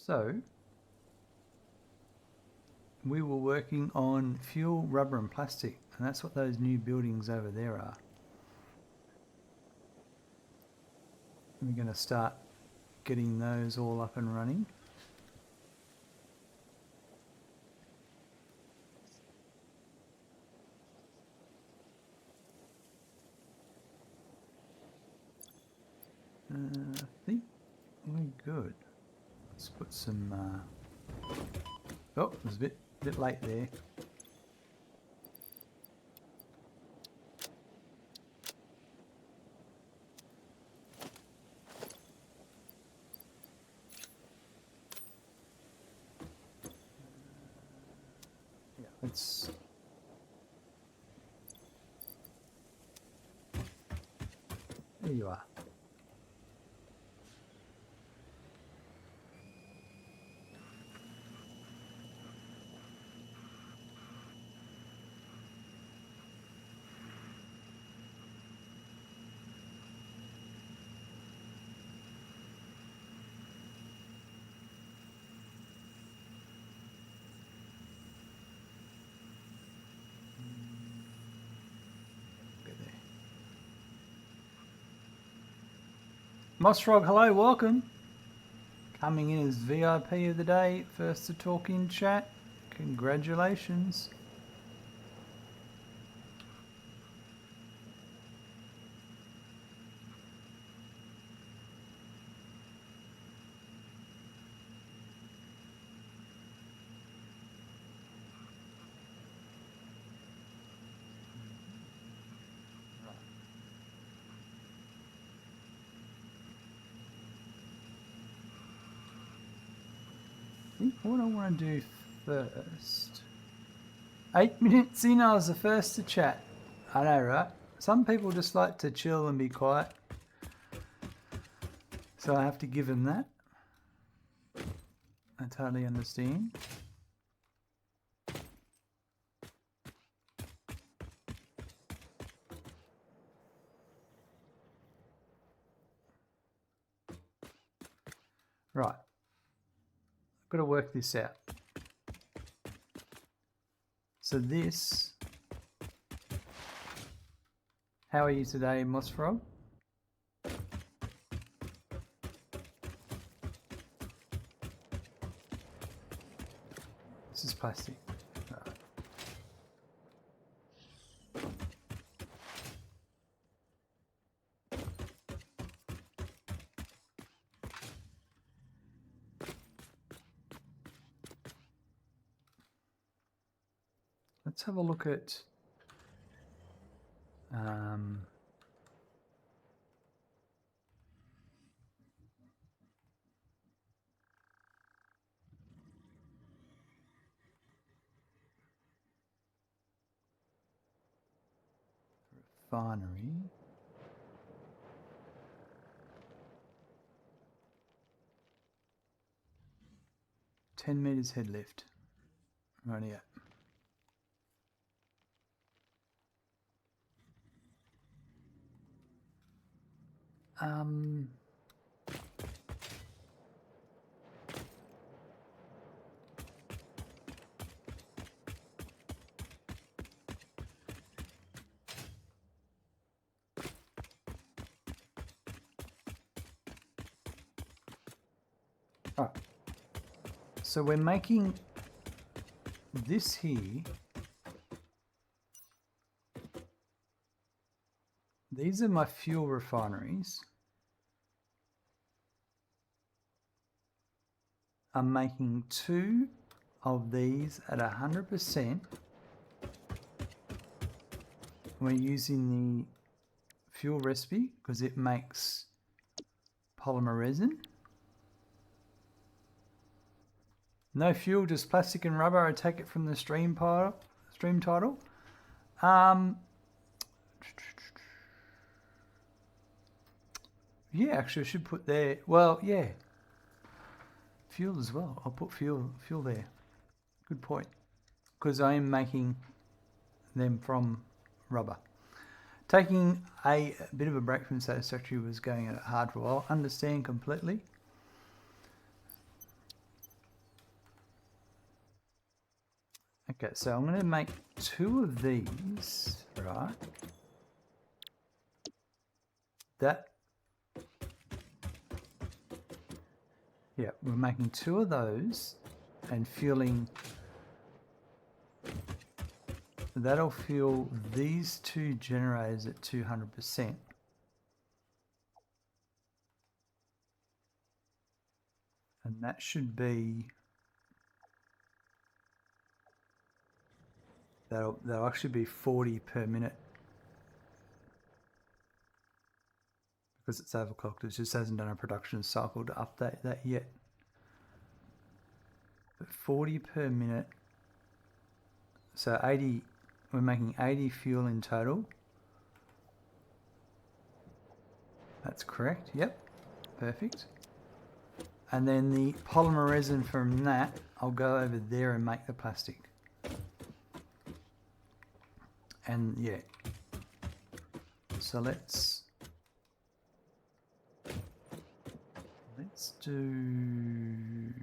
So we were working on fuel, rubber and plastic, and that's what those new buildings over there are. We're going to start getting those all up and running. I think we're good. Let's put some... Oh, it was a bit late there. Yeah, let's... There you are. Mossfrog, hello, welcome. Coming in as VIP of the day, first to talk in chat. Congratulations. I think what I want to do first... 8 minutes in, I was the first to chat. I know, right? Some people just like to chill and be quiet. So I have to give them that. I totally understand. Right. I've got to work this out. So this... How are you today, Mossfrog? This is plastic. Right. Let's have a look at refinery. Ten meters head lift. Right here. Right. So we're making this here. These are my fuel refineries. I'm making 2 of these at 100%. We're using the fuel recipe because it makes polymer resin. No fuel, just plastic and rubber. I take it from the stream title. Yeah, actually I should put there. Well, yeah. Fuel as well. I'll put fuel there. Good point. Because I am making them from rubber. Taking a bit of a break from Satisfactory was going hard for a while. Understand completely. Okay, so I'm going to make 2 of these, right? Yeah, we're making 2 of those and fueling. That'll fuel these 2 generators at 200%. And that should be, that'll actually be 40 per minute. Because it's overclocked, it just hasn't done a production cycle to update that yet. But 40 per minute, so 80, we're making 80 fuel in total. That's correct, yep, perfect. And then the polymer resin from that, I'll go over there and make the plastic. And yeah, so let's do,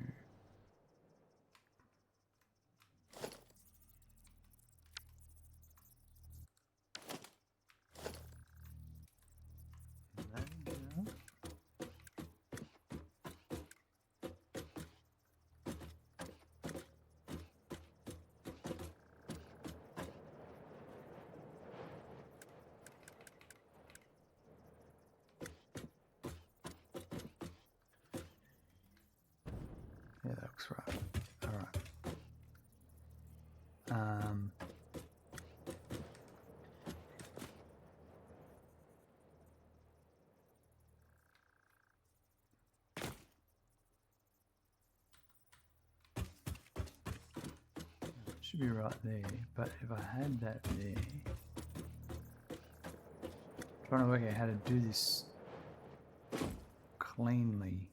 yeah, that looks right. All right. Should be right there, but if I had that there, trying to work out how to do this cleanly.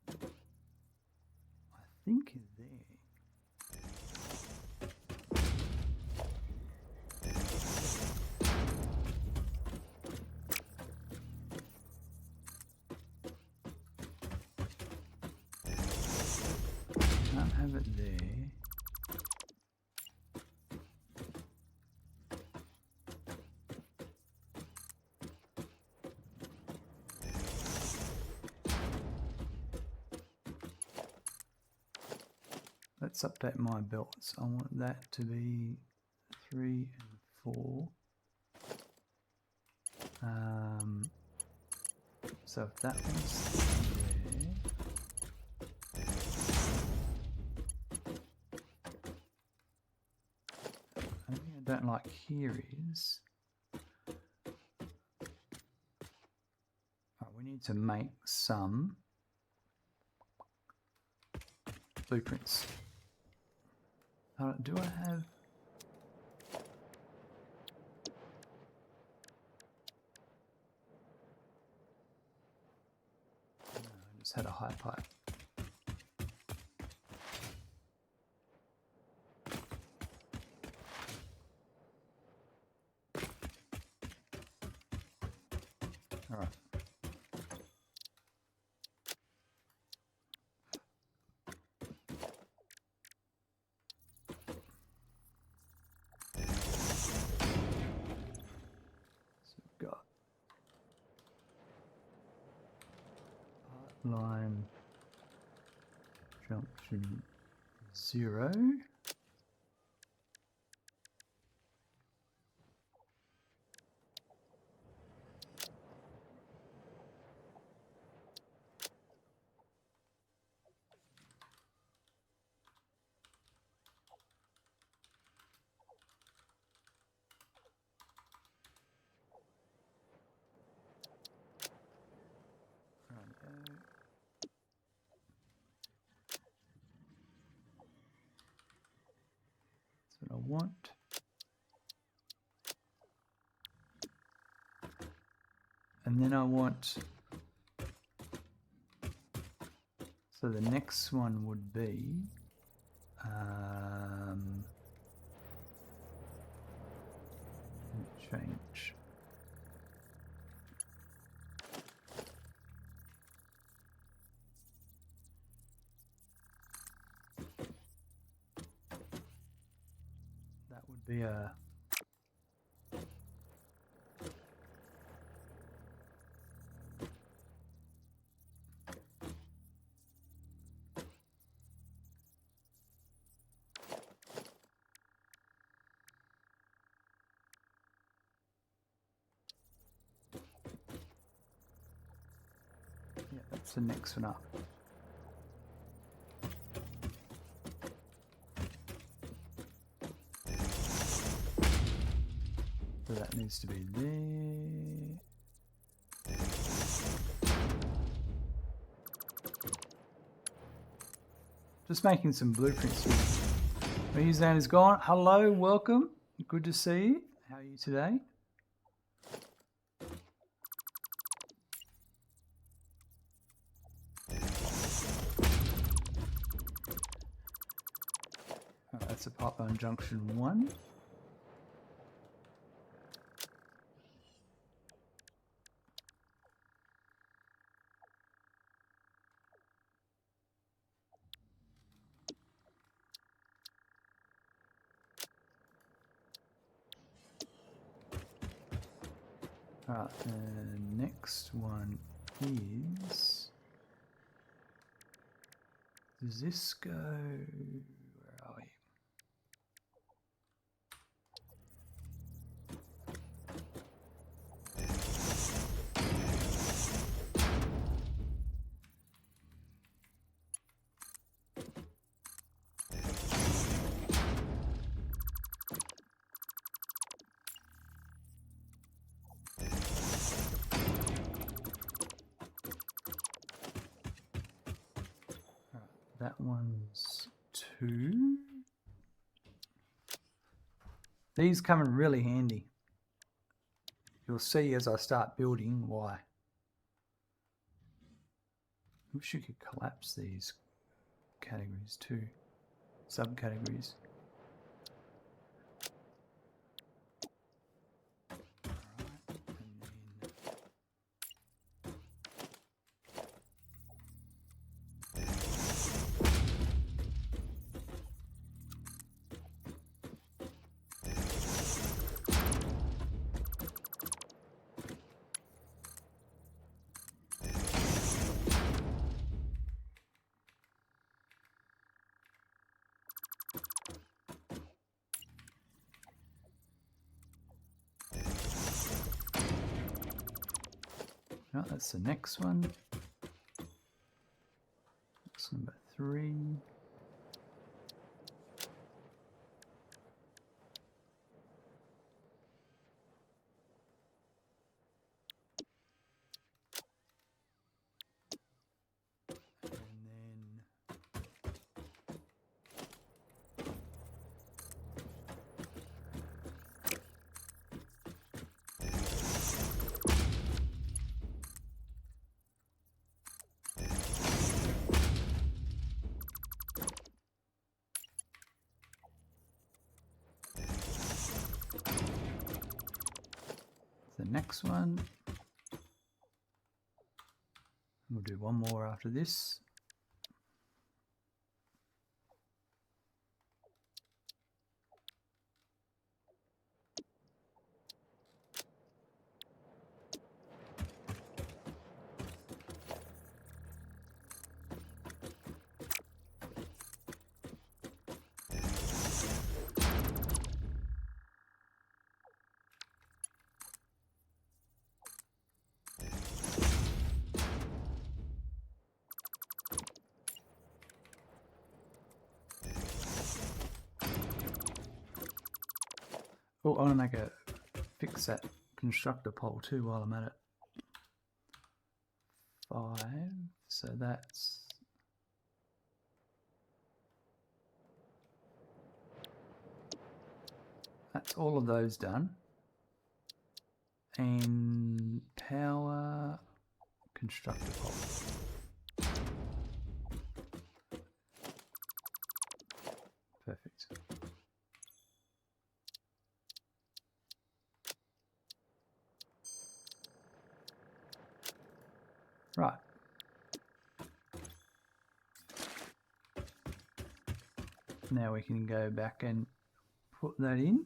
I think there. Can't have it there. Let's update my belts. I want that to be 3 and 4. So if that one's there, the only thing I don't like here is, we need to make some blueprints. Do I have? No, I just had a high pipe. All right. Line jump to 0. What I want. And then I want, so the next one would be change. Be a that's the next one up. So that needs to be there. Just making some blueprints here. My username is gone. Hello, welcome. Good to see you. How are you today? That's a pipeline junction 1. Alright, the next one is... Does this go... Where are we? That one's 2. These come in really handy. You'll see as I start building why. I wish you could collapse these categories too, subcategories. No, that's the next one. That's number 3. The next one. We'll do one more after this. Oh, I want to make a fix that constructor pole too while I'm at it. 5, so that's all of those done. And power constructor pole. Perfect. Right. Now we can go back and put that in.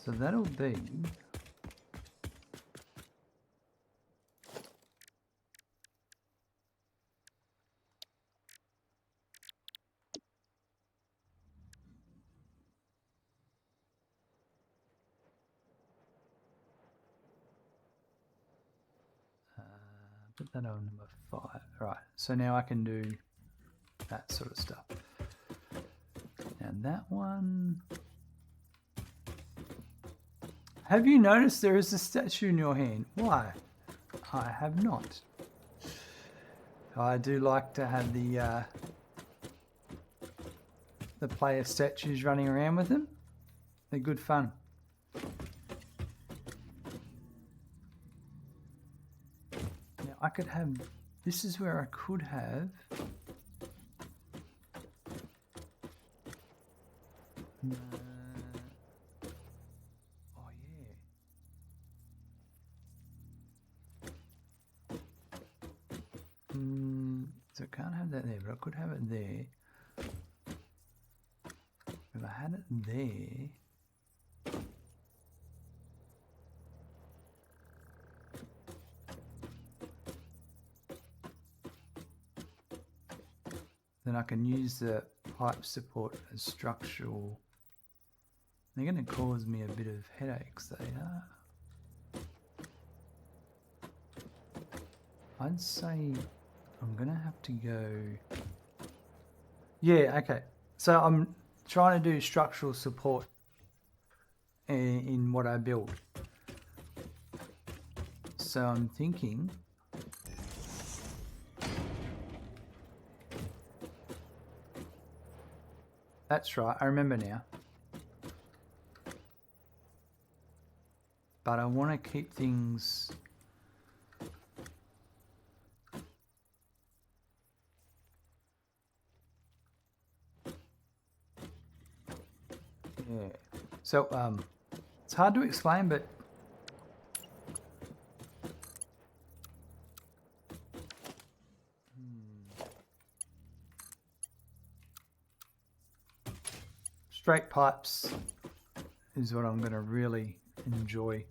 So that'll be put that on number 5. Right, so now I can do that sort of stuff. Now that one. Have you noticed there is a statue in your hand? Why? I have not. I do like to have the player statues running around with them. They're good fun. Now I could have, this is where I could have oh yeah. So I can't have that there, but I could have it there. If I had it there, then I can use the pipe support as structural. They're going to cause me a bit of headaches, they are. I'd say I'm going to have to go... Yeah, okay. So I'm trying to do structural support in what I build. So I'm thinking... That's right, I remember now. But I want to keep things... Yeah. So, it's hard to explain, but... Straight pipes is what I'm going to really enjoy.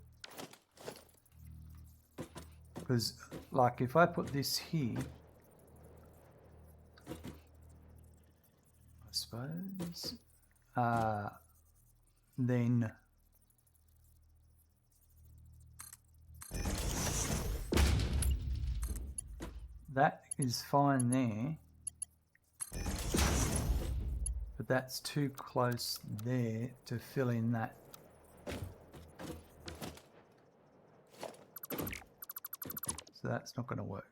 Because, like, if I put this here, I suppose, then that is fine there. But that's too close there to fill in that. So that's not going to work.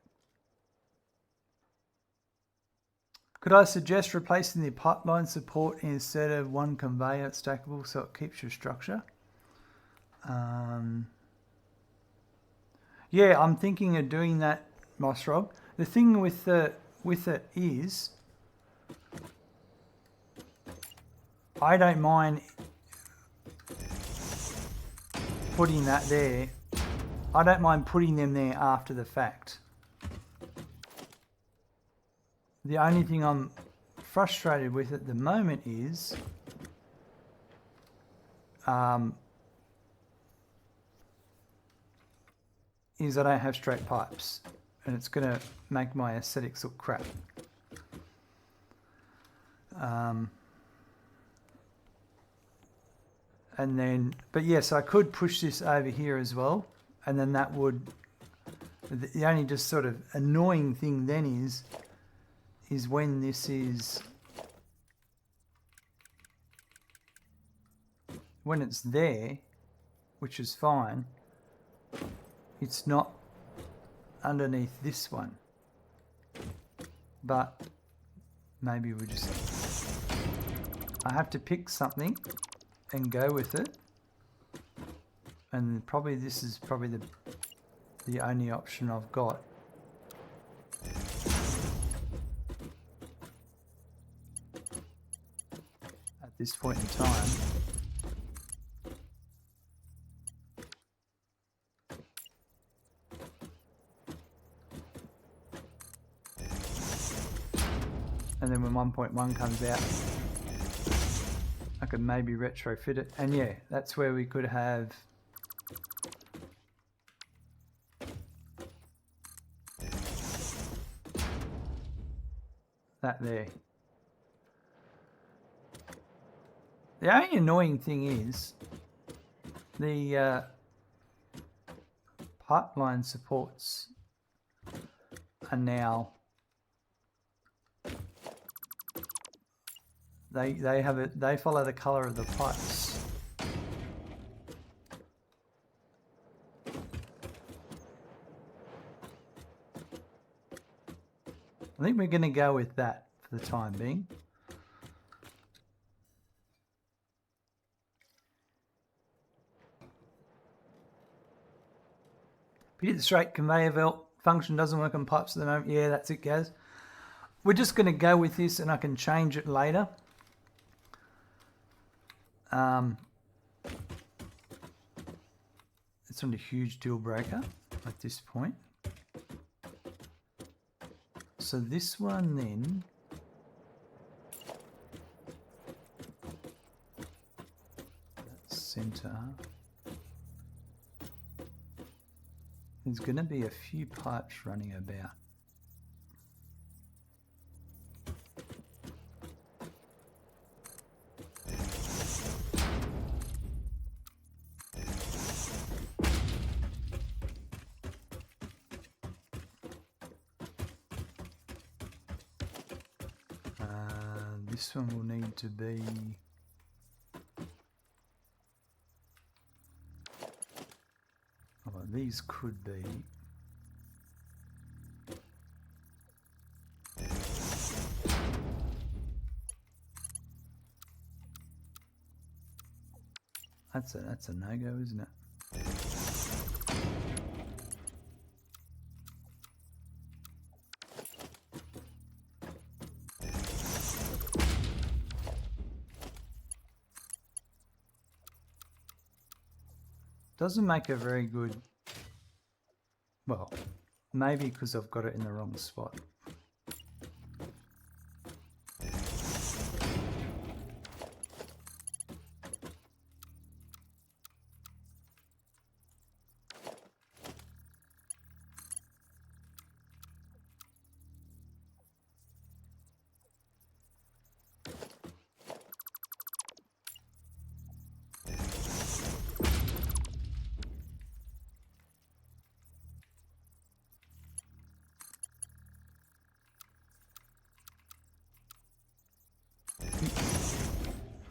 Could I suggest replacing the pipeline support instead of one conveyor stackable so it keeps your structure? Yeah, I'm thinking of doing that, Moss Rob. The thing with it is, I don't mind putting that there. I don't mind putting them there after the fact. The only thing I'm frustrated with at the moment is I don't have straight pipes, and it's going to make my aesthetics look crap. And then, but yes, I could push this over here as well, and then that would, the only just sort of annoying thing then is when this is, when it's there, which is fine, it's not underneath this one. But maybe we just, I have to pick something and go with it, and probably this is probably the only option I've got. At this point in time. And then when 1.1 comes out, I could maybe retrofit it. And yeah, that's where we could have that there. The only annoying thing is the pipeline supports are now they follow the color of the pipes. I think we're going to go with that for the time being. Hit the straight conveyor belt function doesn't work on pipes at the moment. Yeah, that's it, guys. We're just going to go with this, and I can change it later. It's not a huge deal breaker at this point. So this one then, that's center. There's going to be a few pipes running about. This one will need to be these could be that's a no-go, isn't it? Doesn't make a very good, well, maybe because I've got it in the wrong spot.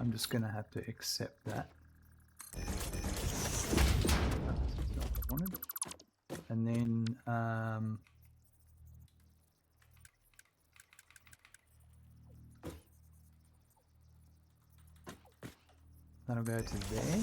I'm just going to have to accept that. That's not what I wanted. And then that'll go to there.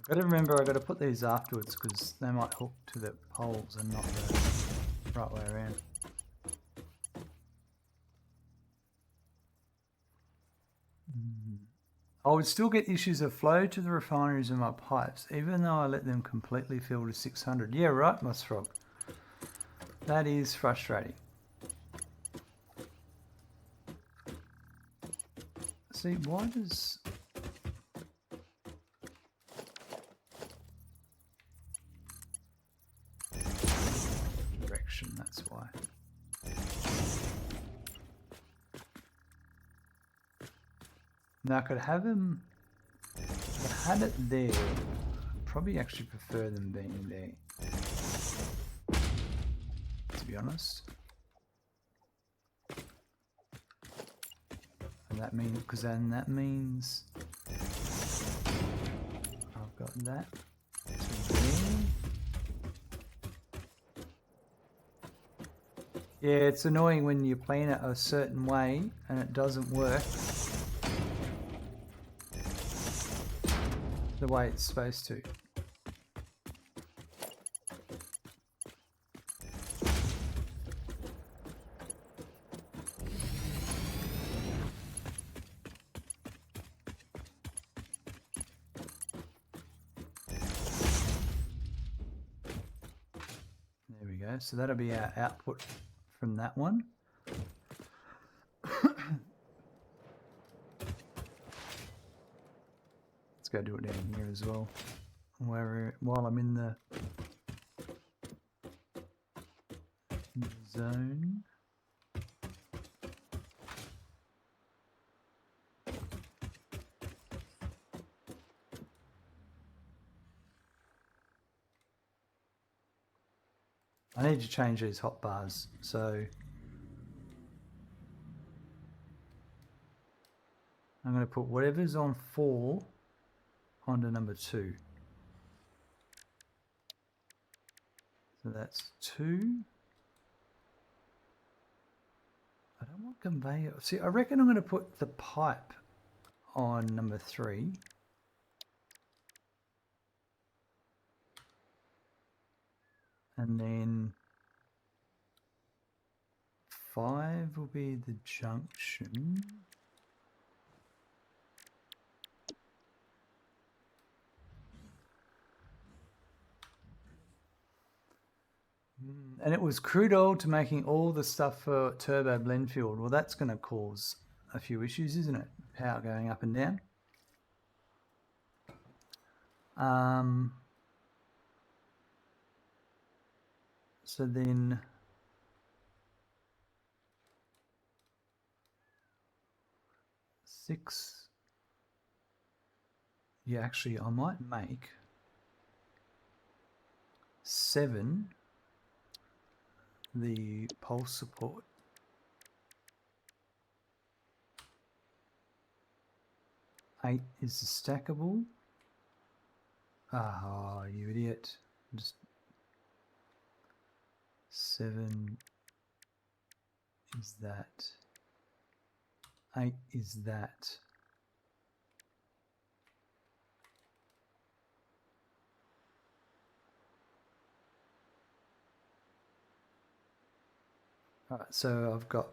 Got to remember, I got to put these afterwards because they might hook to the poles and not the right way around. I would still get issues of flow to the refineries in my pipes, even though I let them completely fill to 600. Yeah, right, Mossfrog. That is frustrating. See, why does... That's why. Now I could have them, if I had it there, I'd probably actually prefer them being there, to be honest. And that means, because then that means I've got that to there. Yeah, it's annoying when you plan it a certain way and it doesn't work. the way it's supposed to. There we go. So that'll be our output from that one. Let's go do it down here as well. While I'm in the zone. I need to change these hotbars, so I'm going to put whatever's on 4 onto number 2. So that's 2. I don't want conveyor. See, I reckon I'm going to put the pipe on number 3. And then 5 will be the junction. And it was crude oil to making all the stuff for turbo blend field. Well, that's going to cause a few issues, isn't it? Power going up and down. So then six. Yeah, actually, I might make 7 the pulse support. Eight is the stackable. Ah, you idiot. Just 7 is that. 8 is that. Alright, so I've got,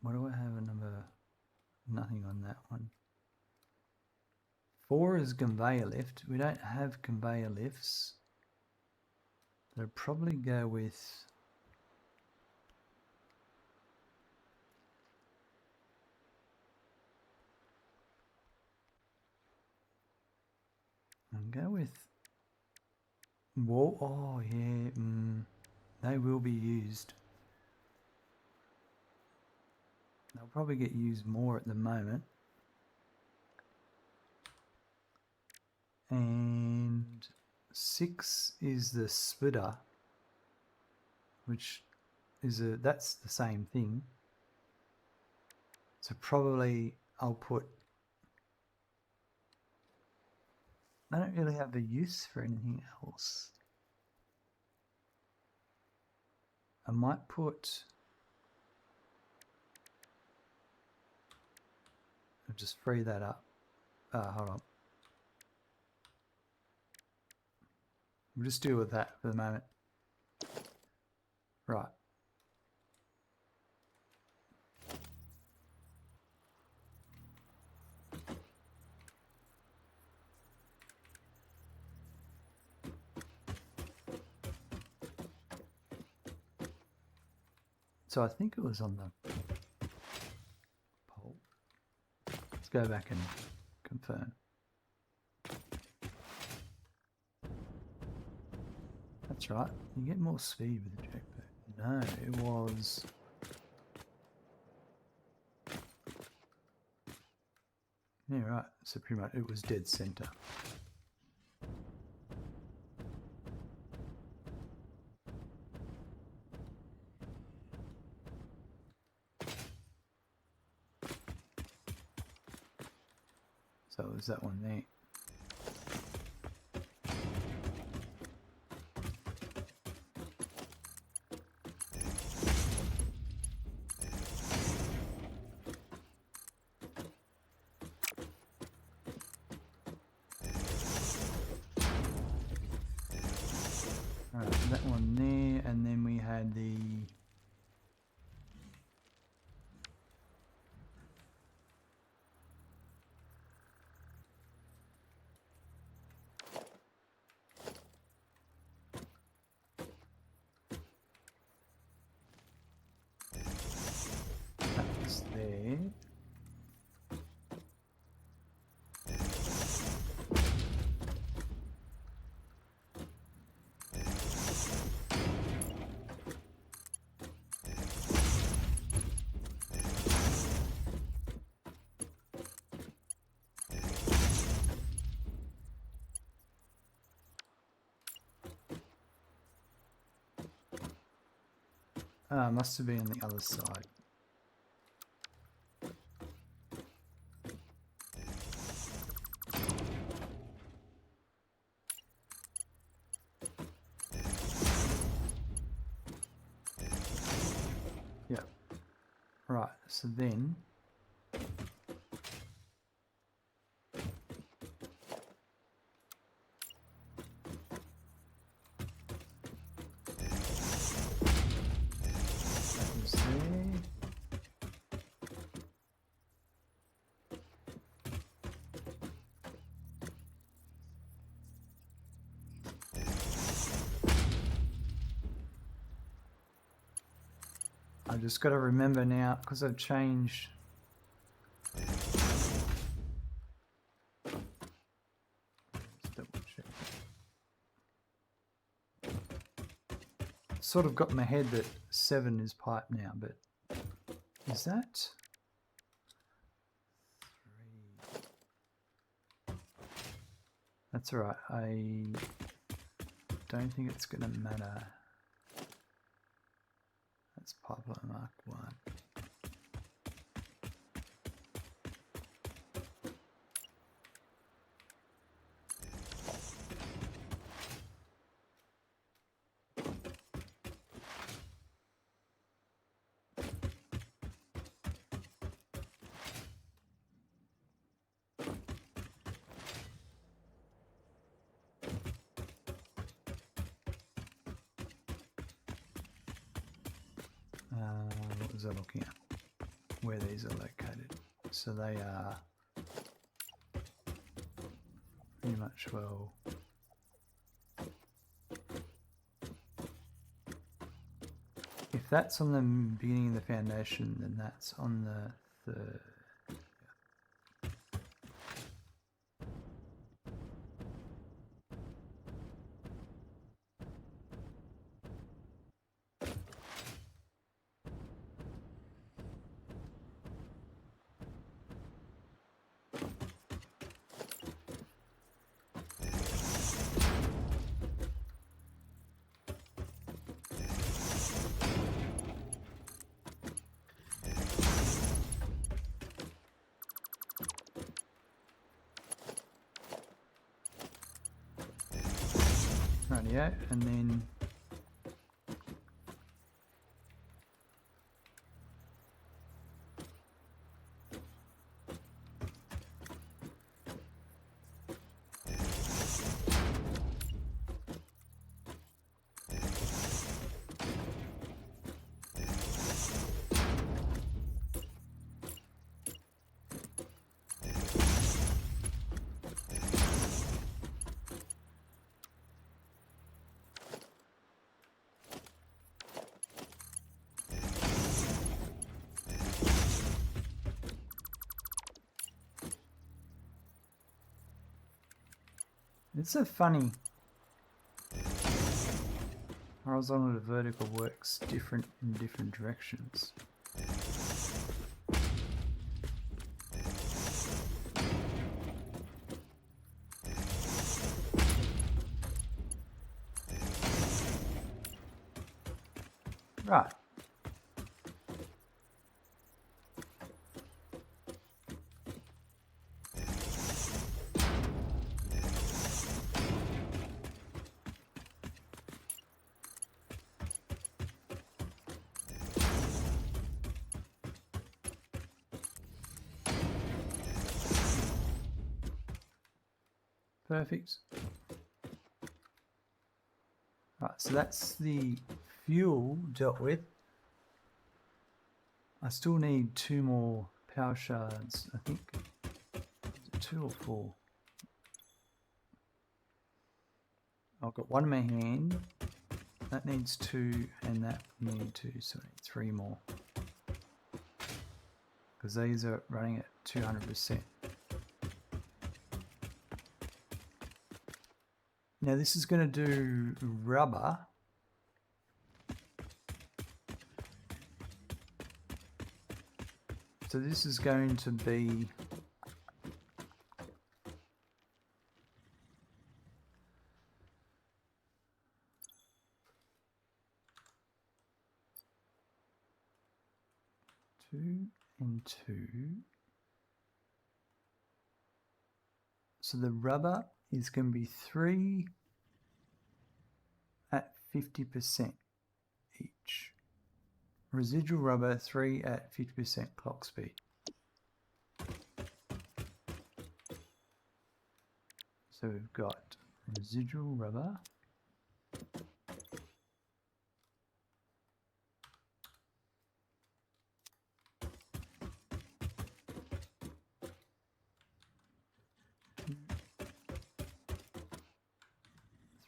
what do I have a number? Nothing on that one. 4 is conveyor lift. We don't have conveyor lifts. I'd probably go with wall. Oh yeah, they will be used. They'll probably get used more at the moment. And 6 is the splitter, which is that's the same thing. So probably I'll put, I don't really have a use for anything else. I might put, I'll just free that up. Hold on. We'll just deal with that for the moment. Right. So I think it was on the pole. Let's go back and confirm. That's right. You get more speed with the jackpot. No, it was. Yeah, right. So pretty much it was dead center. So it was that one there. Must have been on the other side. Yeah. Right, so then that was there. I just got to remember now, because I've changed. Let's double check. Sort of got in my head that 7 is pipe now, but is that 3? That's all right. I don't think it's going to matter. That's pipeline mark 1. What was I looking at? Where these are located. So they are pretty much, well, if that's on the beginning of the foundation, then that's on the third. Rightio, and then it's a funny horizontal to vertical works different in different directions. Right. Perfect. Right, so that's the fuel dealt with. I still need 2 more power shards, I think. Is it 2 or 4? I've got 1 in my hand. That needs 2 and that need 2, so I need 3 more. Because these are running at 200%. Now this is going to do rubber. So this is going to be 2. So the rubber is going to be 3 at 50% each. Residual rubber, 3 at 50% clock speed. So we've got residual rubber.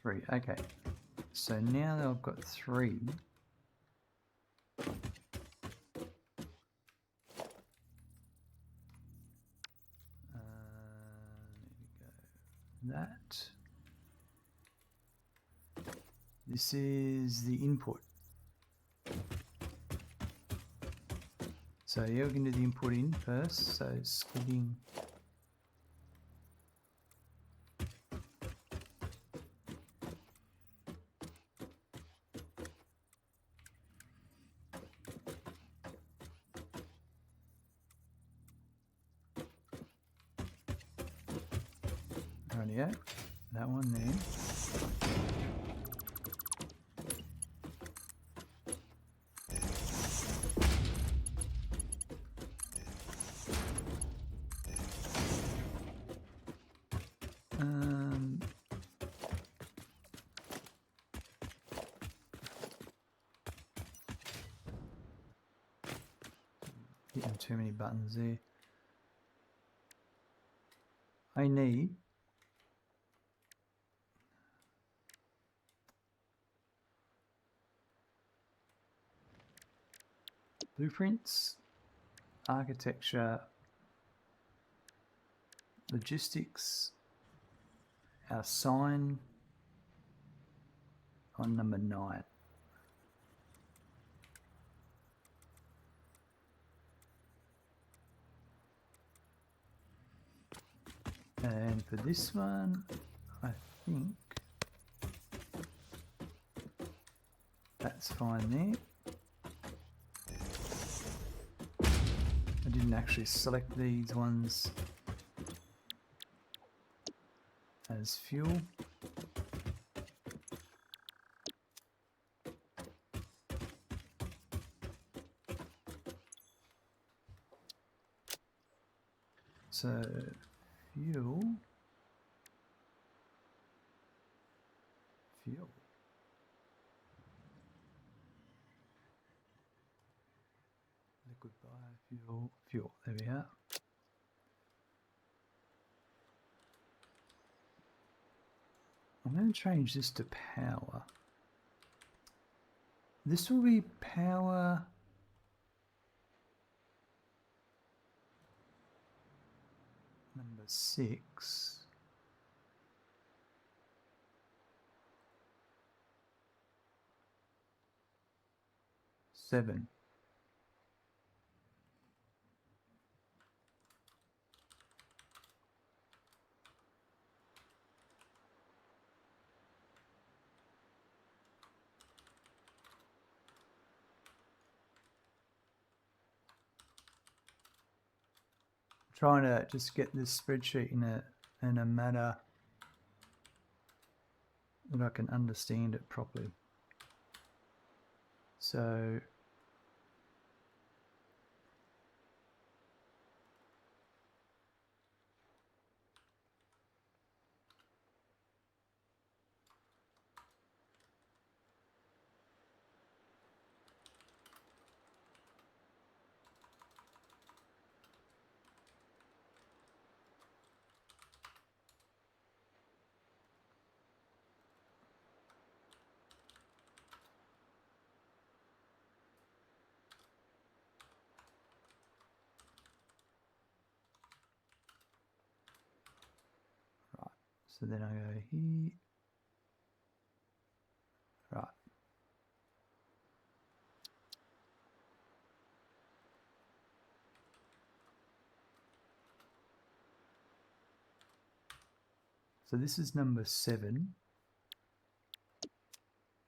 Three, okay. So now that I've got 3, that. This is the input. So yeah, we're going to do the input in first. So splitting. Rightio, that one there. Hitting too many buttons there. I need blueprints, architecture, logistics, our sign on number 9. And for this one, I think that's fine there. I didn't actually select these ones as fuel. So fuel, liquid biofuel, fuel, there we are. I'm going to change this to power. This will be power number 6. Seven. Trying to just get this spreadsheet in a manner that I can understand it properly. So So then I go here, right. So this is number 7,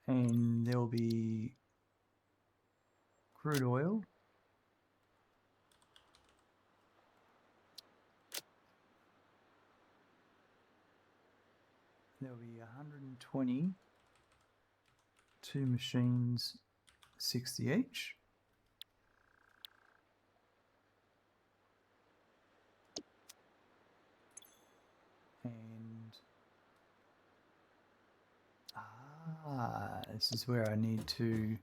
and there will be crude oil, there'll be 120, 2 machines, 60 each. And this is where I need to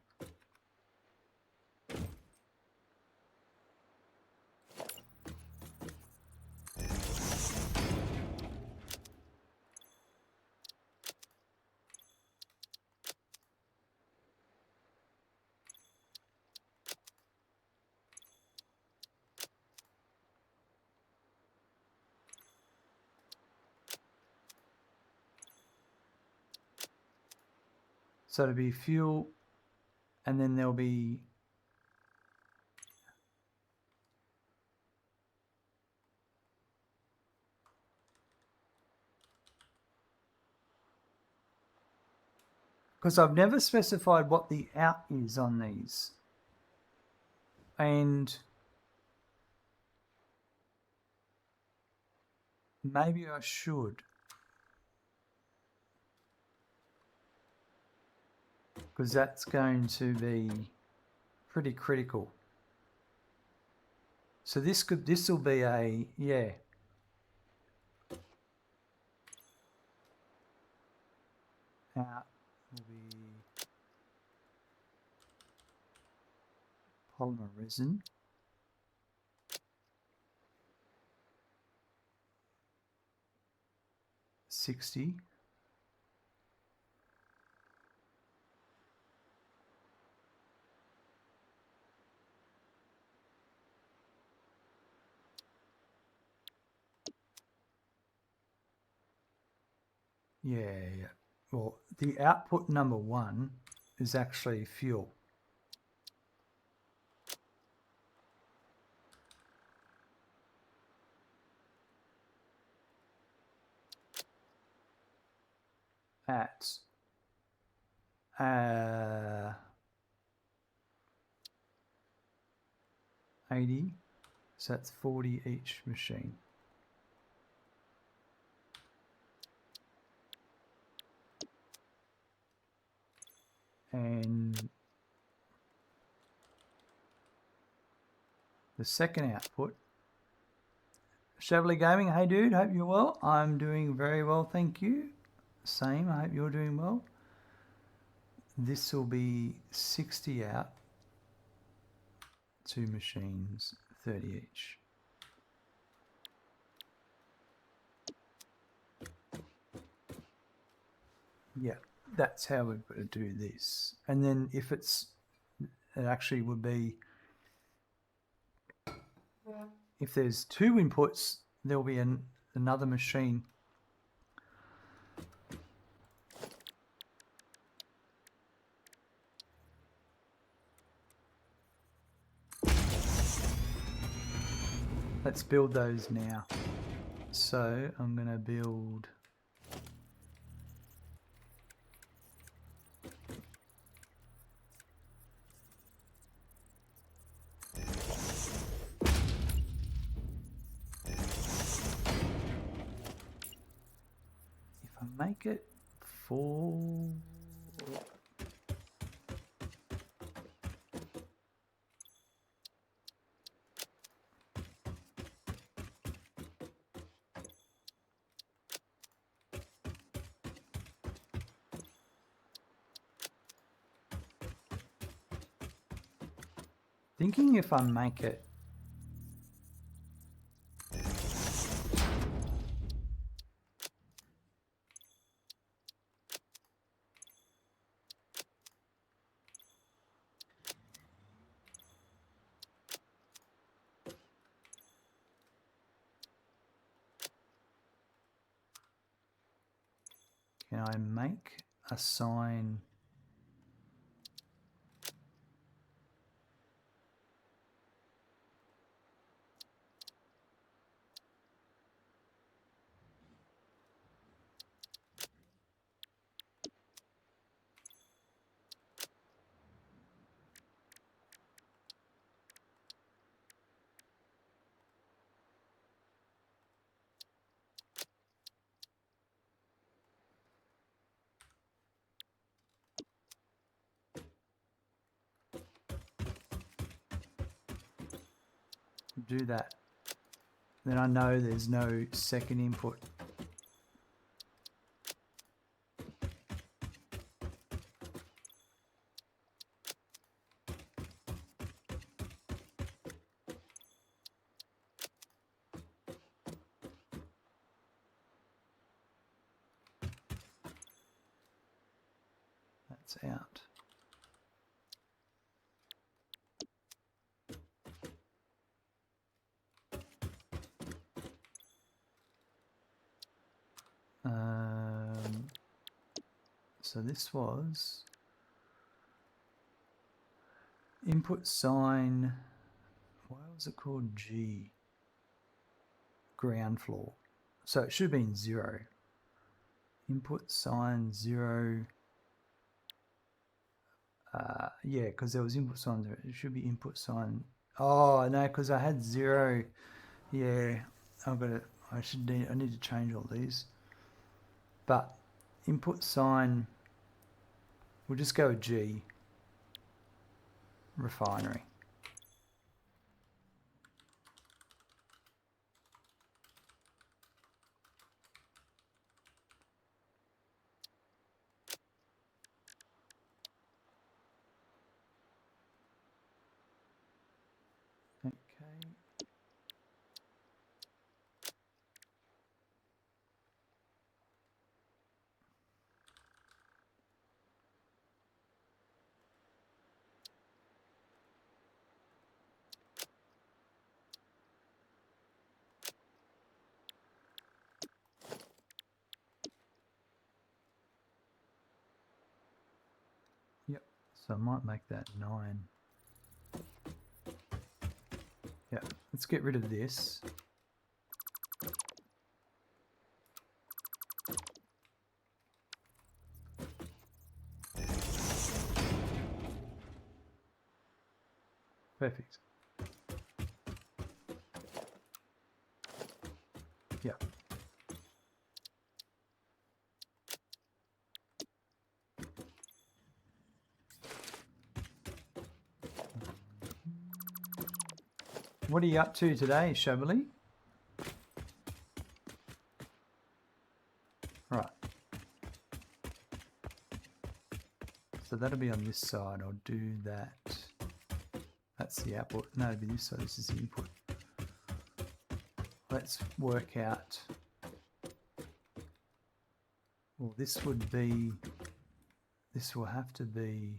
so it'll be fuel, and then there'll be because I've never specified what the out is on these, and maybe I should, because that's going to be pretty critical. So this will be a, yeah. Out will be polymer resin. $60. Yeah. Well, the output number 1 is actually fuel. At 80, so that's 40 each machine. And the second output, Chevrolet Gaming, hey dude, hope you're well. I'm doing very well, thank you. Same, I hope you're doing well. This will be 60 out, 2 machines, 30 each. Yeah, that's how we've got to do this. And then if it actually would be, if there's 2 inputs, there'll be another machine. Let's build those now. So I'm going to build if I make it 4, thinking if I make it can I make a sign? do that. Then I know there's no second input. That's out. So this was input sign, why was it called G? Ground floor. So it should have been 0. Input sign 0. Yeah, because there was input sign 0. It should be input sign. Oh, no, because I had 0. Yeah, I've got it. I need to change all these. But input sign, we'll just go with G. Refinery. Okay. Yep. So I might make that 9. Yeah. Let's get rid of this. Perfect. Yeah. What are you up to today, Chablis? Right. So that'll be on this side. I'll do that. That's the output. No, it'll be this side. This is the input. Let's work out. Well, this would be. This will have to be.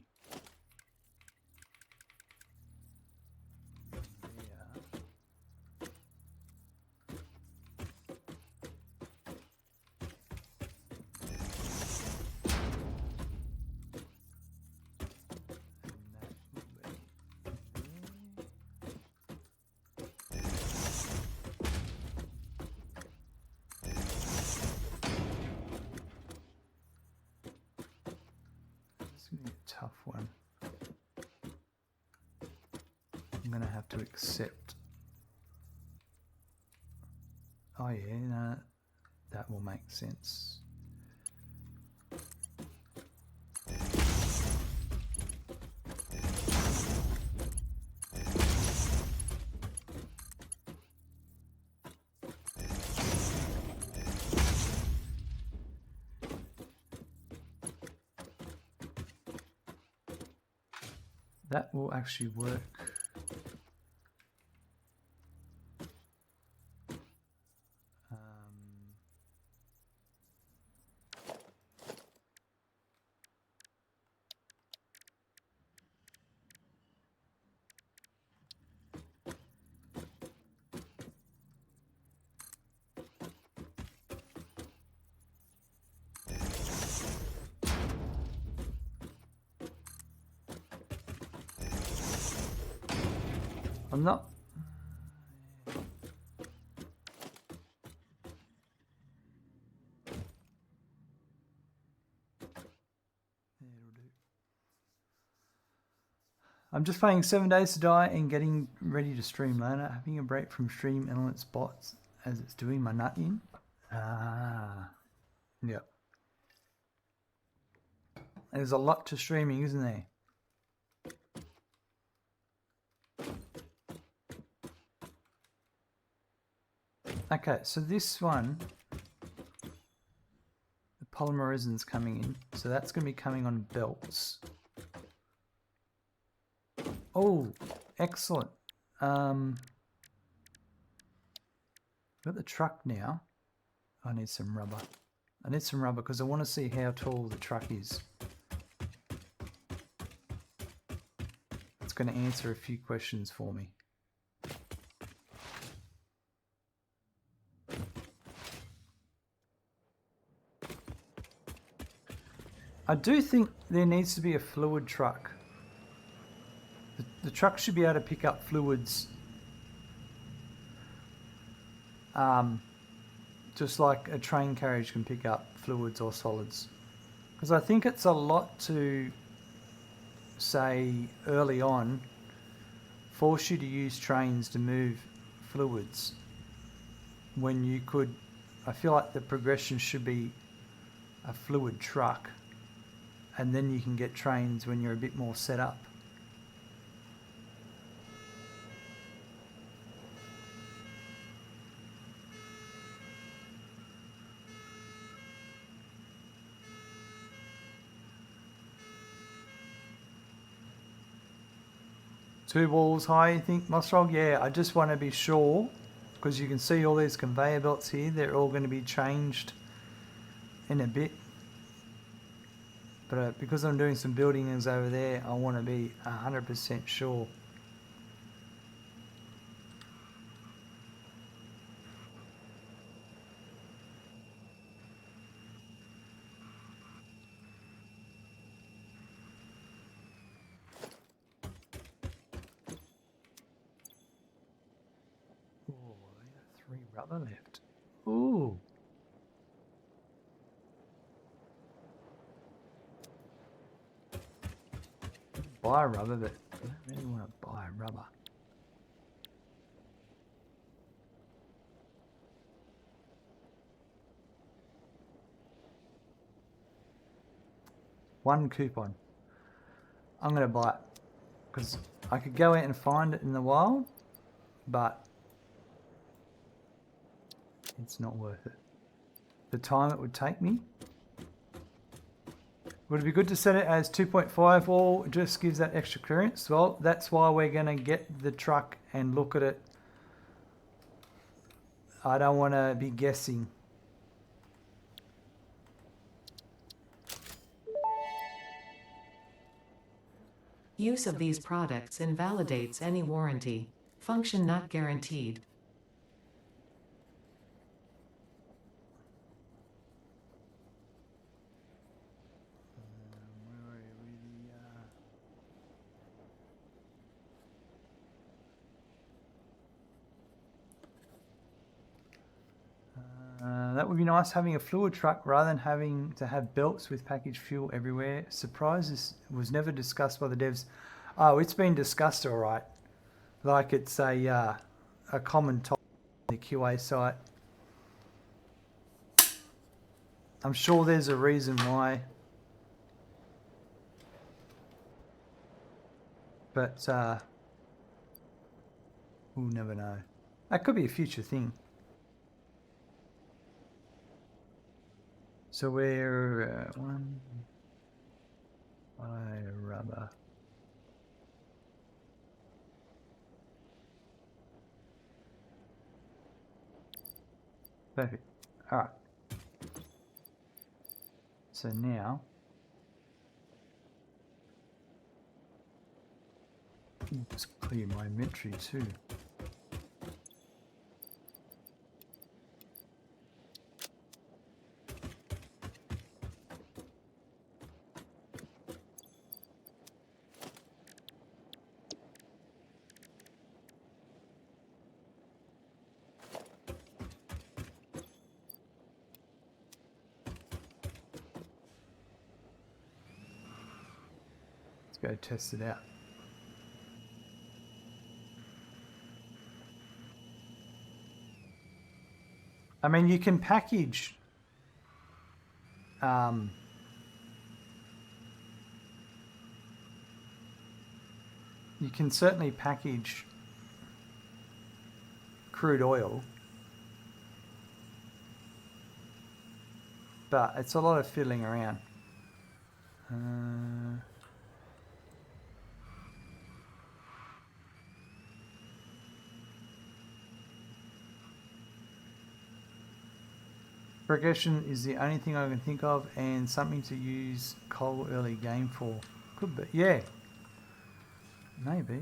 Tough one. I'm going to have to accept. Oh yeah, no, that will make sense. That will actually work. I'm not. I'm just playing 7 Days to Die and getting ready to stream later. Having a break from stream elements bots as it's doing my nut in. Yep. There's a lot to streaming, isn't there? Okay, so this one, the polymer resin's coming in, so that's going to be coming on belts. Oh, excellent. Got the truck now. I need some rubber. I need some rubber because I want to see how tall the truck is. It's going to answer a few questions for me. I do think there needs to be a fluid truck. The truck should be able to pick up fluids just like a train carriage can pick up fluids or solids. Because I think it's a lot to say early on force you to use trains to move fluids when you could. I feel like the progression should be a fluid truck, and then you can get trains when you're a bit more set up. Two walls high, you think, Mossrog? Yeah, I just want to be sure, because you can see all these conveyor belts here, they're all going to be changed in a bit. But because I'm doing some buildings over there, I want to be 100% sure. Oh, I got 3 rubber left. Ooh. Buy rubber, but I don't really want to buy rubber. One coupon. I'm going to buy it because I could go out and find it in the wild, but it's not worth it. The time it would take me. Would it be good to set it as 2.5 wall? It just gives that extra clearance. Well, that's why we're going to get the truck and look at it. I don't want to be guessing. Use of these products invalidates any warranty. Function not guaranteed. That would be nice, having a fluid truck rather than having to have belts with packaged fuel everywhere. Surprises was never discussed by the devs. Oh, it's been discussed, all right. Like it's a common topic on the QA site. I'm sure there's a reason why. But we'll never know. That could be a future thing. So we're one by rubber. Perfect. All right. So now, let's clear my inventory too. Go test it out. I mean, you can package you can certainly package crude oil but it's a lot of fiddling around. Progression is the only thing I can think of, and something to use coal early game for. Could be, yeah. Maybe.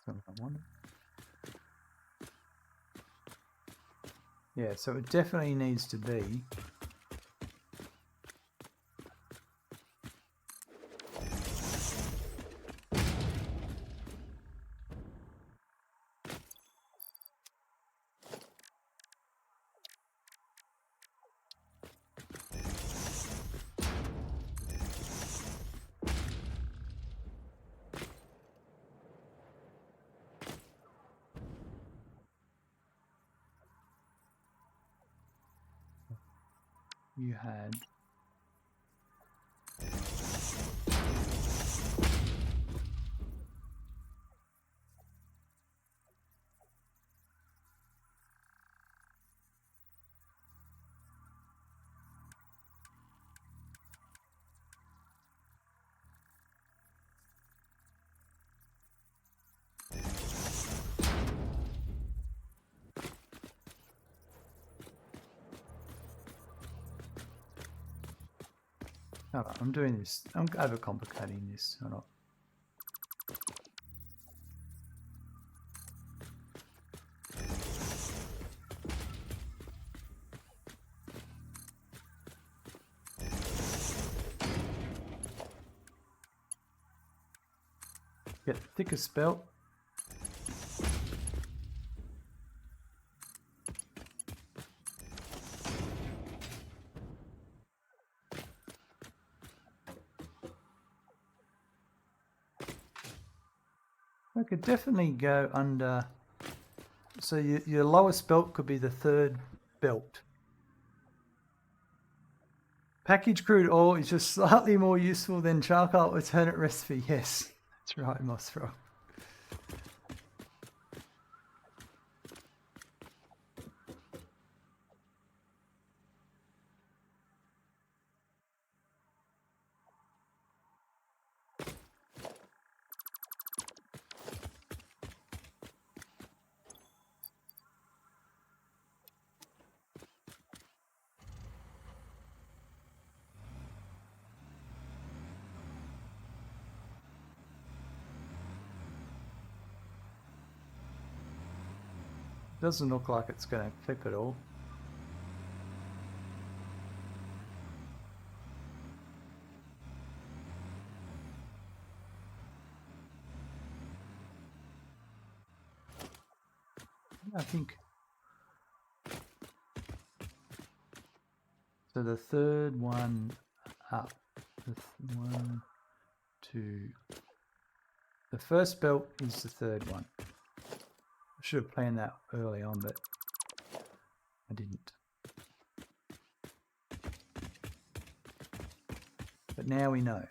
That's not what I wanted. Yeah, so it definitely needs to be. You had Alright, I'm doing this. I'm overcomplicating this. Hold on. Get thicker spelt. I could definitely go under. So your lowest belt could be the third belt. Packaged crude oil is just slightly more useful than charcoal alternate recipe. Yes, that's right, Mossfrog. Doesn't look like it's going to clip at all. I think so. The third one up. One, two. The first belt is the third one. I should have planned that early on, but I didn't. But now we know.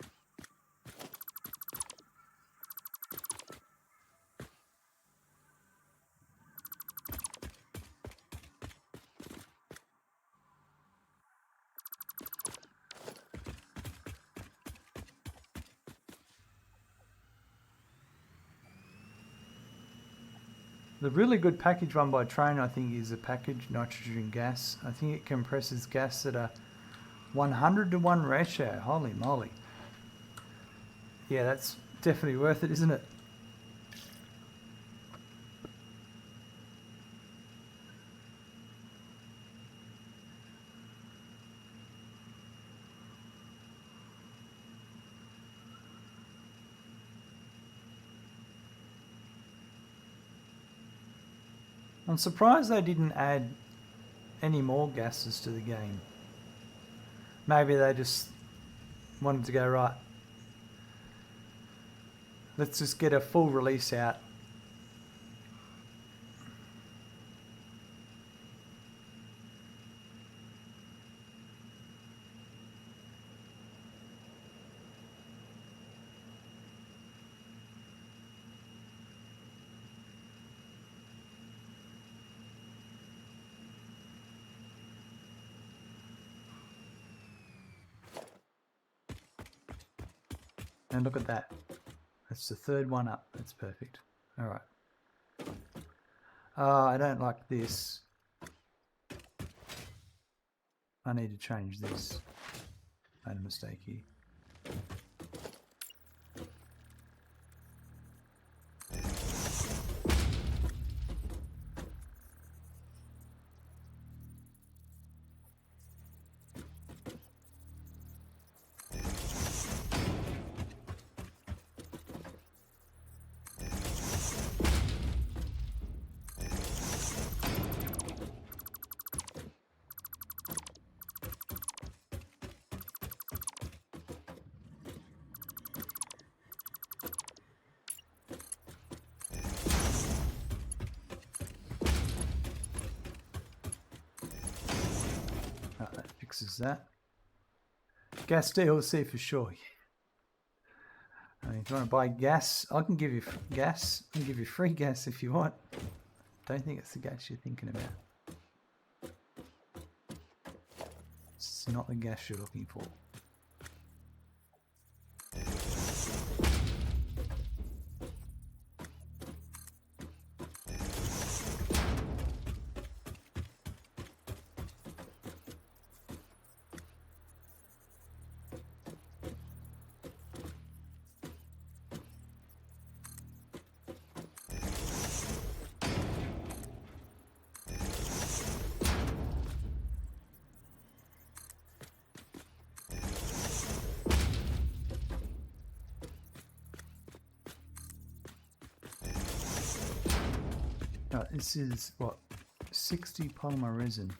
The really good package one by Train, I think, is a packaged nitrogen gas. I think it compresses gas at a 100 to 1 ratio. Holy moly. Yeah, that's definitely worth it, isn't it? I'm surprised they didn't add any more gases to the game. Maybe they just wanted to go, right, let's just get a full release out. And look at that. That's the third one up. That's perfect. All right. I don't like this. I need to change this. Made a mistake here. That fixes that. Gas DLC for sure. I mean, if you want to buy gas, I can give you gas. I can give you free gas if you want. Don't think it's the gas you're thinking about. It's not the gas you're looking for. This is what, 60 polymer resin.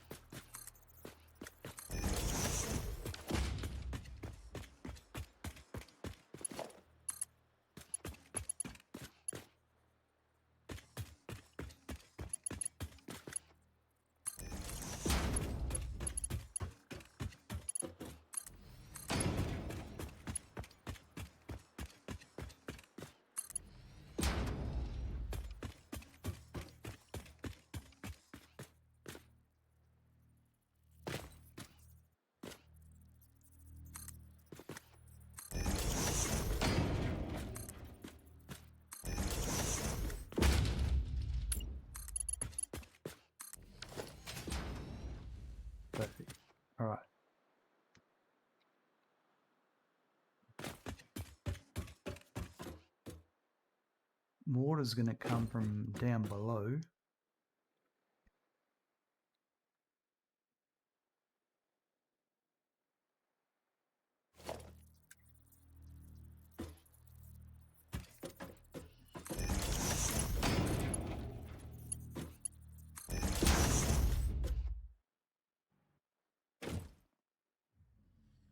Perfect. All right. Water's going to come from down below.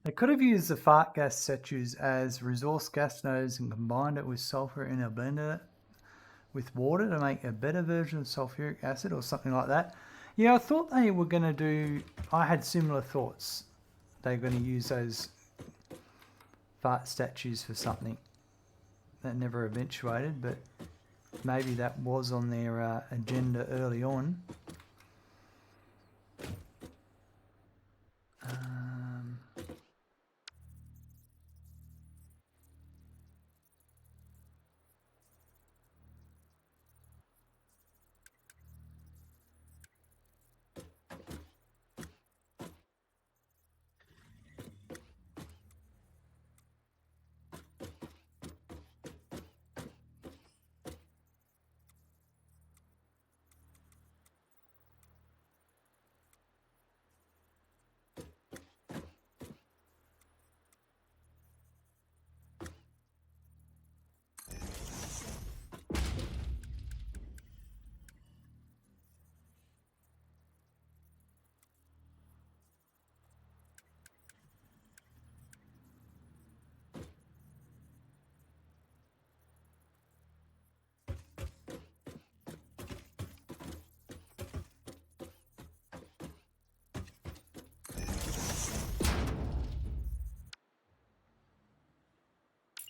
They could have used the fart gas statues as resource gas nodes and combined it with sulfur in a blender with water to make a better version of sulfuric acid or something like that. Yeah, I thought they were going to do... I had similar thoughts. They were going to use those fart statues for something. That never eventuated, but maybe that was on their agenda early on.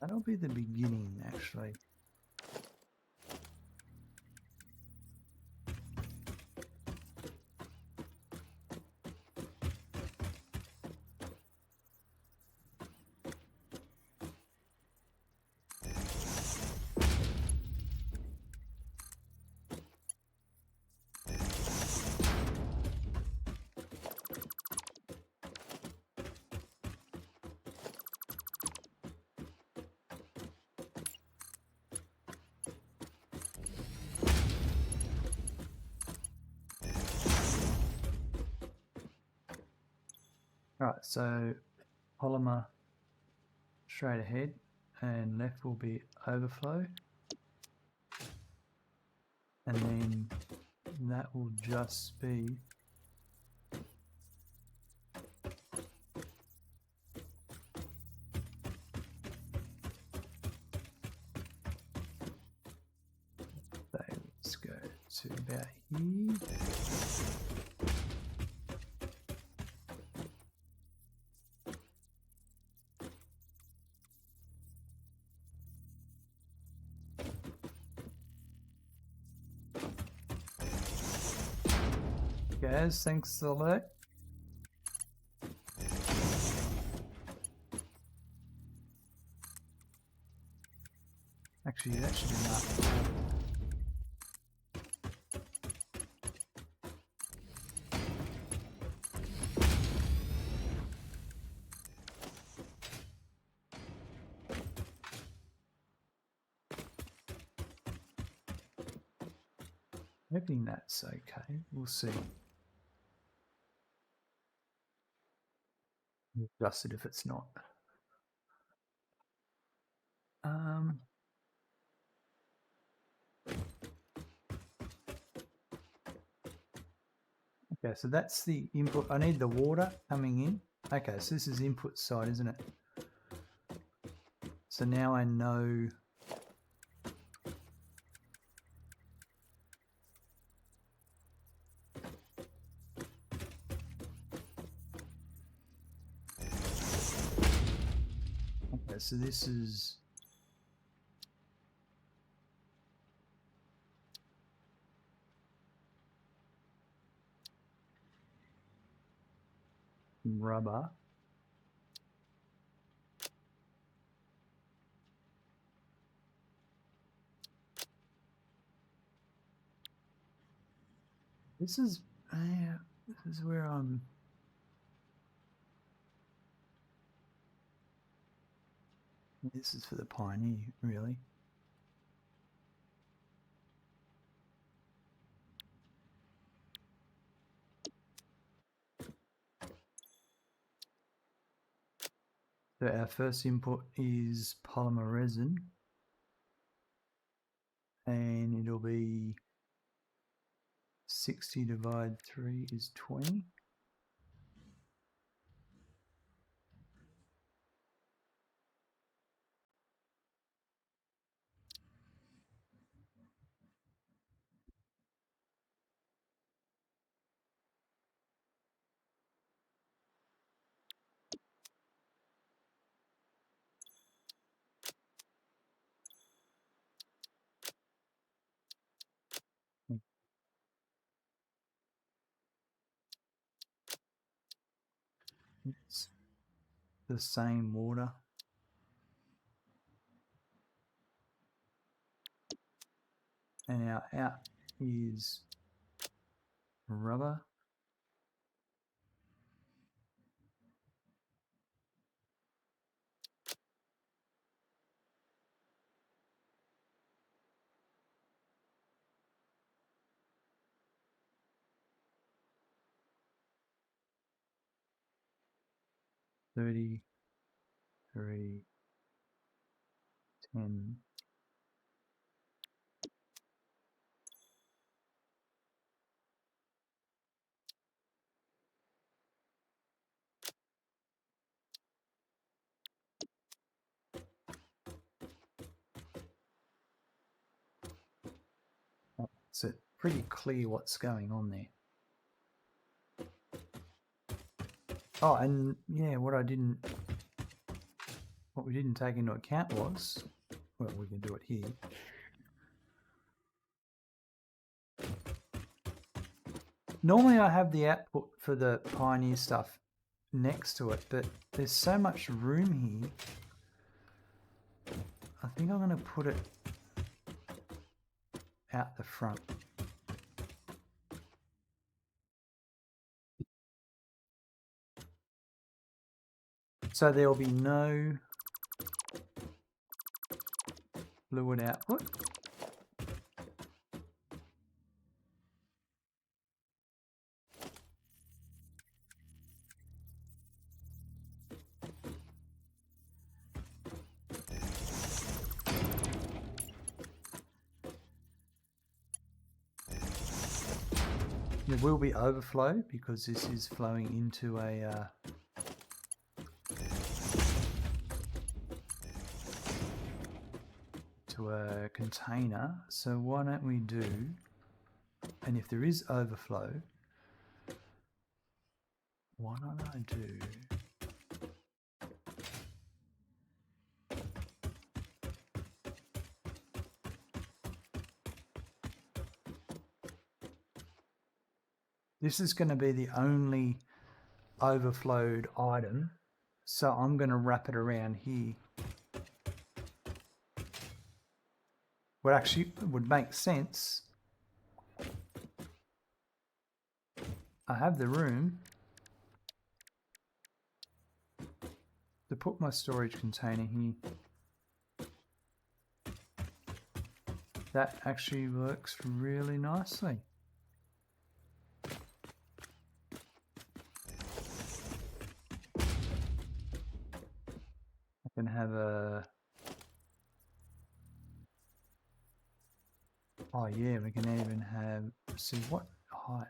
That'll be the beginning, actually. So polymer straight ahead and left will be overflow. And then that will just be so let's go to about here. Guys, thanks for the alert. Actually, that should be enough. Hoping that's okay. We'll see. Adjust it if it's not. Okay, so that's the input. I need the water coming in. Okay, so this is input side, isn't it? So now I know okay, so this is rubber. This is where I'm. This is for the Pioneer, really. So our first input is polymer resin, and it'll be 60 divided 3 is 20. It's the same water. And our out is rubber. $33.10. So pretty clear what's going on there. Oh, and yeah, what we didn't take into account was, well, we can do it here. Normally I have the output for the Pioneer stuff next to it, but there's so much room here. I think I'm going to put it out the front. So there'll be no fluid output. There will be overflow because this is flowing into a container. So why don't we do, and if there is overflow, why don't I do this is going to be the only overflowed item, so I'm going to wrap it around here. What actually would make sense, I have the room to put my storage container here. That actually works really nicely. I can have a, oh yeah, we can even have, see what height,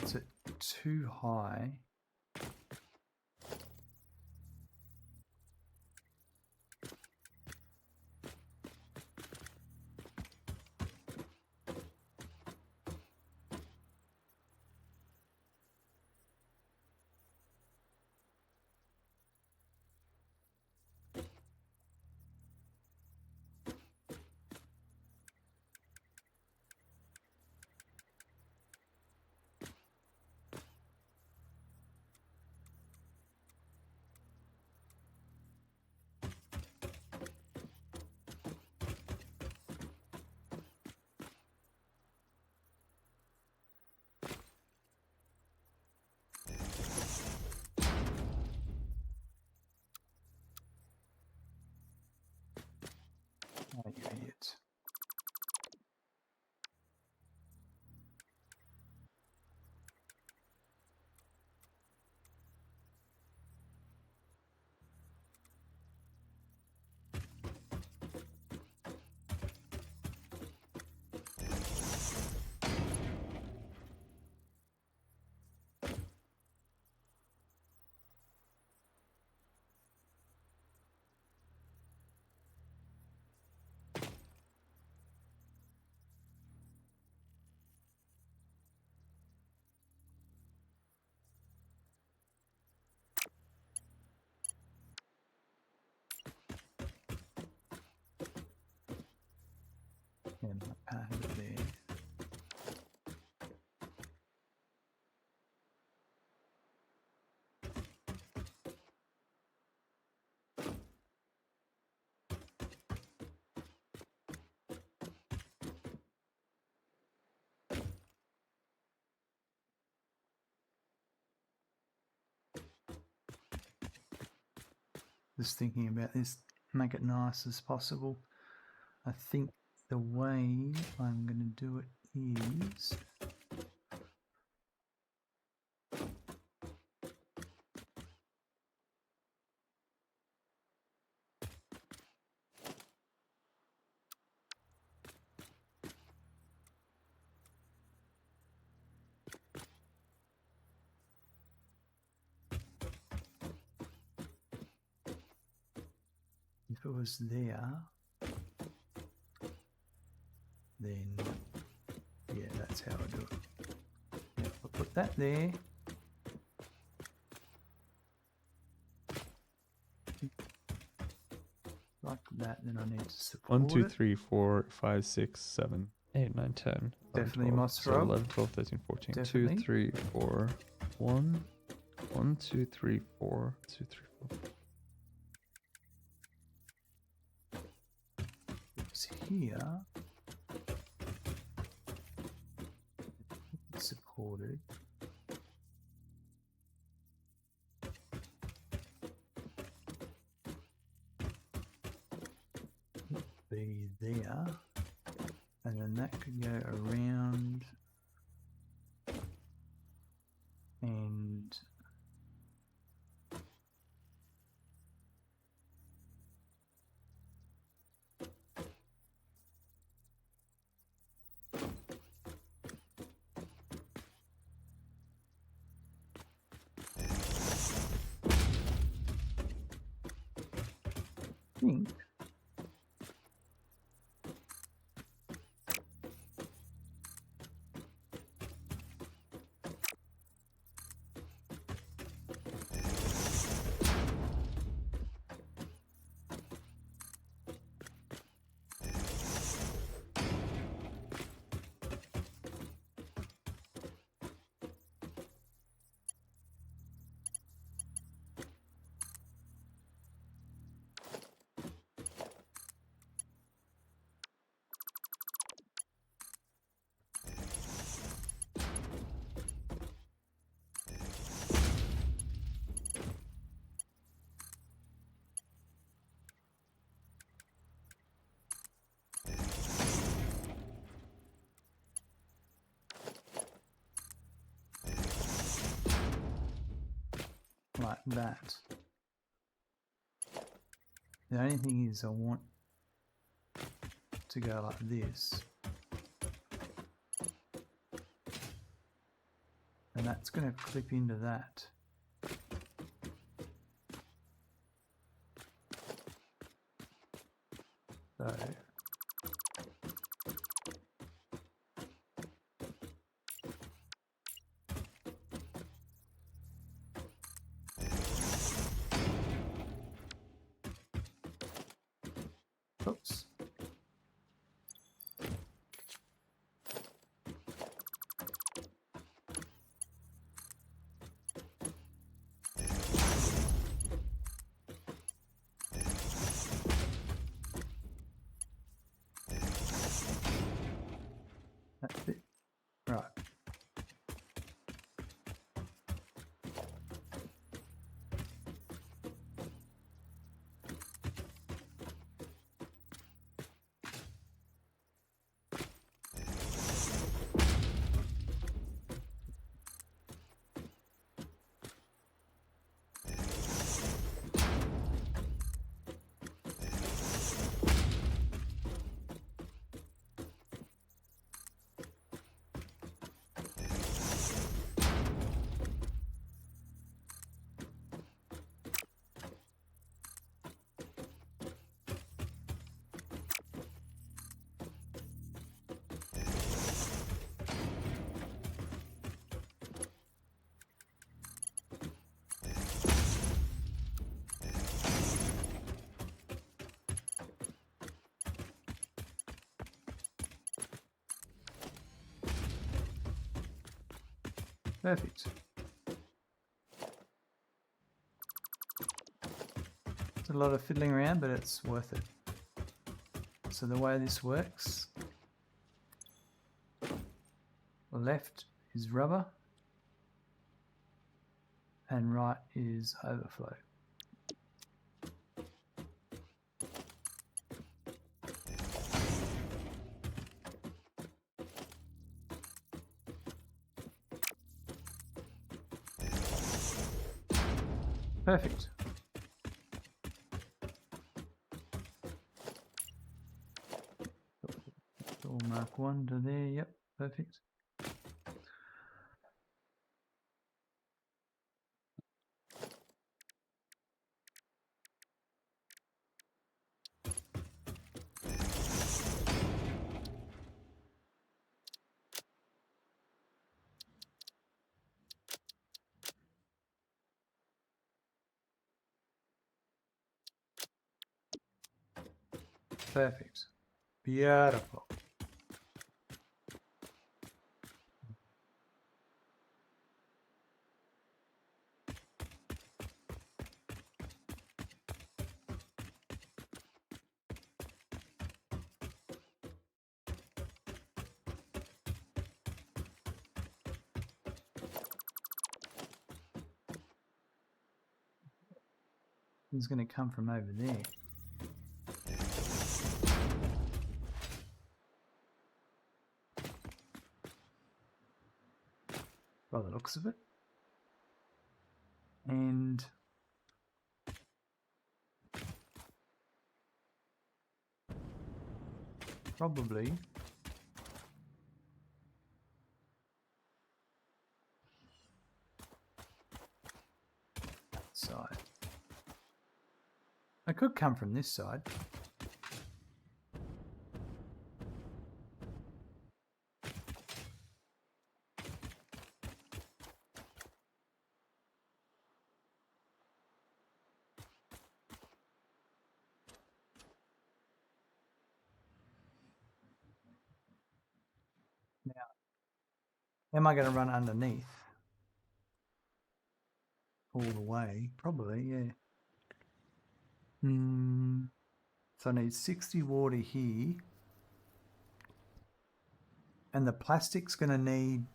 is it too high? Oh, you idiot. And I can't have it there. Just thinking about this, make it nice as possible. I think the way I'm going to do it is, if it was there, then yeah, that's how I do it. Yeah, I'll put that there. Like that, then I need to support 1, 2, it. 3, 4, 5, 6, 7, 8, 9, 10. 11, Definitely 12. moss So row. 11, 12, 13, 14. Definitely. 2, 3, 4. 1, 1, 2, 3, 4. 2, 3, 4. It's here. It's supported. Be there, and then that could go around and think like that. The only thing is I want to go like this. And that's going to clip into that. So oops. That's it. Right. Perfect. It's a lot of fiddling around, but it's worth it. So the way this works, left is rubber and right is overflow. Perfect. We'll mark 1 to there, yep, perfect. Perfect. Beautiful. It's going to come from over there. By the looks of it. And probably that side. Okay. could come from this side. Now, am I going to run underneath all the way? Probably, yeah. So I need 60 water here. And the plastic's going to need...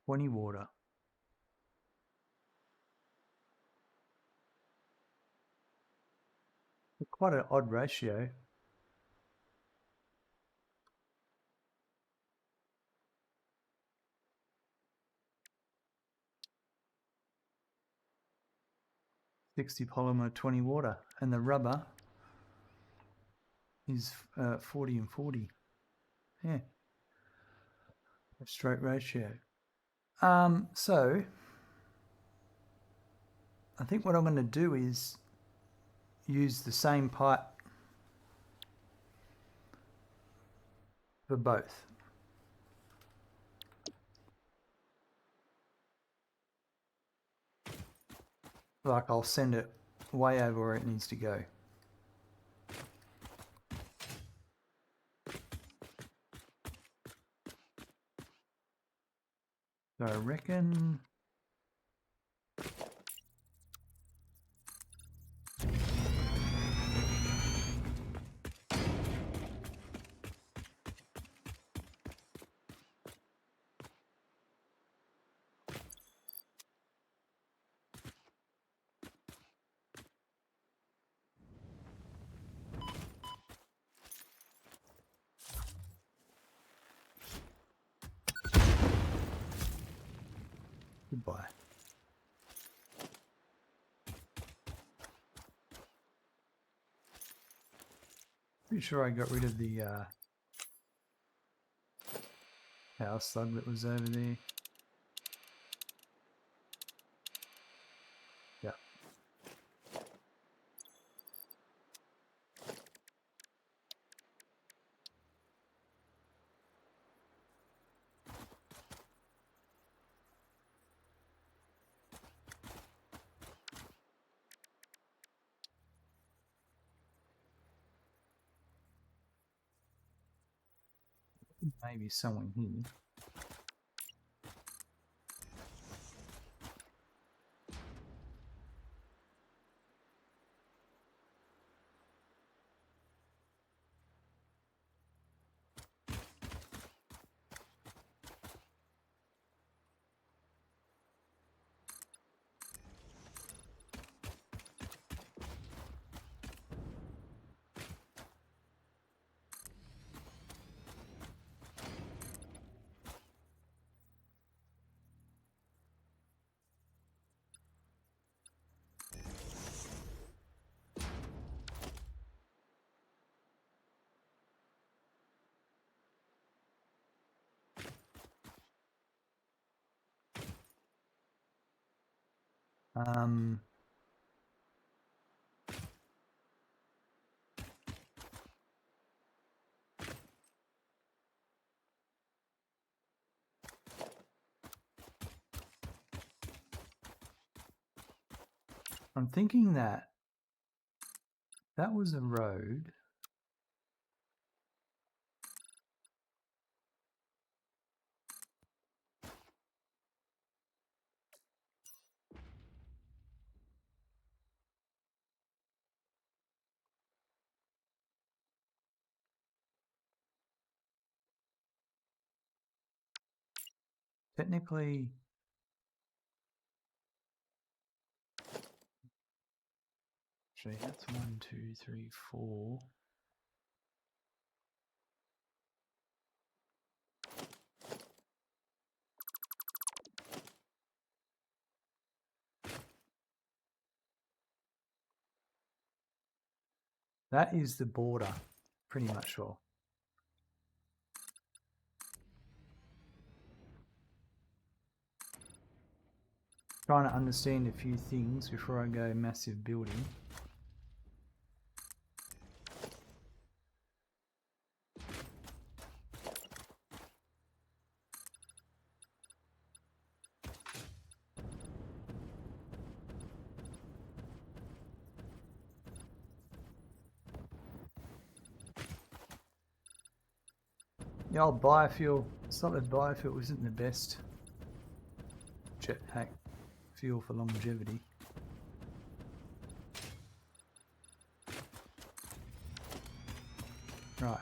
$20 water. Quite an odd ratio. $60 polymer, 20 water, and the rubber is 40 and 40. Yeah, a straight ratio. So I think what I'm going to do is use the same pipe for both. Like I'll send it way over where it needs to go. So I reckon... Goodbye. Pretty sure I got rid of the house slug that was over there. Yeah. Maybe someone here. Um, I'm thinking that that was a road. Technically, actually, that's 1, 2, 3, 4. That is the border, pretty much sure. Trying to understand a few things before I go massive building. The old biofuel, solid biofuel isn't the best jetpack fuel for longevity. Right.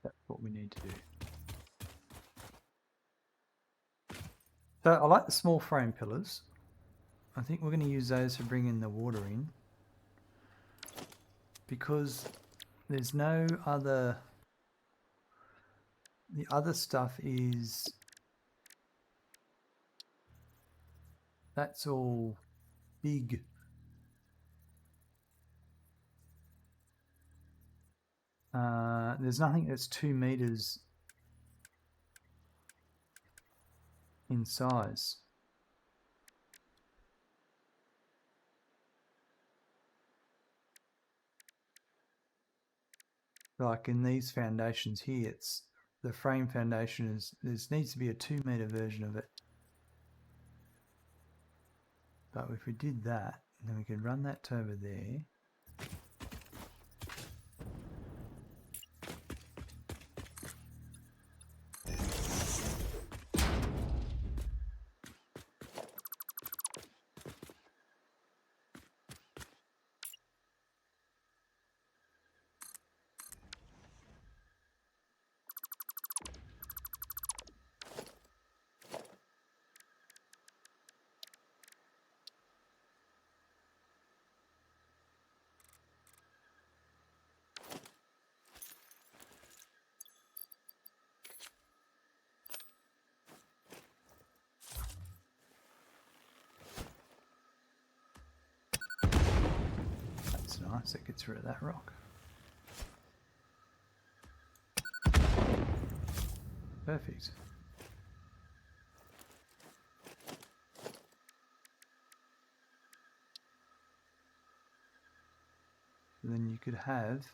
That's what we need to do. So I like the small frame pillars. I think we're going to use those for bringing the water in, because there's no other. The other stuff is, that's all big. There's nothing that's 2 meters in size. Like in these foundations here, it's the frame foundation is, there needs to be a 2 meter version of it. But if we did that, then we could run that to over there. That's nice, it gets rid of that rock. Perfect. And then you could have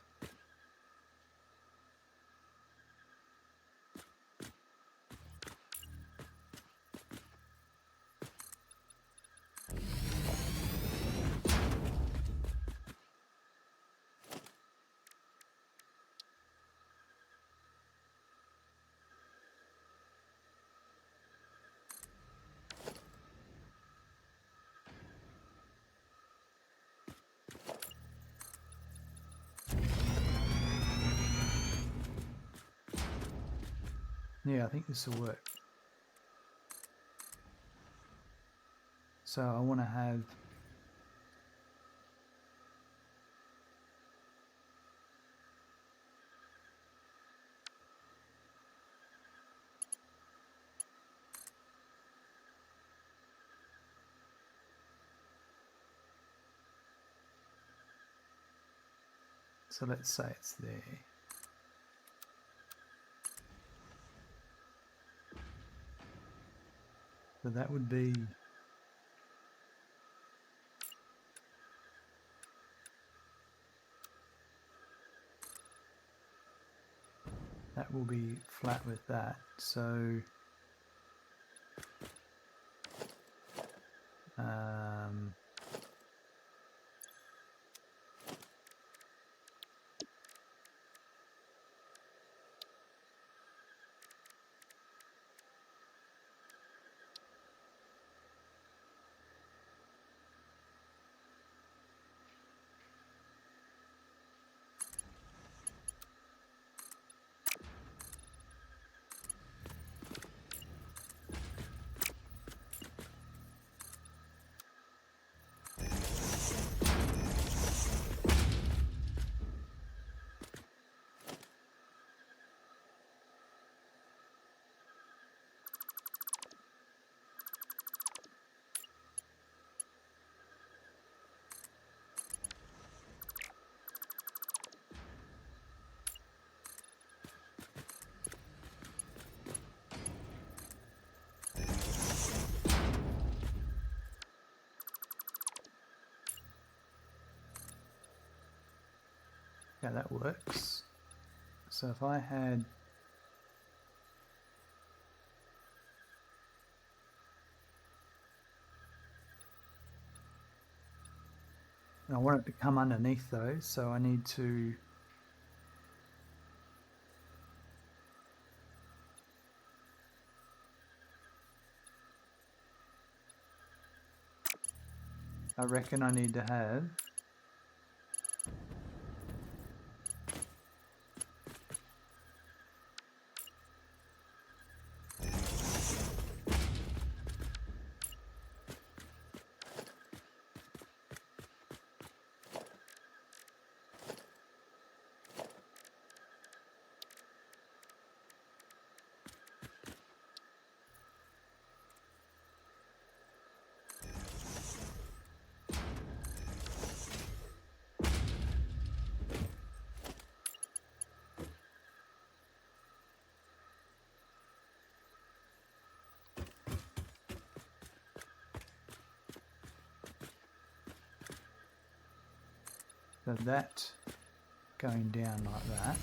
yeah, I think this will work. So I want to have so let's say it's there. So that would be that will be flat with that. So Okay, that works. So if I had... I want it to come underneath those, so I need to... I reckon I need to have... So that going down like that.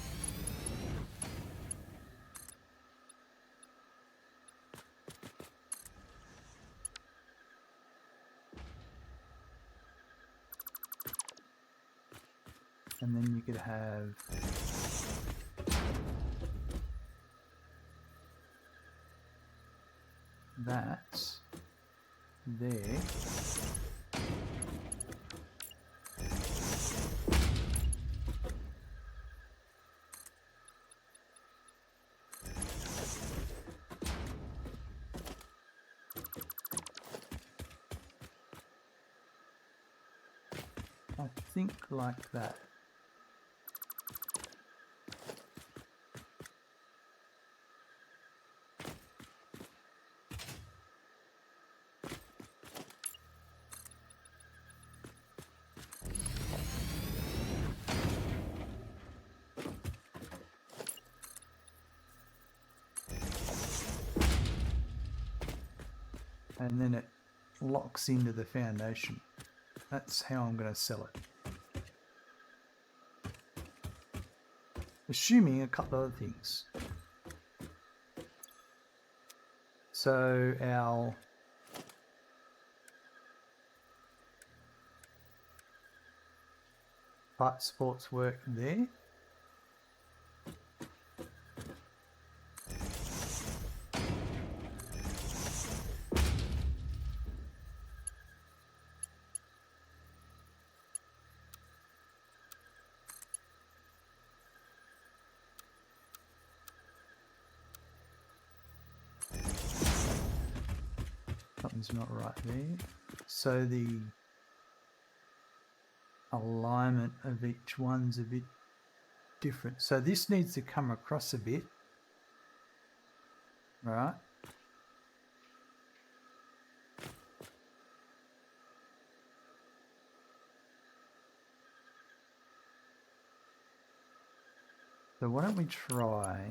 And then you could have that there. I think like that. And then it locks into the foundation. That's how I'm going to sell it. Assuming a couple of other things. So our part supports work there. Something's not right there. So the alignment of each one's a bit different. So this needs to come across a bit. Right. So why don't we try...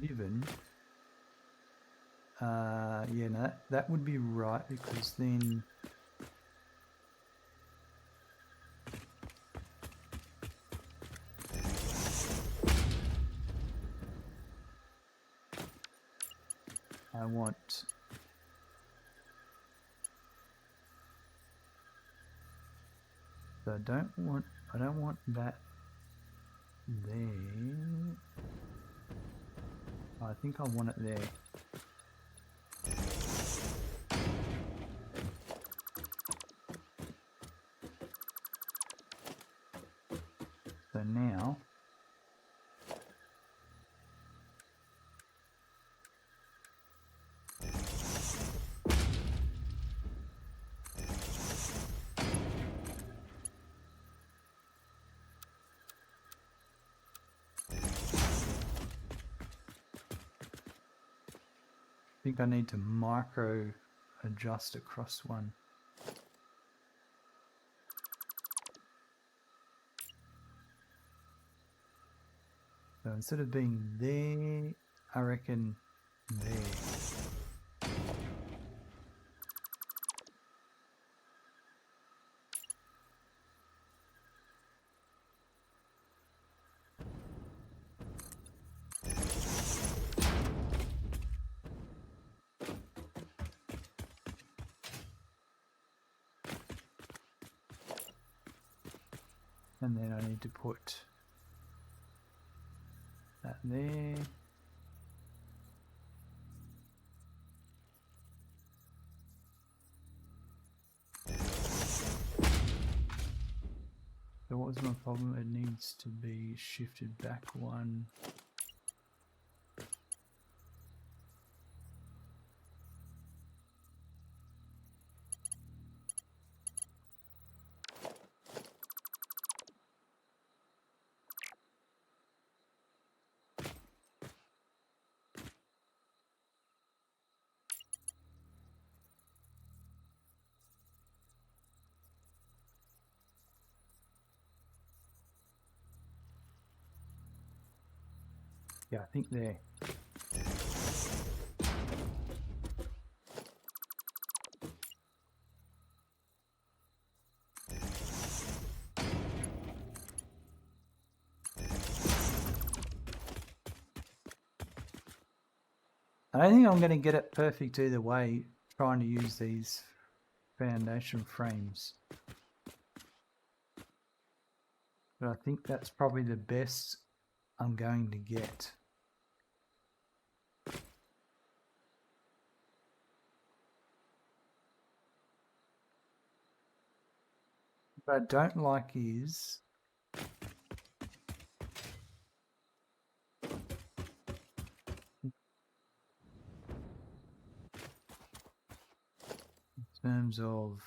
Even, yeah, no, that would be right, because then I want so I don't want that there. I think I want it there. So now I think I need to micro adjust across one. So instead of being there, I reckon there. And then I need to put that there. So what was my problem? It needs to be shifted back one. Yeah, I think there. I don't think I'm going to get it perfect either way, trying to use these foundation frames. But I think that's probably the best I'm going to get. What I don't like is in terms of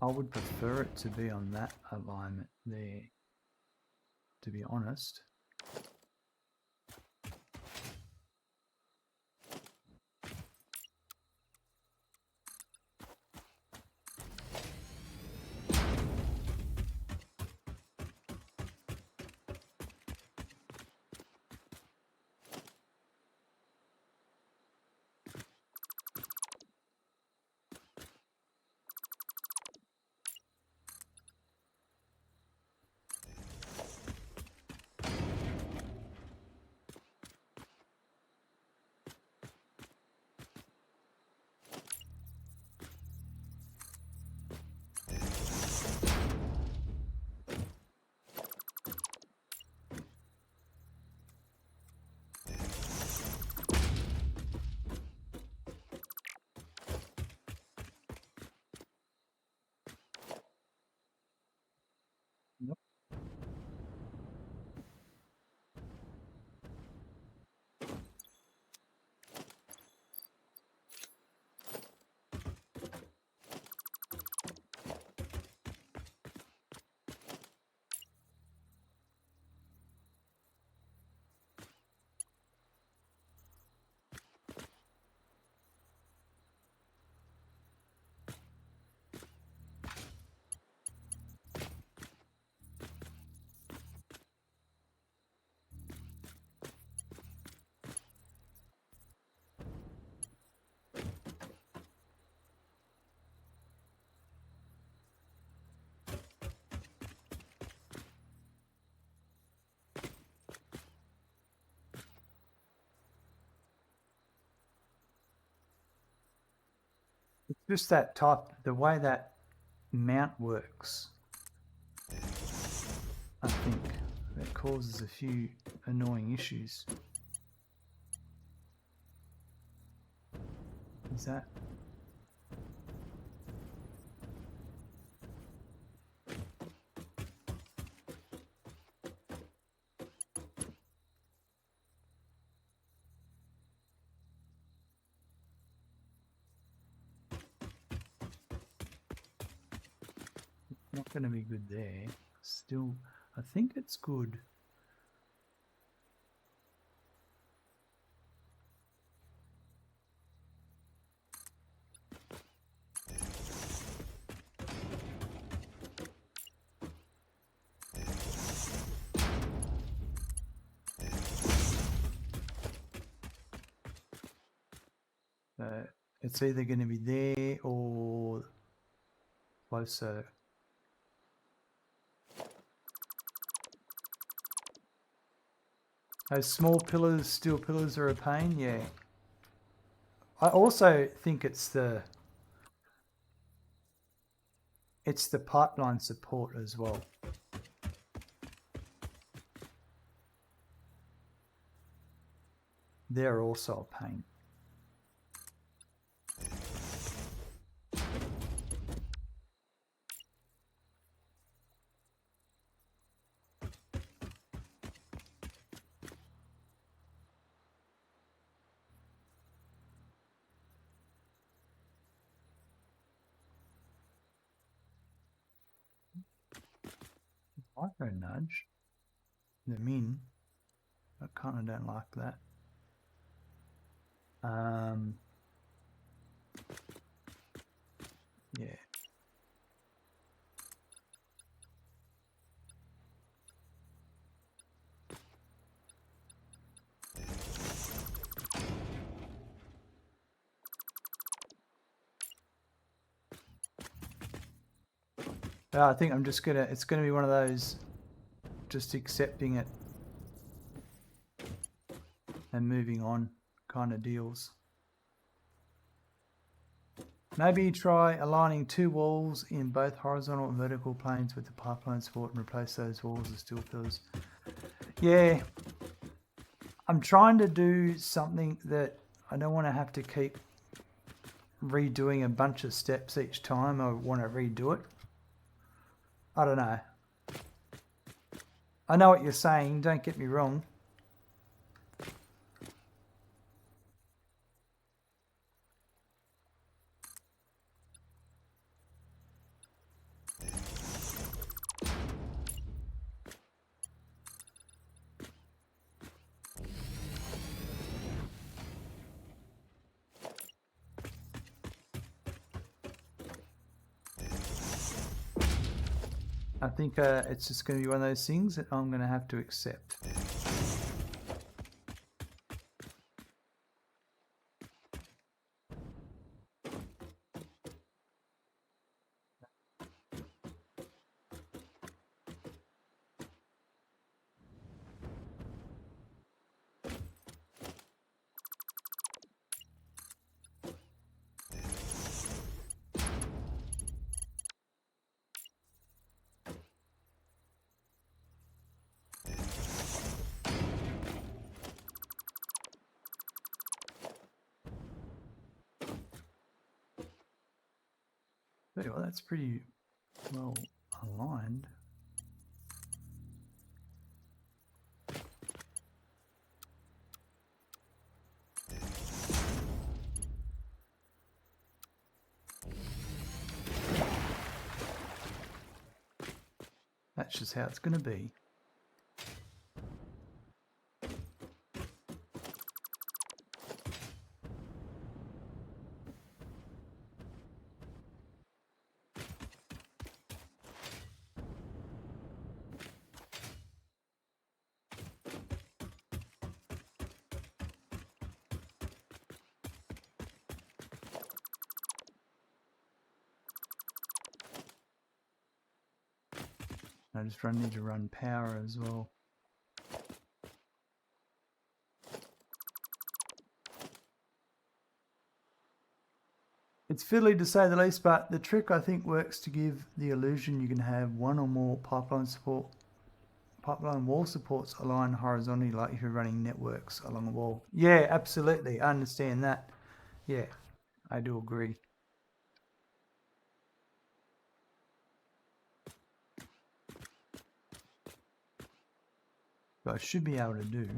I would prefer it to be on that alignment there, to be honest. Yep. It's just that type, the way that mount works, I think, that causes a few annoying issues. Is that? Not going to be good there. Still, I think it's good. It's either going to be there or closer. Those small pillars, steel pillars, are a pain. Yeah. I also think it's the pipeline support as well. They're also a pain. Micro nudge them in. I kind of don't like that. Yeah. I think I'm just gonna. It's gonna be one of those, just accepting it and moving on kind of deals. Maybe try aligning two walls in both horizontal and vertical planes with the pipeline support and replace those walls with steel pillars. Yeah, I'm trying to do something that I don't want to have to keep redoing a bunch of steps each time I want to redo it. I don't know. I know what you're saying, don't get me wrong. I think it's just going to be one of those things that I'm going to have to accept. Well, that's pretty well aligned. That's just how it's going to be. I just need to run power as well. It's fiddly to say the least, but the trick I think works to give the illusion you can have one or more pipeline pipeline wall supports align horizontally like if you're running networks along a wall. Yeah, absolutely. I understand that. Yeah, I do agree. But I should be able to do.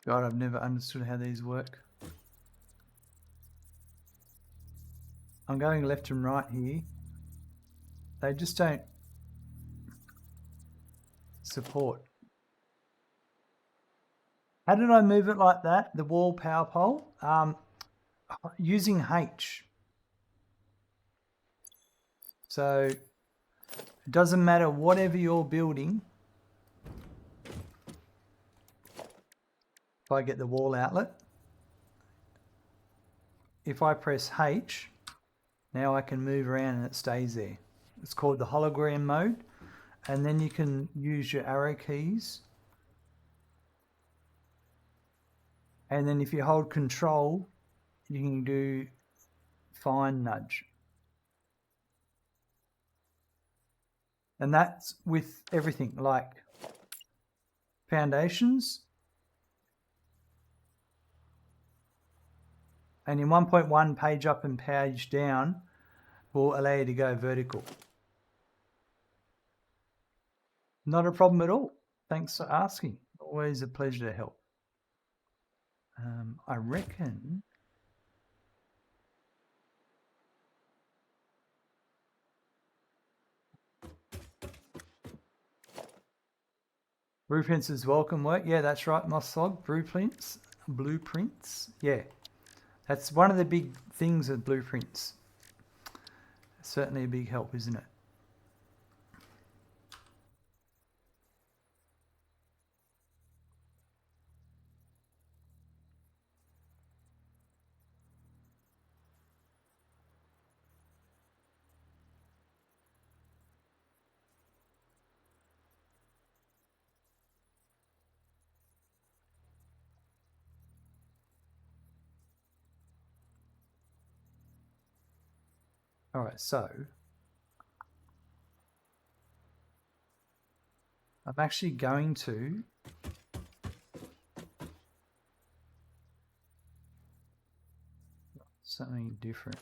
God, I've never understood how these work. I'm going left and right here. They just don't support. How did I move it like that? The wall power pole? Using H. So it doesn't matter whatever you're building. If I get the wall outlet, if I press H, now I can move around and it stays there. It's called the hologram mode. And then you can use your arrow keys. And then if you hold control, you can do fine nudge. And that's with everything like foundations. And in 1.1, page up and page down will allow you to go vertical. Not a problem at all. Thanks for asking. Always a pleasure to help. I reckon blueprints is welcome work. Yeah, that's right, Mossog. Blueprints. Yeah, that's one of the big things of blueprints. Certainly a big help, isn't it? All right, so I'm actually going to something different.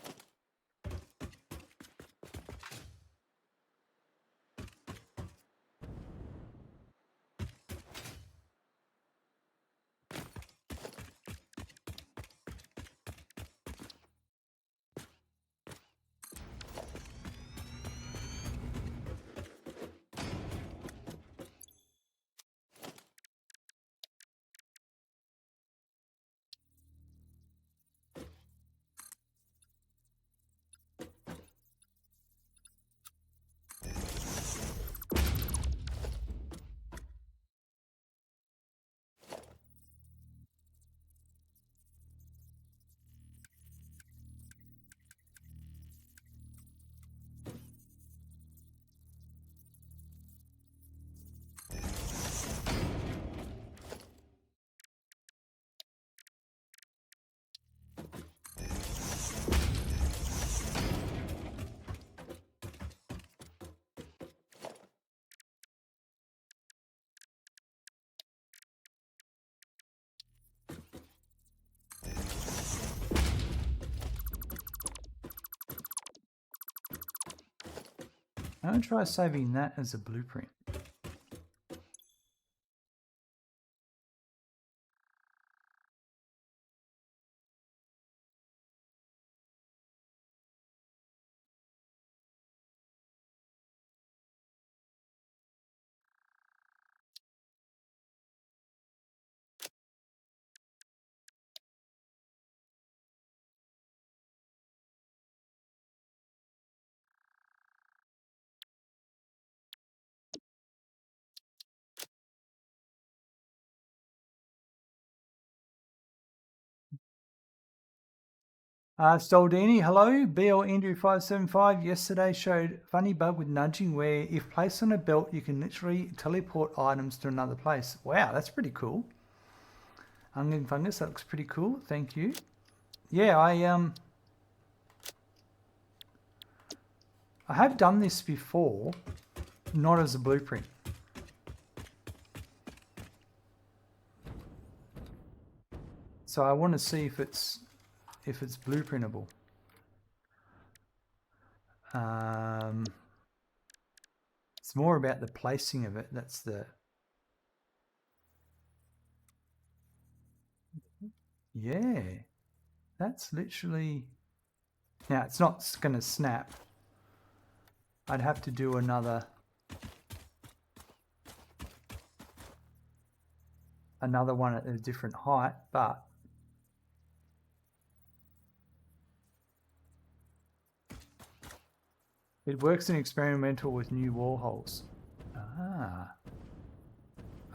I'm going to try saving that as a blueprint. Stoldini, hello. BL Andrew 575 yesterday showed funny bug with nudging where if placed on a belt, you can literally teleport items to another place. Wow, that's pretty cool. Onion fungus, that looks pretty cool. Thank you. Yeah, I have done this before, not as a blueprint. So I want to see if it's blueprintable. It's more about the placing of it. That's the... Yeah, that's literally... Now, it's not going to snap. I'd have to do another one at a different height, but it works in experimental with new wall holes. Ah.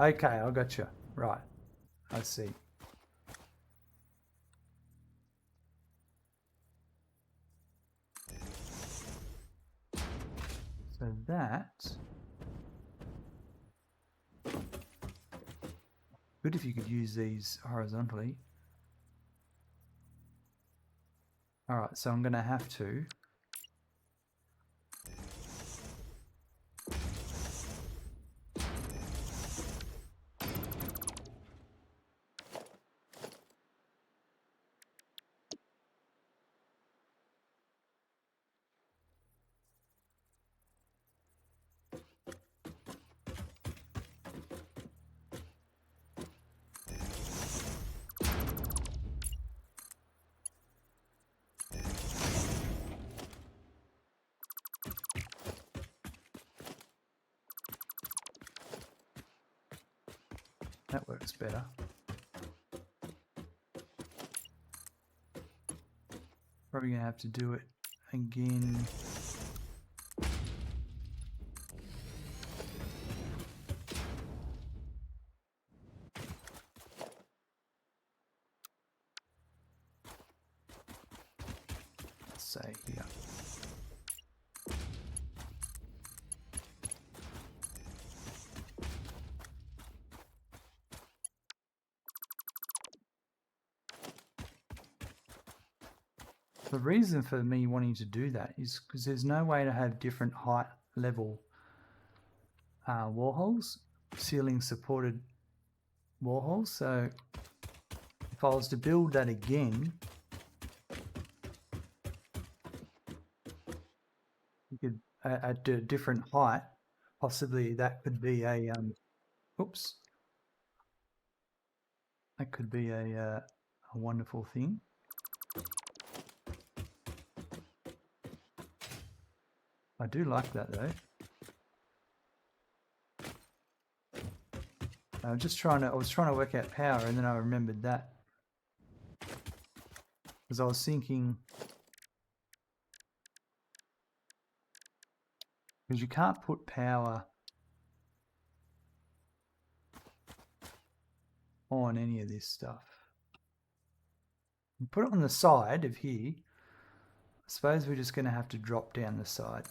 Okay, I got you. Right. I see. So that... Good if you could use these horizontally. Alright, so I'm going to have to... That works better. Probably going to have to do it again. Let's say here. The reason for me wanting to do that is because there's no way to have different height level wall holes, ceiling supported wall holes. So if I was to build that again, you could at a different height, possibly that could be a oops, that could be a wonderful thing. I do like that though. I was trying to work out power, and then I remembered that because I was thinking, because you can't put power on any of this stuff. You put it on the side of here. I suppose we're just going to have to drop down the side.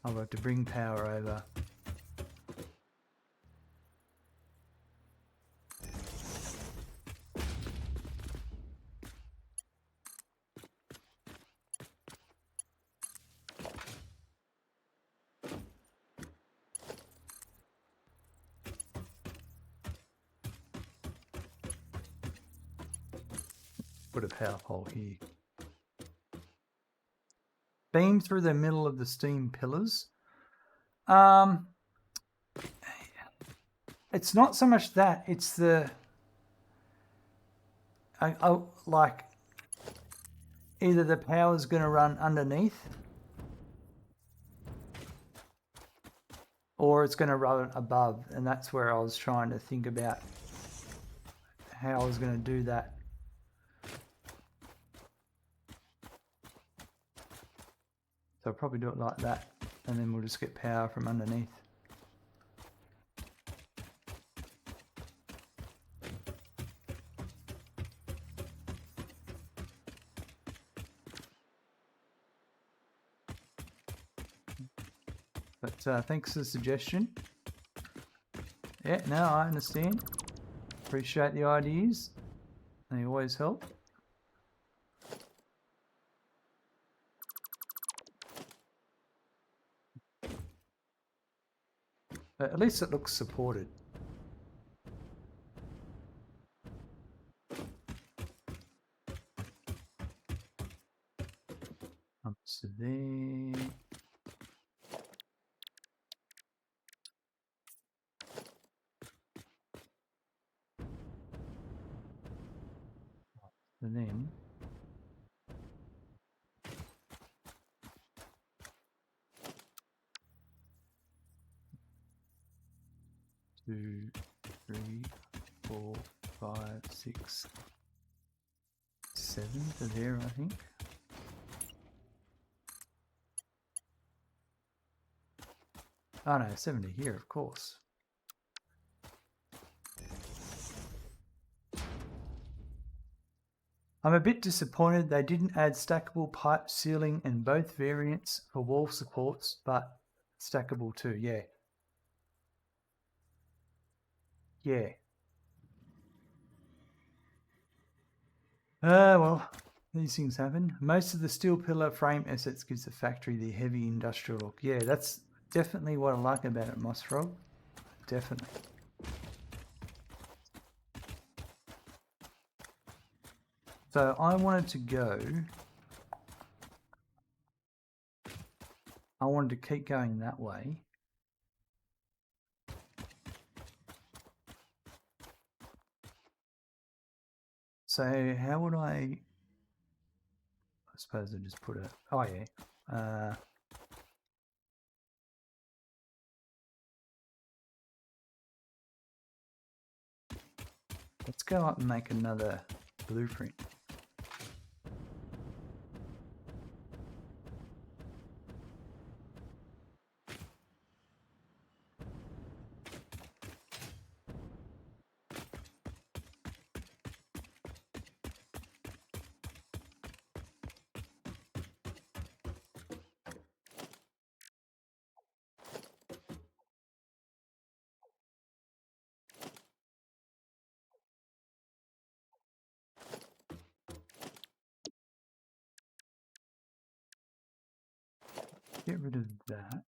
I'll have to bring power over. Put a power pole here. Beam through the middle of the steam pillars. It's not so much that, it's the... I like either the power's going to run underneath or it's going to run above, and that's where I was trying to think about how I was going to do that. So I'll probably do it like that, and then we'll just get power from underneath. But thanks for the suggestion. Yeah, no, I understand. Appreciate the ideas. They always help. But at least it looks supported. Up to there. And then two, three, 4, 5, 6, 7 to there, I think. Oh no, 7 to here, of course. I'm a bit disappointed they didn't add stackable pipe ceiling in both variants for wall supports, but stackable too, yeah. Yeah. Well, these things happen. Most of the steel pillar frame assets gives the factory the heavy industrial look. Yeah, that's definitely what I like about it, Moss Frog. Definitely. So I wanted to go... I wanted to keep going that way. So how would I suppose I just put a... Oh yeah. Let's go up and make another blueprint. Get rid of that.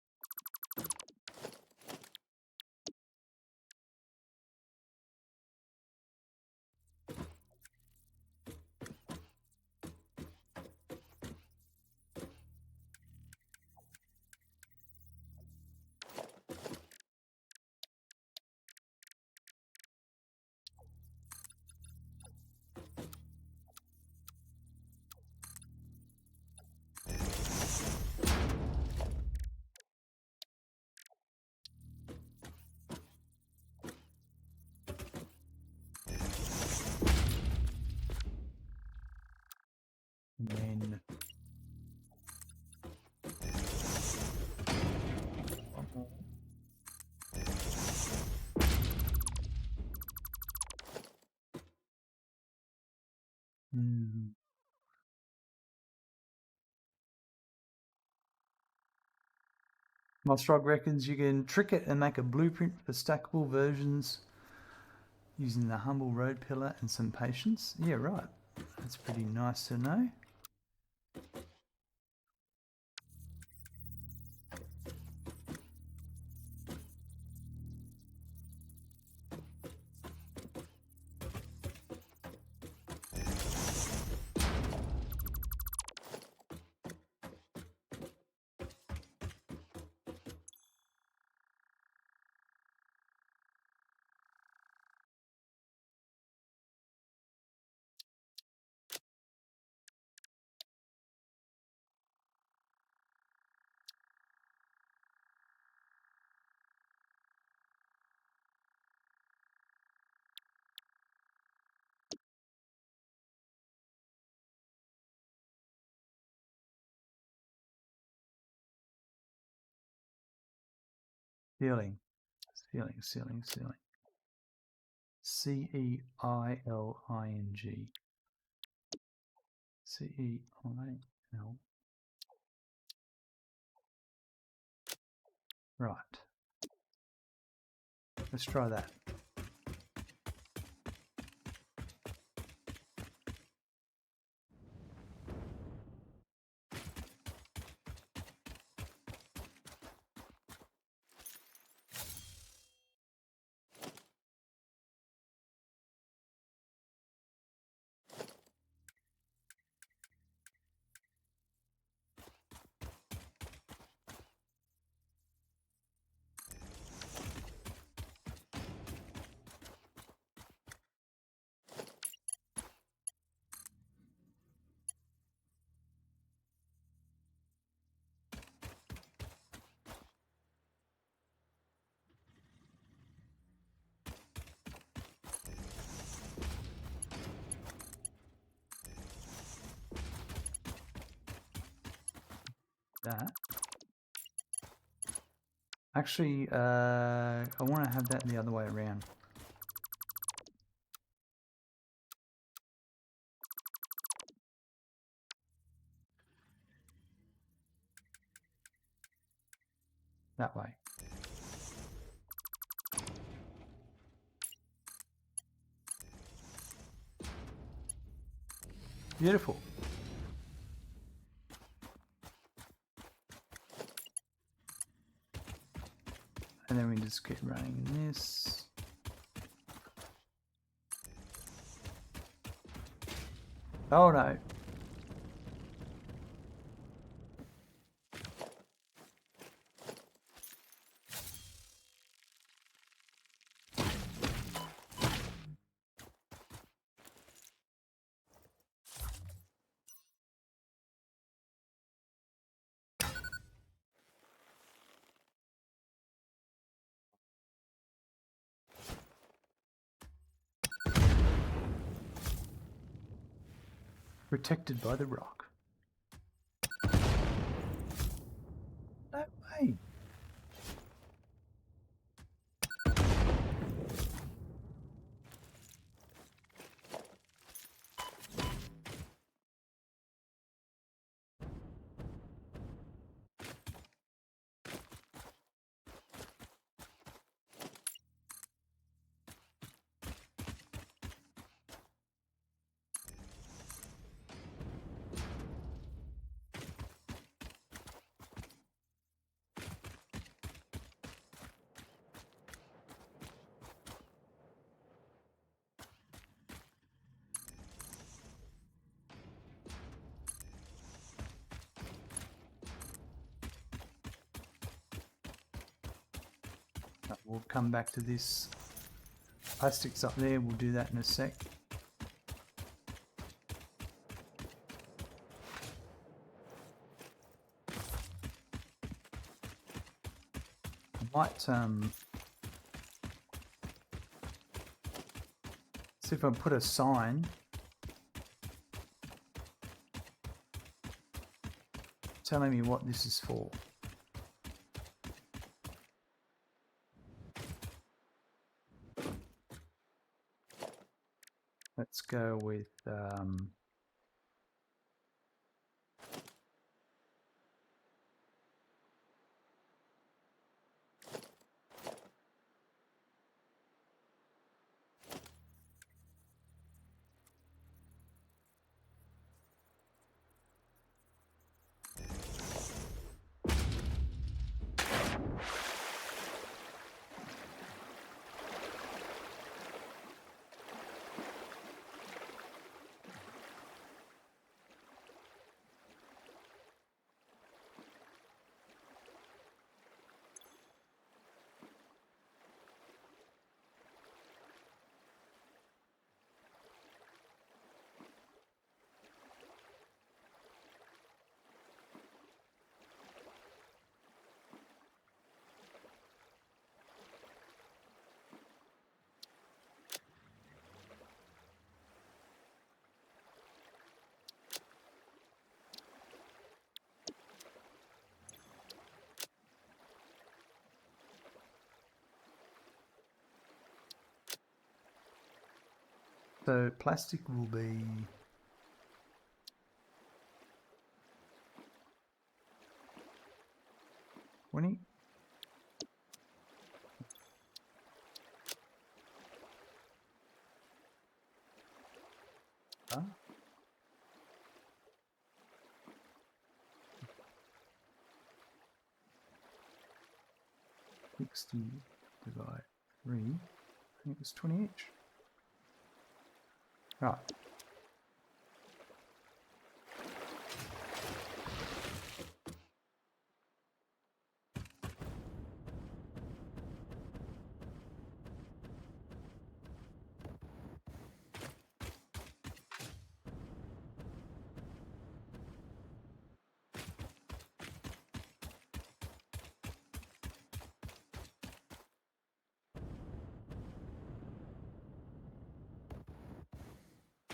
And then Mostrog reckons you can trick it and make a blueprint for stackable versions using the humble road pillar and some patience. Yeah, right. That's pretty nice to know. Ceiling. C-E-I-L-I-N-G. C-E-I-L. Right. Let's try that. That. Actually, I want to have that the other way around. That way. Beautiful. And then we just keep running this. Oh no. Protected by the rock. No way. We'll come back to this. Plastic's up there, we'll do that in a sec. I might see if I put a sign telling me what this is for. Let's go with so plastic will be 20. better. 60 divide 3. I think it's 20 each. Right.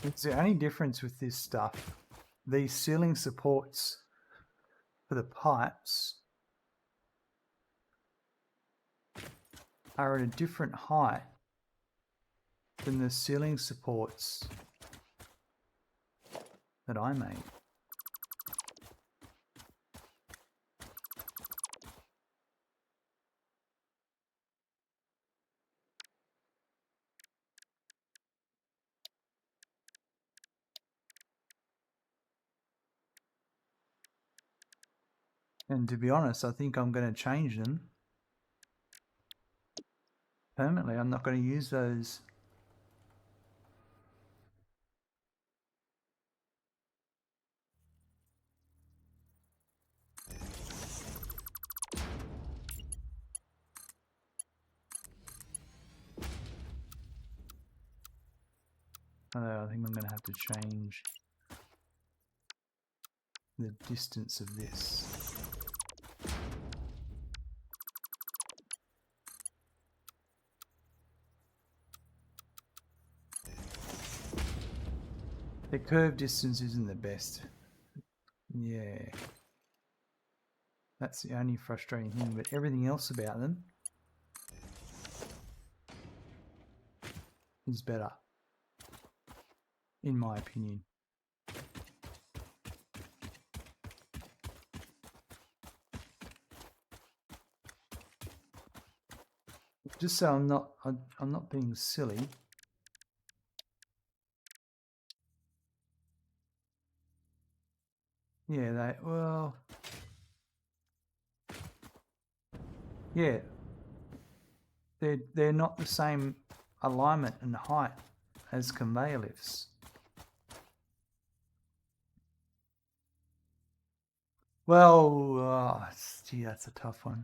It's the only difference with this stuff. These ceiling supports for the pipes are at a different height than the ceiling supports that I made. And to be honest, I think I'm going to change them permanently. I'm not going to use those. I think I'm going to have to change the distance of this. The curve distance isn't the best. Yeah. That's the only frustrating thing, but everything else about them is better, in my opinion. Just so I'm not being silly. Yeah, yeah, they're not the same alignment and height as conveyor lifts. Well, gee, that's a tough one.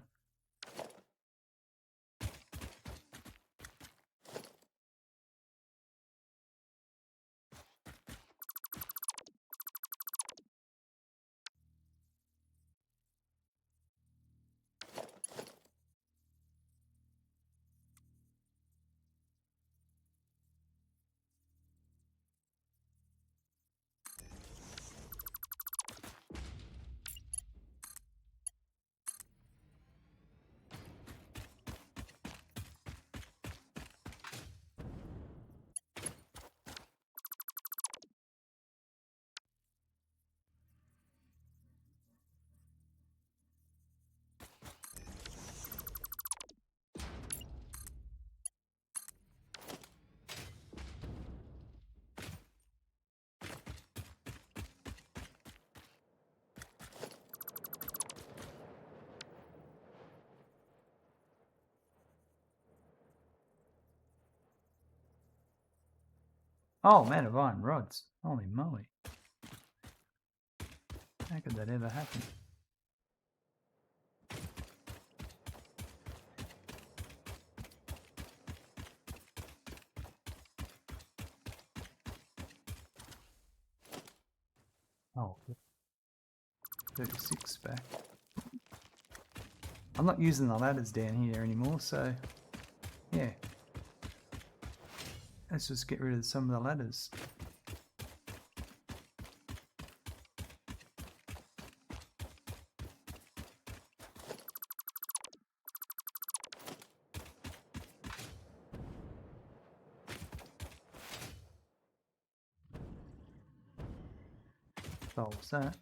Oh, man of iron rods. Holy moly. How could that ever happen? Oh, 36 back. I'm not using the ladders down here anymore, so yeah. Let's just get rid of some of the ladders. Solves that.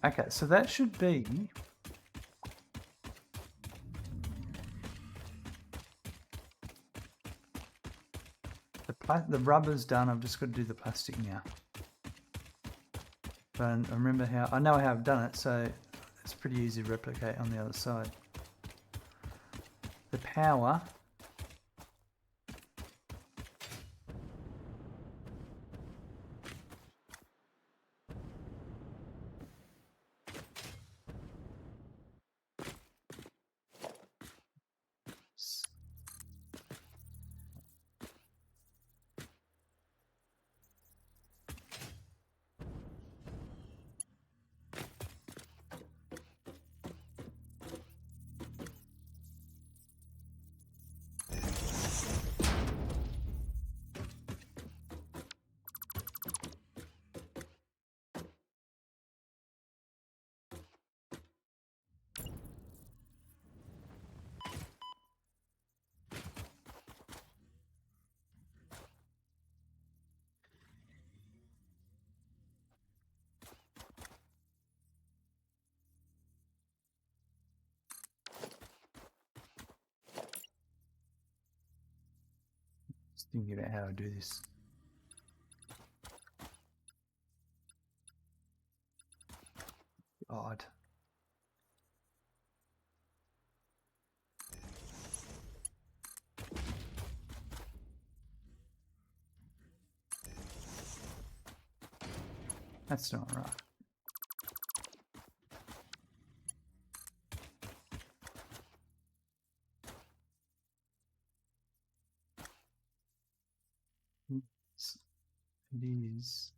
Okay, so that should be the rubber's done. I've just got to do the plastic now. But I remember how I know how I've done it, so it's pretty easy to replicate on the other side. The power. Just thinking about how to do this. Odd. That's not right. It is.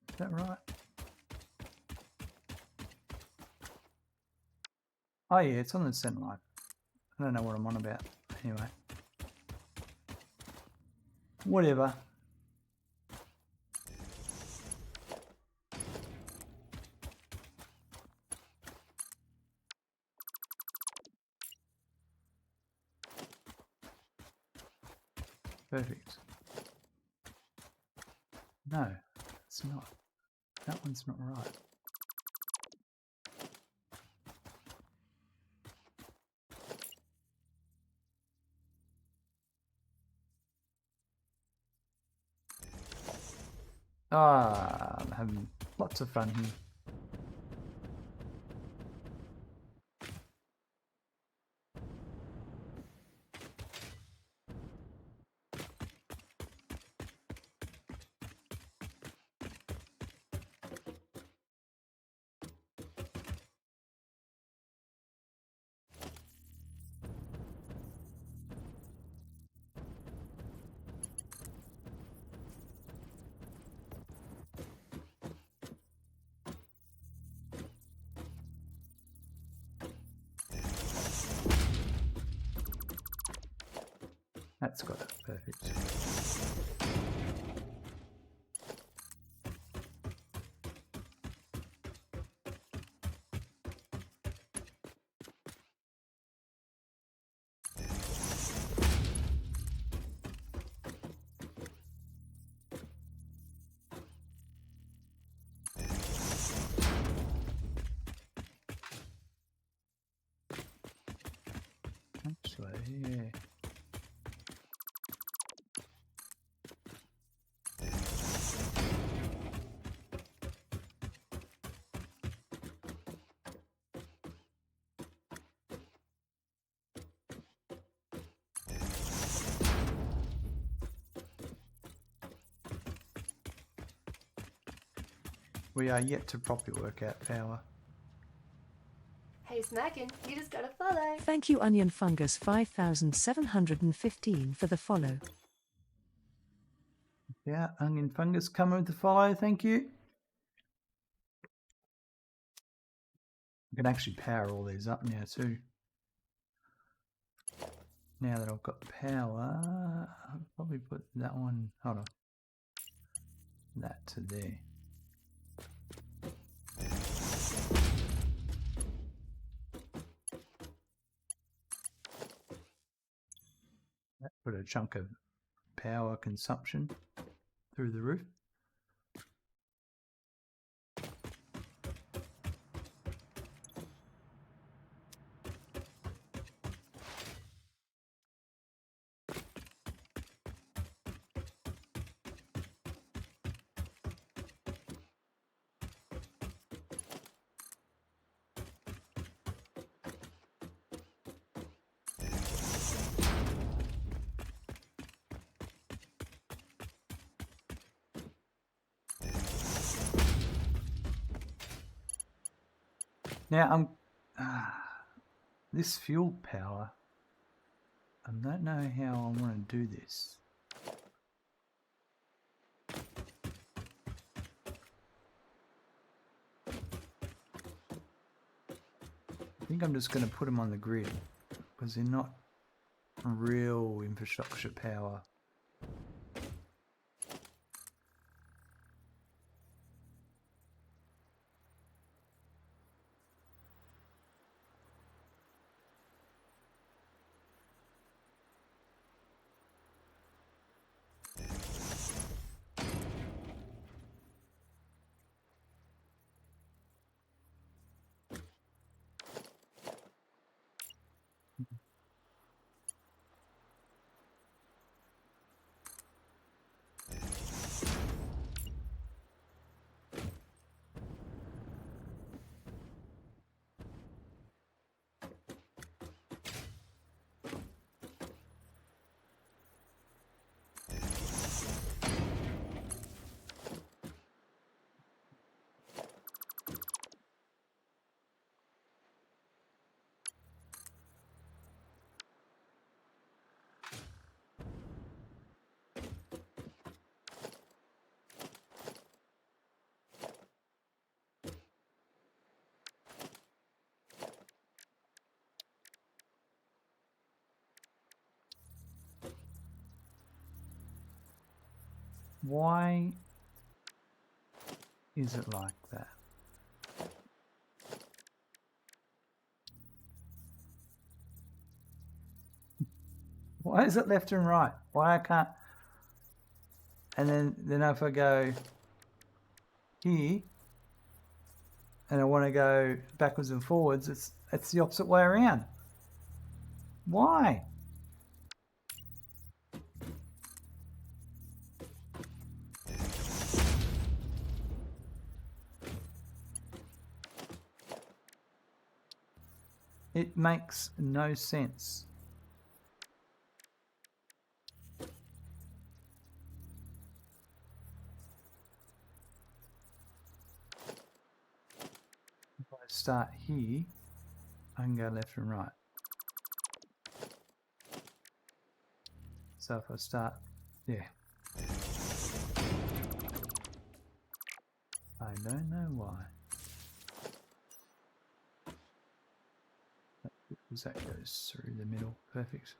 Is that right? Oh yeah, it's on the center line. I don't know what I'm on about. Anyway. Whatever. Perfect. No, it's not. That one's not right. Ah, I'm having lots of fun here. That's got it. Perfect. Actually, yeah. We are yet to properly work out power. Hey Smackin', you just got a follow. Thank you Onion Fungus 5715 for the follow. Yeah, Onion Fungus coming with the follow. Thank you. I can actually power all these up now too. Now that I've got power, I'll probably put that one, hold on, that to there. That put a chunk of power consumption through the roof. Now this fuel power, I don't know how I want to do this. I think I'm just going to put them on the grid because they're not real infrastructure power. Why is it like that? Why is it left and right? Why I can't? And then if I go here and I want to go backwards and forwards, it's the opposite way around. Why? It makes no sense. If I start here, I can go left and right. So if I start, yeah. I don't know why. Because that goes through the middle. Perfect.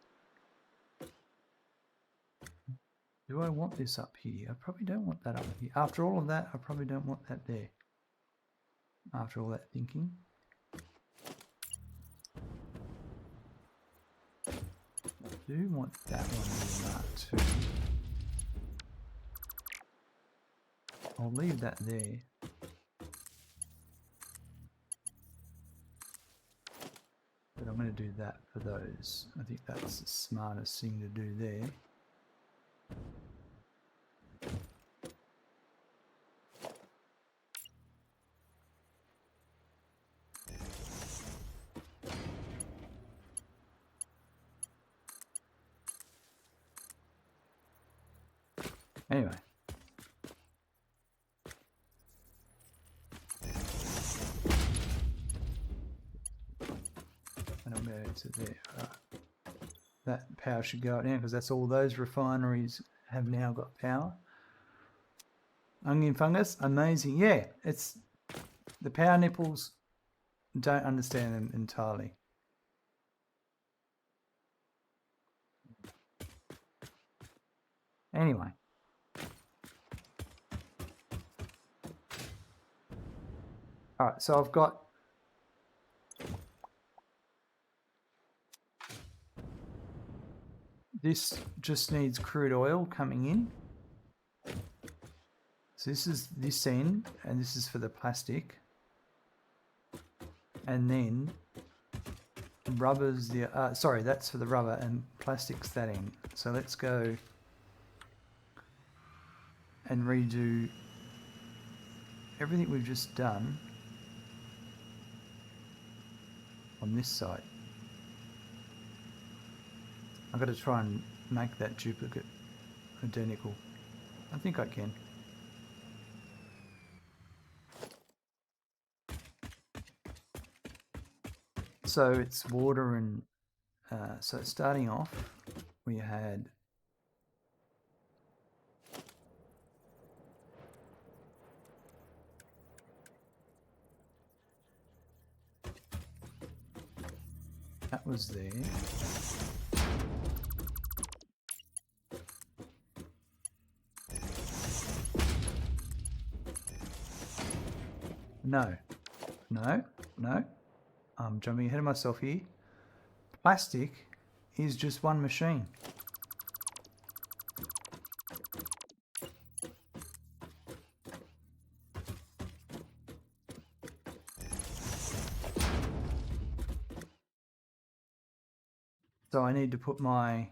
Do I want this up here? I probably don't want that up here. After all of that, I probably don't want that there. After all that thinking. I do want that one marked too. I'll leave that there. But I'm going to do that for those. I think that's the smartest thing to do there. Anyway. And I'll go to there. Right. That power should go out now because that's all those refineries have now got power. Onion fungus, amazing. Yeah, it's the power nipples don't understand them entirely. Anyway. All right, so I've got this just needs crude oil coming in. So this is this end, and this is for the plastic. And then rubber's the, sorry, that's for the rubber, and plastic's that end. So let's go and redo everything we've just done on this side. I've got to try and make that duplicate identical. I think I can. So it's water and so starting off we had that was there. No, I'm jumping ahead of myself here. Plastic is just one machine. So I need to put my,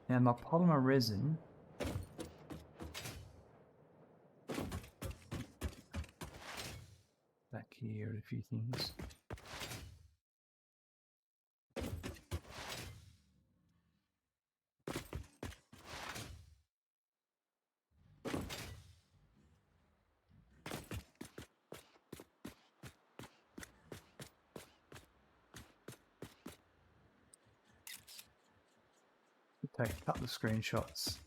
now my polymer resin, back here are a few things. Take a couple of screenshots.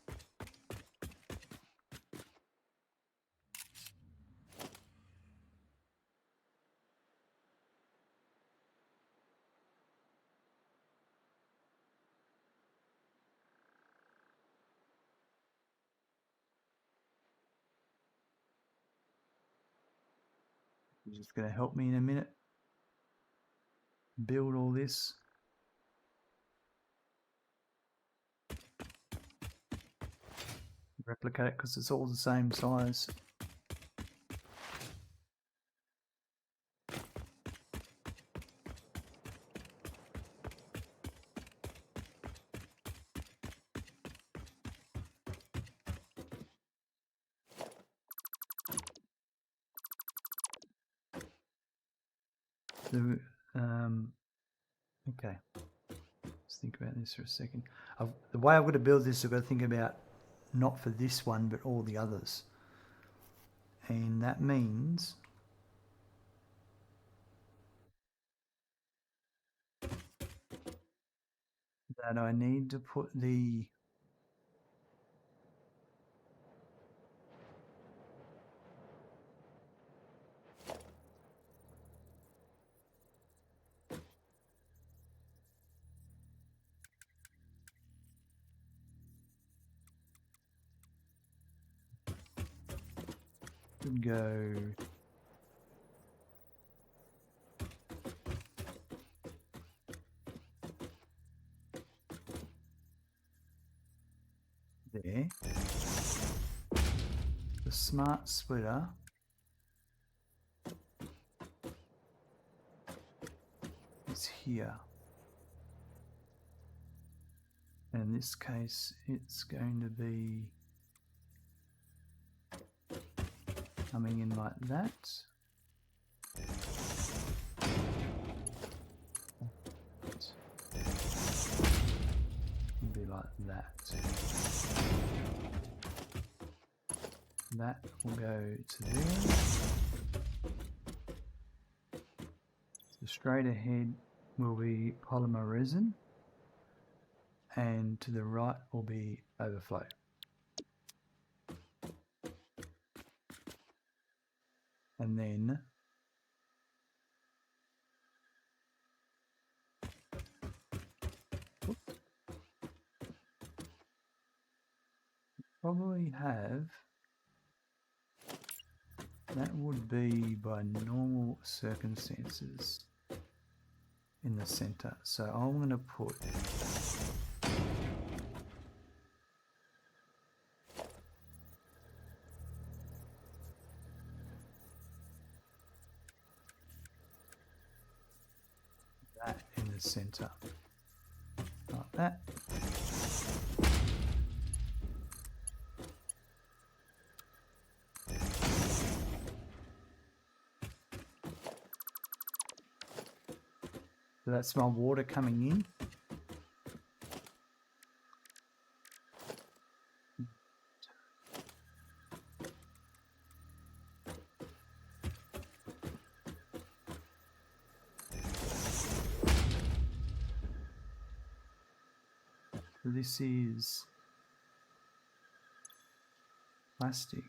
You're just going to help me in a minute build all this. Replicate it because it's all the same size. So, okay, let's think about this for a second. The way I've got to build this, I've got to think about not for this one, but all the others. And that means that I need to put the could go there. The smart splitter is here. And in this case, it's going to be coming in like that. Be like that. That will go to there. So straight ahead will be polymer resin, and to the right will be overflow. And then probably have, that would be by normal circumstances in the center. So I'm going to put that in the center, like that. So that's my water coming in. So this is plastic.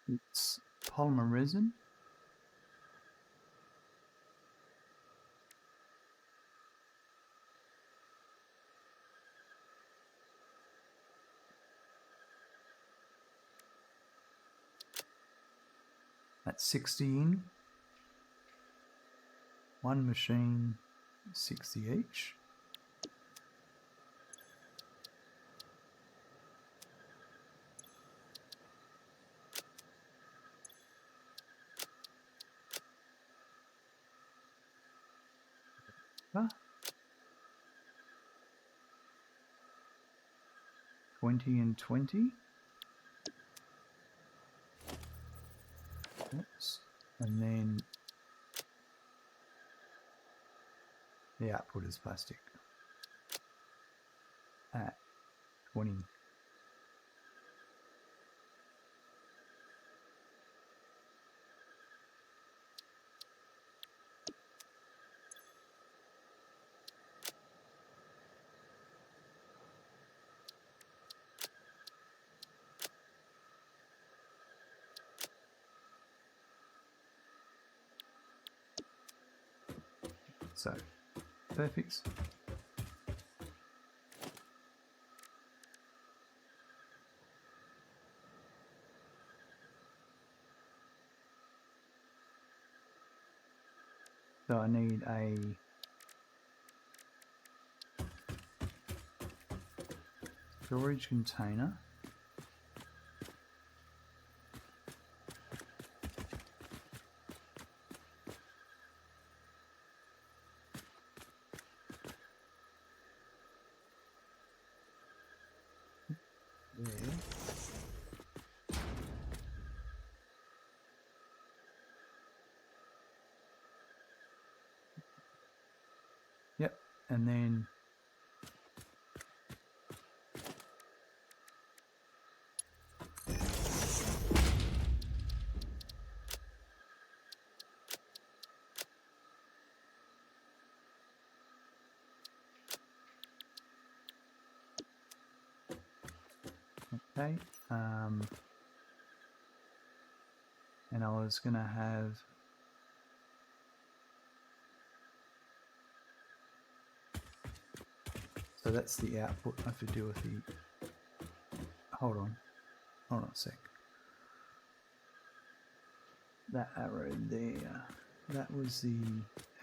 It's polymer resin. That's 60 in. One machine, 60 each. Ah. 20 and 20. Oops. And then the output is plastic at 20. So, perfect. So I need a storage container. There. Yep, and then okay, and I was gonna have so that's the output. I have to deal with the hold on a sec. That arrow there, that was the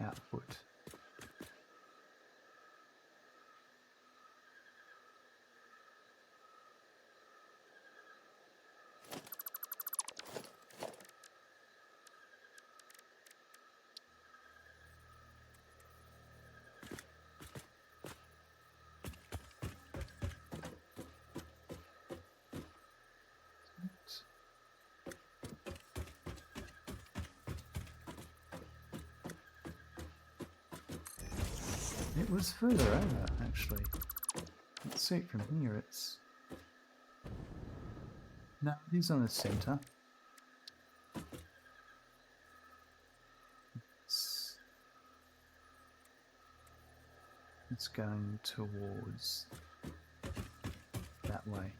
output. It was further over, actually. Let's see it from here. It's No, it is on the center. It's going towards that way.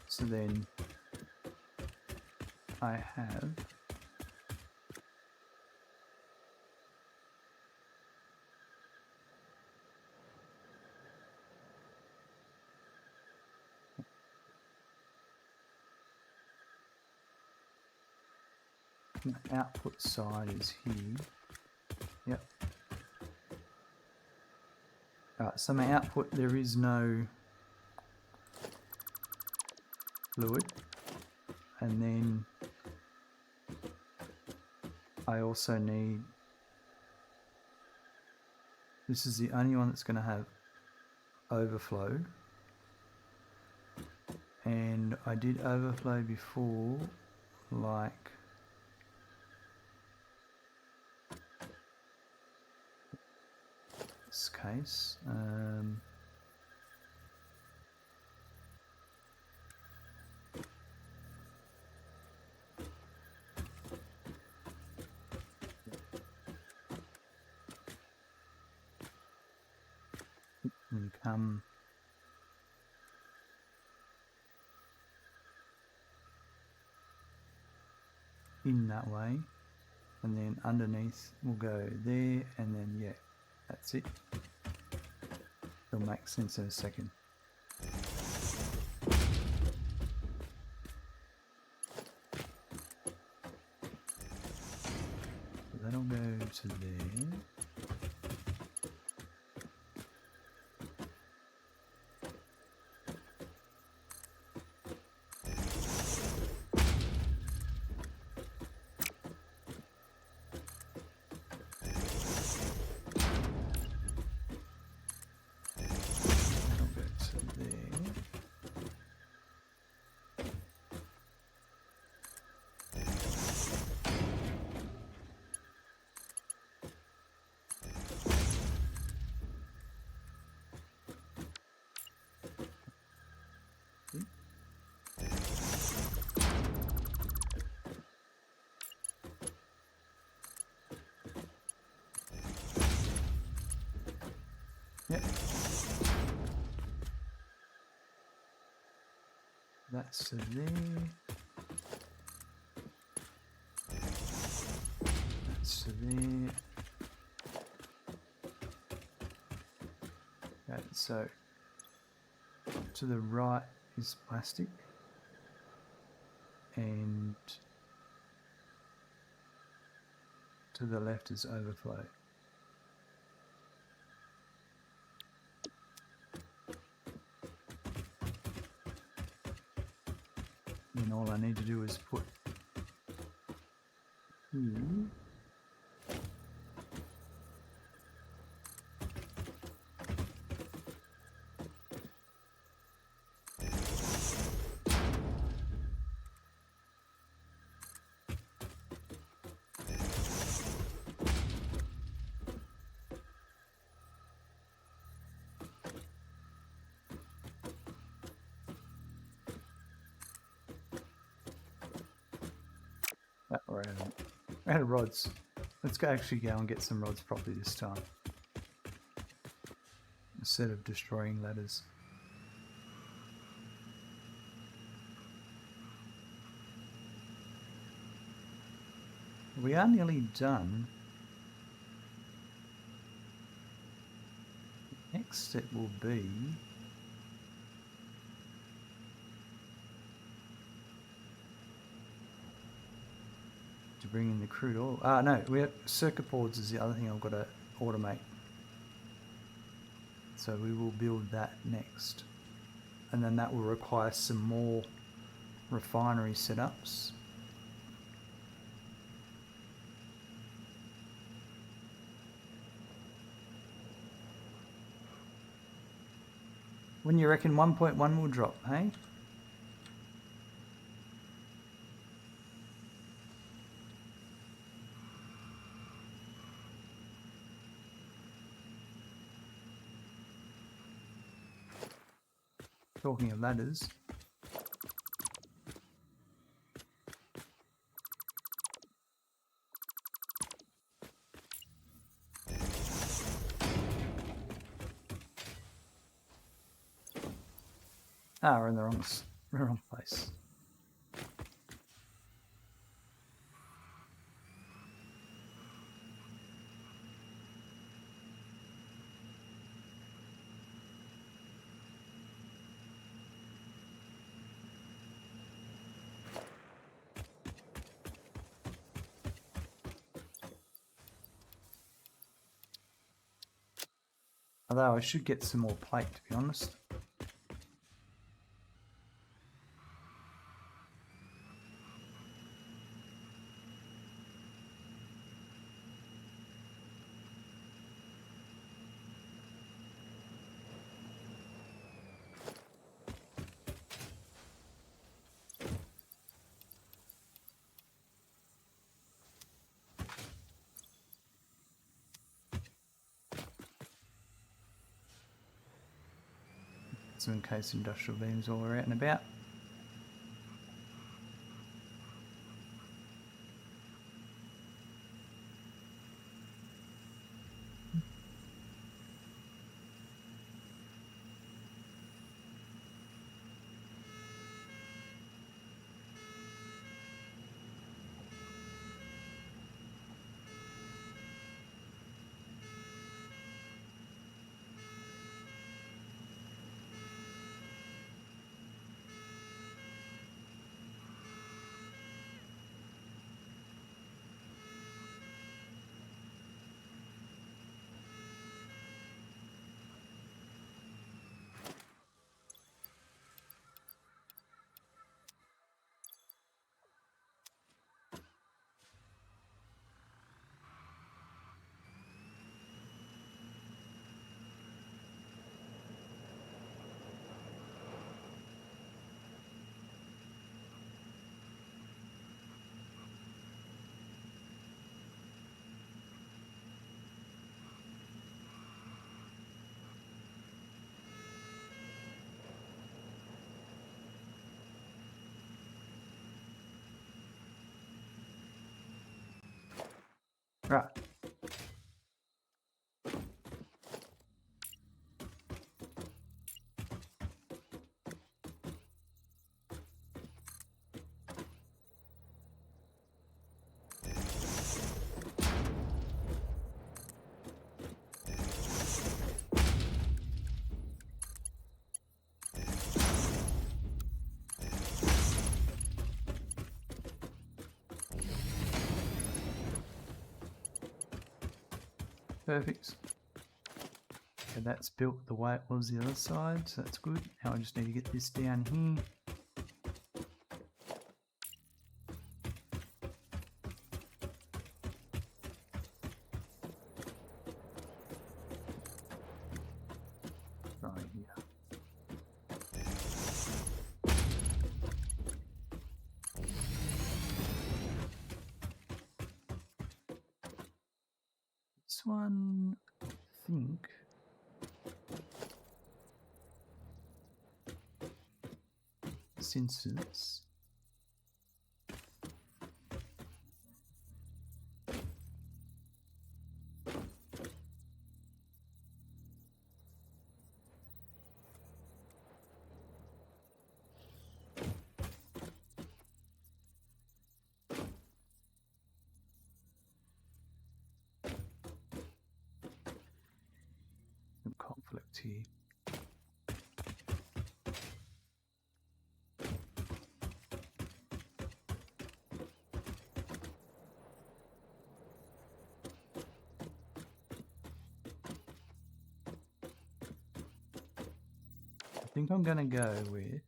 So then I have my output side is here. Yep. Alright, so my output, there is no fluid, and then I also need, this is the only one that's going to have overflow, and I did overflow before, like this case. And come in that way, and then underneath will go there, and then yeah, that's it. It'll make sense in a second. So that'll go to there. Yep. That's to there. That's to there. Okay, so to the right is plastic, and to the left is overflow. And all I need to do is put here. We're out of rods. Let's actually go and get some rods properly this time, instead of destroying ladders. We are nearly done. The next step will be to bring in the crude oil. No, we have circuit boards is the other thing I've got to automate. So we will build that next. And then that will require some more refinery setups. When you reckon 1.1 will drop, hey? Talking of ladders. Ah, we're in the wrong place. Although I should get some more plate, to be honest. So in case industrial beams while we're out and about. Right. Perfect. Okay, that's built the way it was the other side, so that's good. Now I just need to get this down here. Right here. This one, I think. Sensors. Some conflict here. I think I'm gonna go with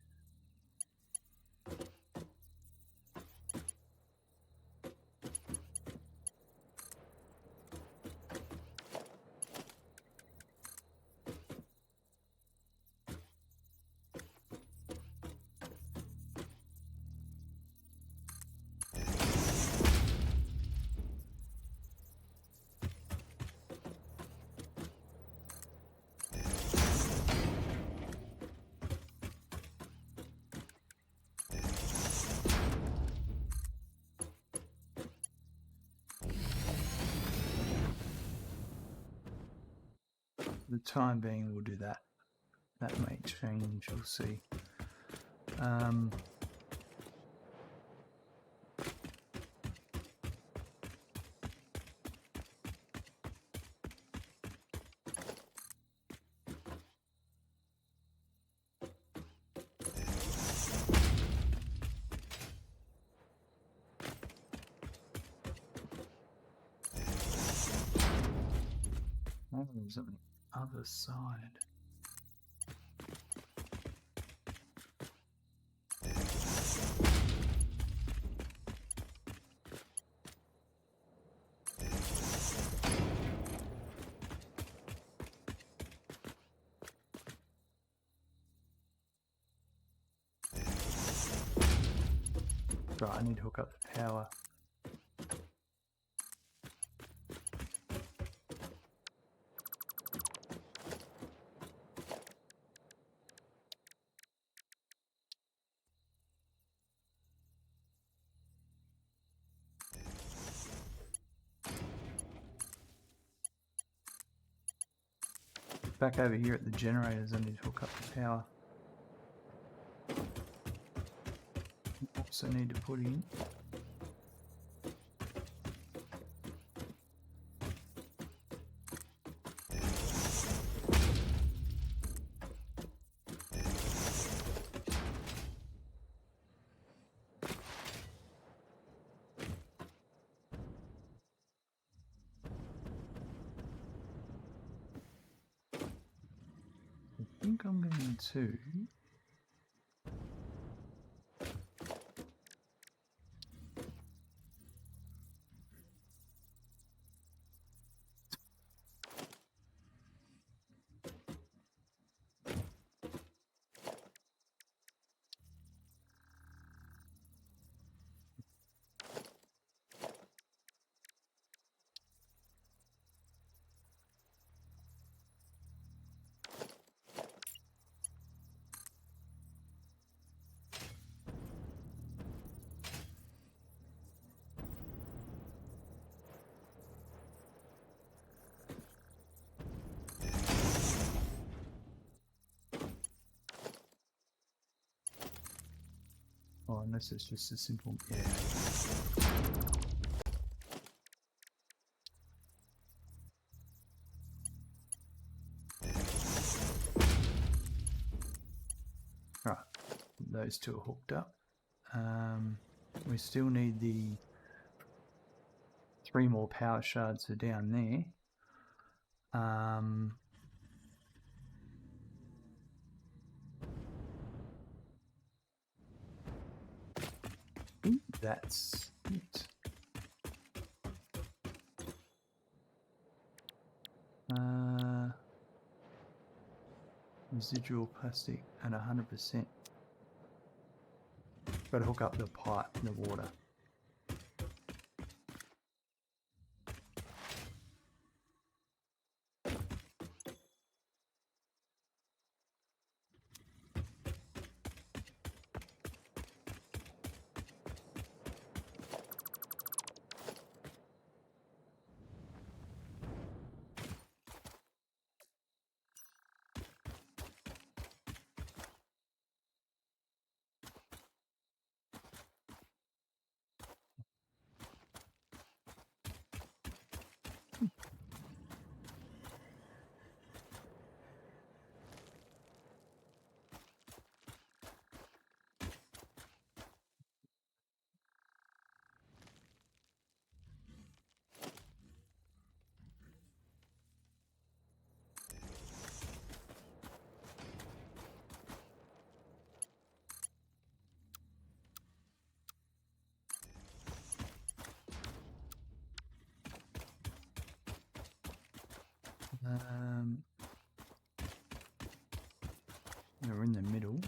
the time being, we'll do that. That may change, we'll see. Oh, it's on the other side. Right, I need to hook up the power. Back over here at the generators, I need to hook up the power. Also need to put in I think I'm going to unless it's just a simple Right, those two are hooked up. We still need the 3 more power shards are down there. That's it. Residual plastic at 100%. Got to hook up the pipe and the water. We're in the middle.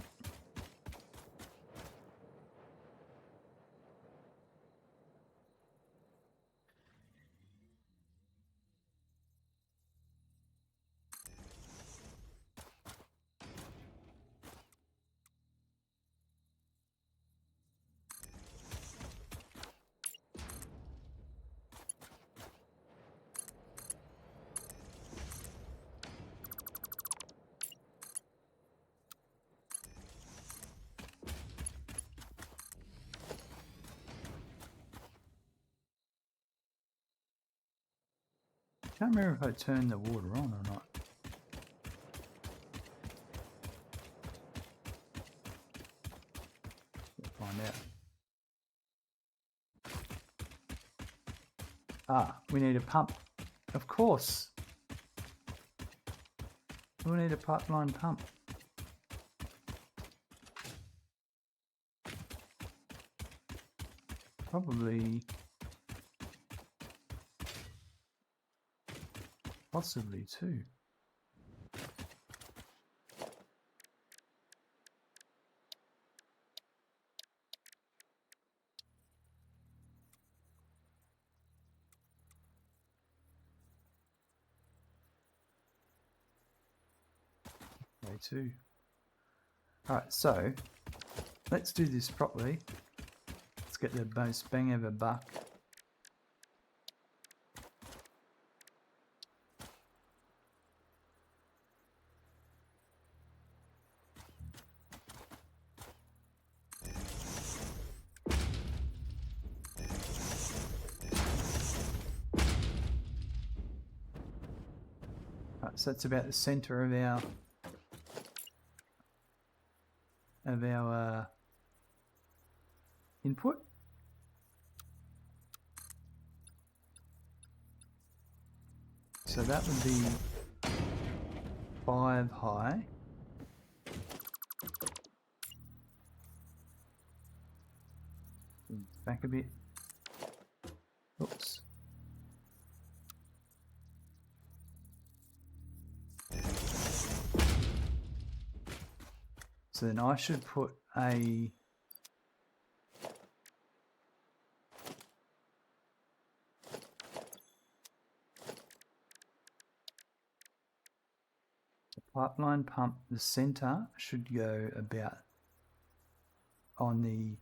Can't remember if I turned the water on or not. We'll find out. Ah, we need a pump. Of course. We'll need a pipeline pump. Probably. Possibly two. Okay, two. Alright, so let's do this properly. Let's get the most bang of a buck. Right, so that's about the center of our input. So that would be 5 high. Back a bit. Oops. So then I should put a pipeline pump. The center should go about on the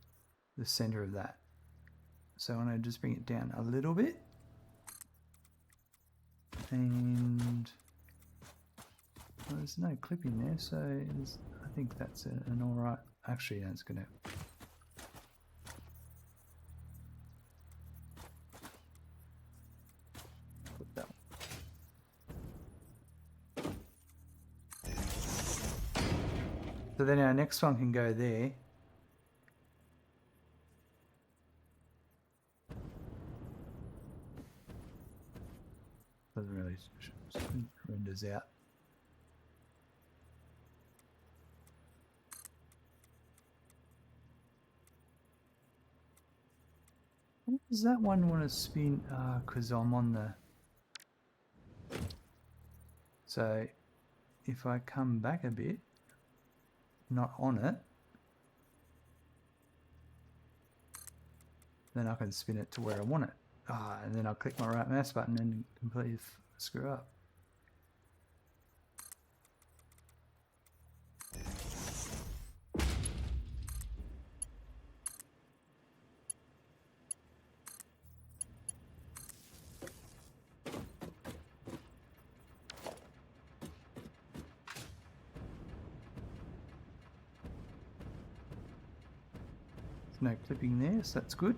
center of that. So I'm going to just bring it down a little bit. And well, there's no clip in there, so I think that's an alright. Actually, that's going to. Put that one. So then our next one can go there. Doesn't really renders out. What does that one want to spin? Because I'm on the. So if I come back a bit, not on it, then I can spin it to where I want it. And then I'll click my right mouse button and completely screw up. There's no clipping there, so that's good.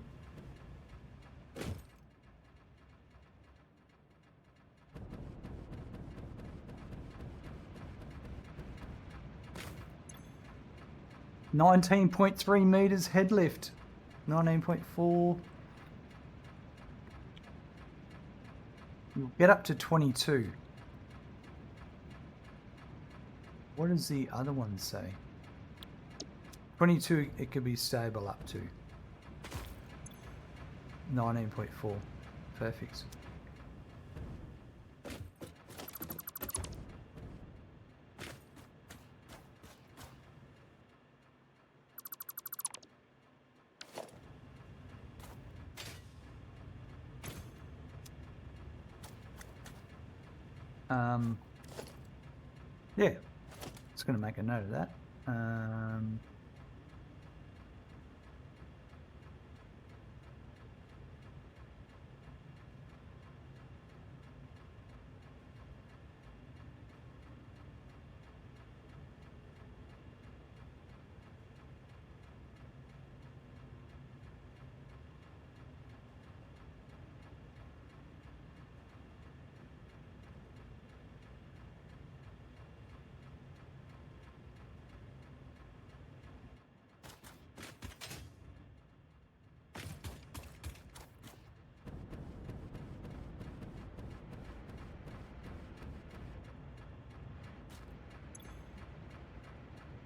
$19.3 meters head lift. 19.4. You'll get up to 22. What does the other one say? 22, it could be stable up to. 19.4. Perfect. Yeah, it's going to make a note of that.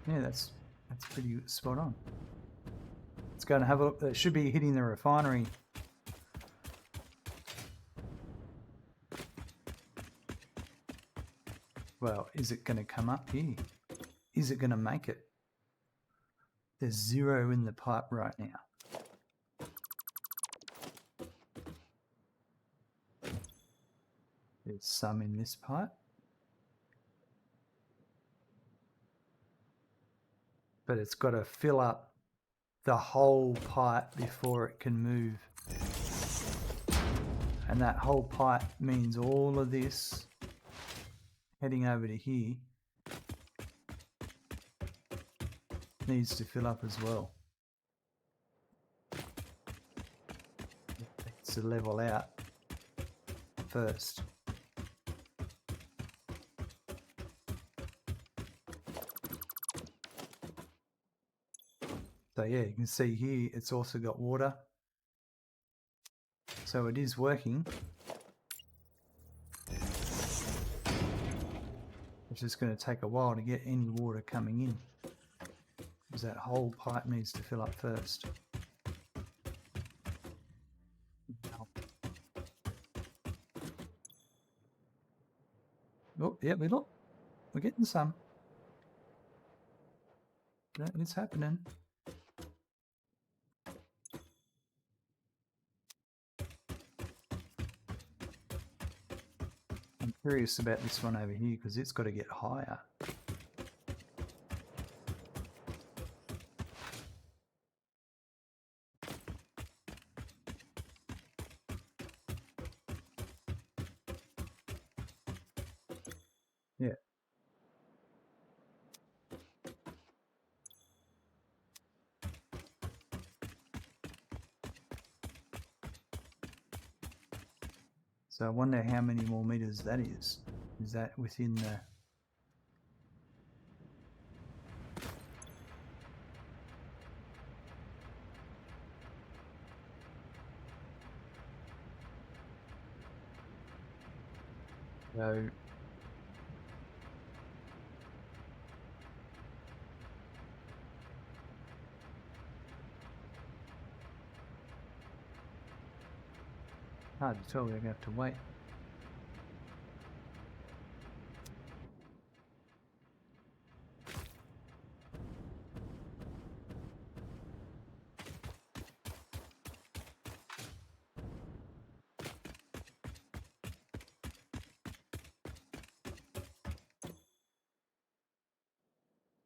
Yeah, that's pretty spot on. Let's go and have a look. It should be hitting the refinery. Well, is it going to come up here? Is it going to make it? There's 0 in the pipe right now. There's some in this pipe. But it's got to fill up the whole pipe before it can move. And that whole pipe means all of this heading over to here needs to fill up as well. It needs to level out first. So yeah, you can see here it's also got water. So it is working. It's just going to take a while to get any water coming in, because that whole pipe needs to fill up first. Oh, yeah, we're getting some. Yeah, it's happening. I'm curious about this one over here because it's got to get higher. Yeah. So I wonder how many more meters that is. Is that within the... So hard to tell, we're going to have to wait.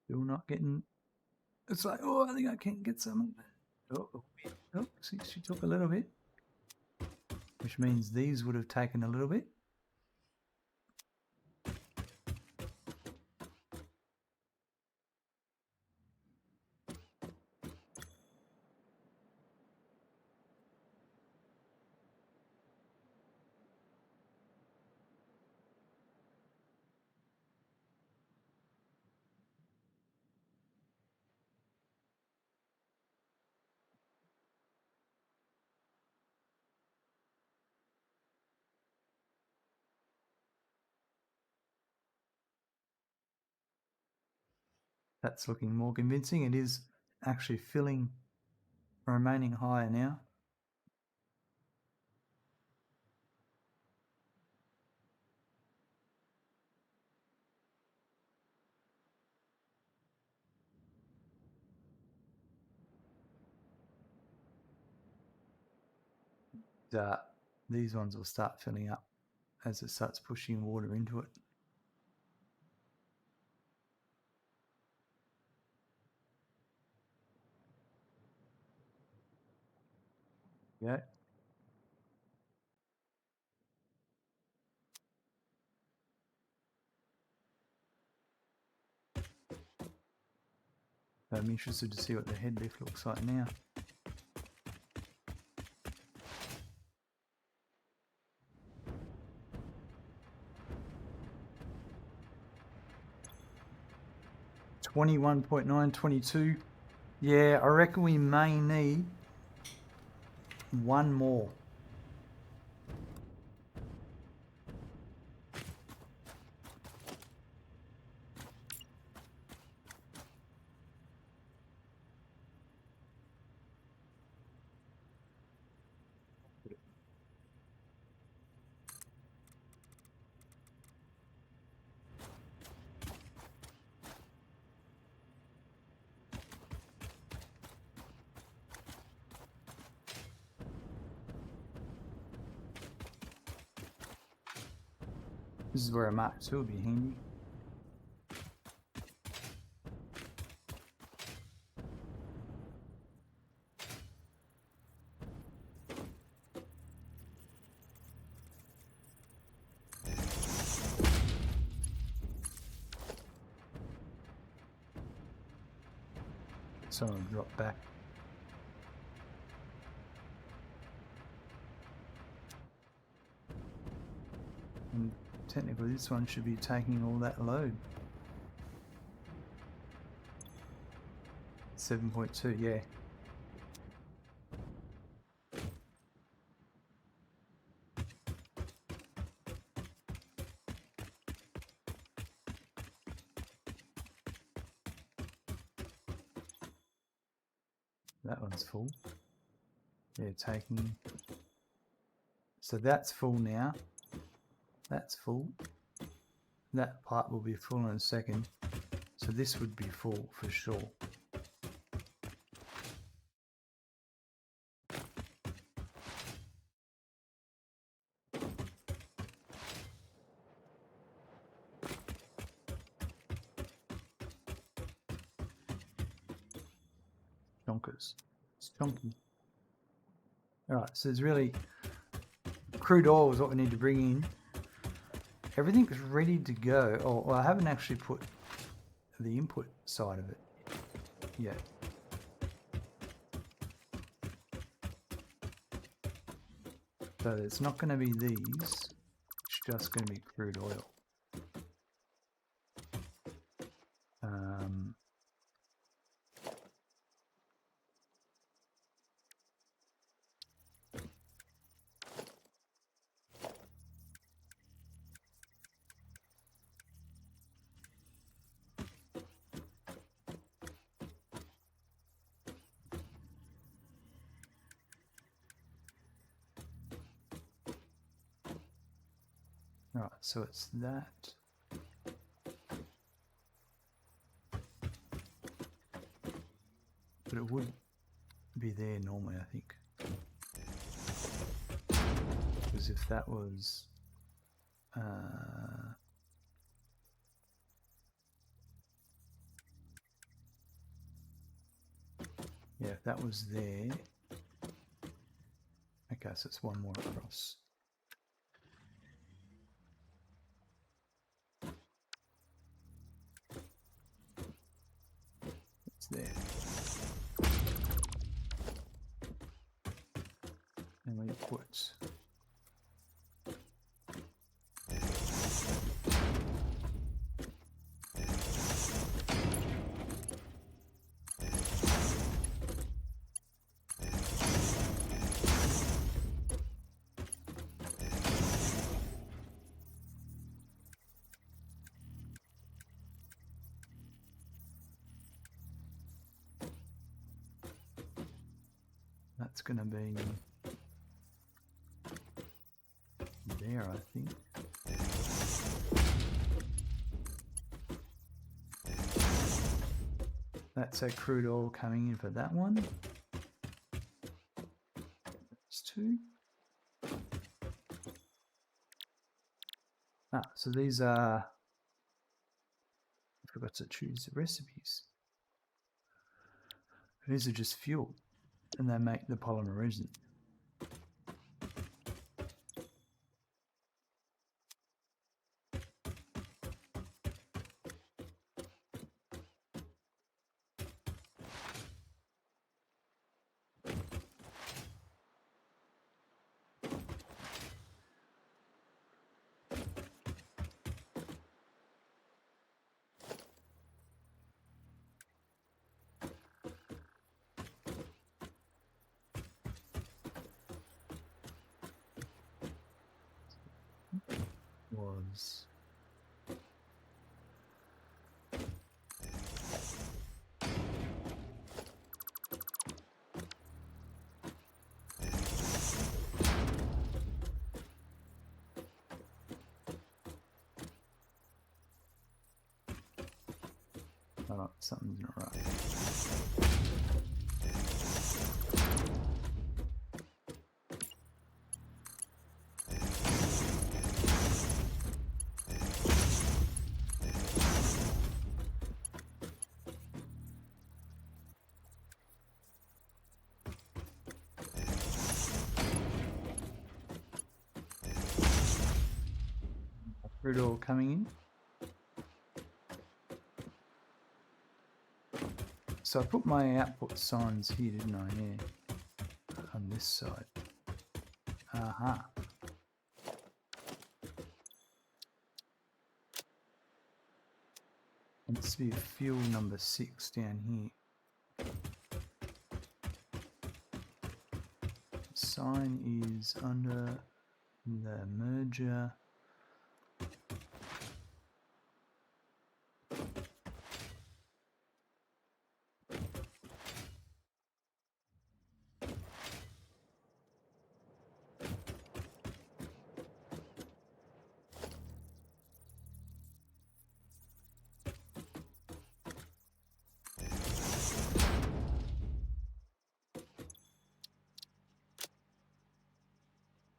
Still not getting... It's like, oh, I think I can get some. Oh, see, she took a little bit. Which means these would have taken a little bit. That's looking more convincing. It is actually filling, remaining higher now. These ones will start filling up as it starts pushing water into it. Yeah. So I'm interested to see what the head lift looks like now. $21.922. Yeah, I reckon we may need one more. This is where a Mark II would be handy. So I'll drop back. And technically this one should be taking all that load. 7.2, yeah. That one's full. Yeah, taking. So that's full now. That's full. That part will be full in a second. So this would be full for sure. Chonkers. It's chonky. Alright, so there's really crude oil is what we need to bring in. Everything is ready to go. Oh, well, I haven't actually put the input side of it yet. So it's not going to be these, it's just going to be crude oil. Right, so it's that. But it would be there normally, I think. Because if that was... yeah, if that was there... Okay, so it's one more across. It's there. And we put... That's going to be there, I think. That's a crude oil coming in for that one. That's two. Ah, so these are... I forgot to choose the recipes. These are just fuel, and they make the polymer resin. Was oh, something's not right. Crude oil coming in. So I put my output signs here, didn't I? Yeah. On this side. Aha. And this will be fuel number 6 down here. Sign is under the merger.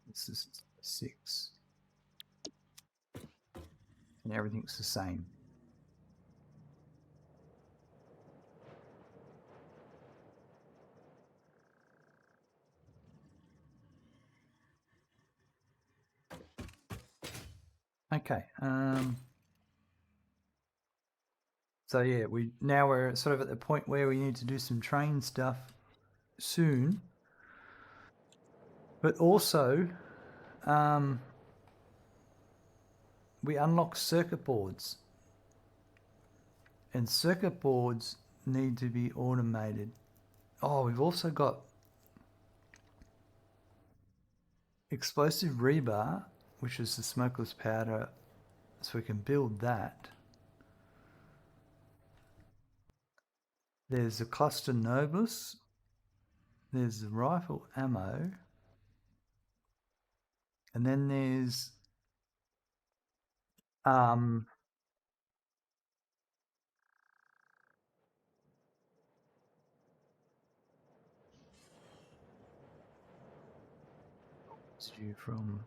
This is 6. And everything's the same. Okay. So yeah, we're sort of at the point where we need to do some train stuff soon. But also, we unlock circuit boards. And circuit boards need to be automated. Oh, we've also got explosive rebar, which is the smokeless powder, so we can build that. There's the cluster novus. There's the rifle ammo. And then there's due from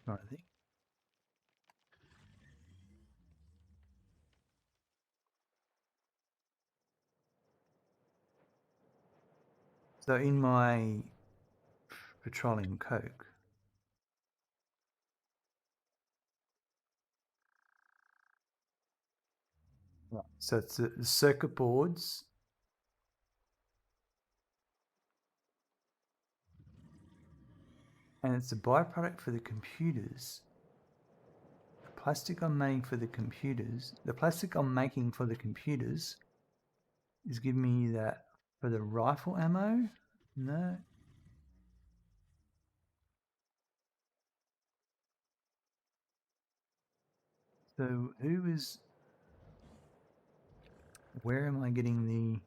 I think. So in my petroleum coke, right. So it's the circuit boards, and it's a byproduct for the computers. The plastic I'm making for the computers, is giving me that for the rifle ammo. No. So where am I getting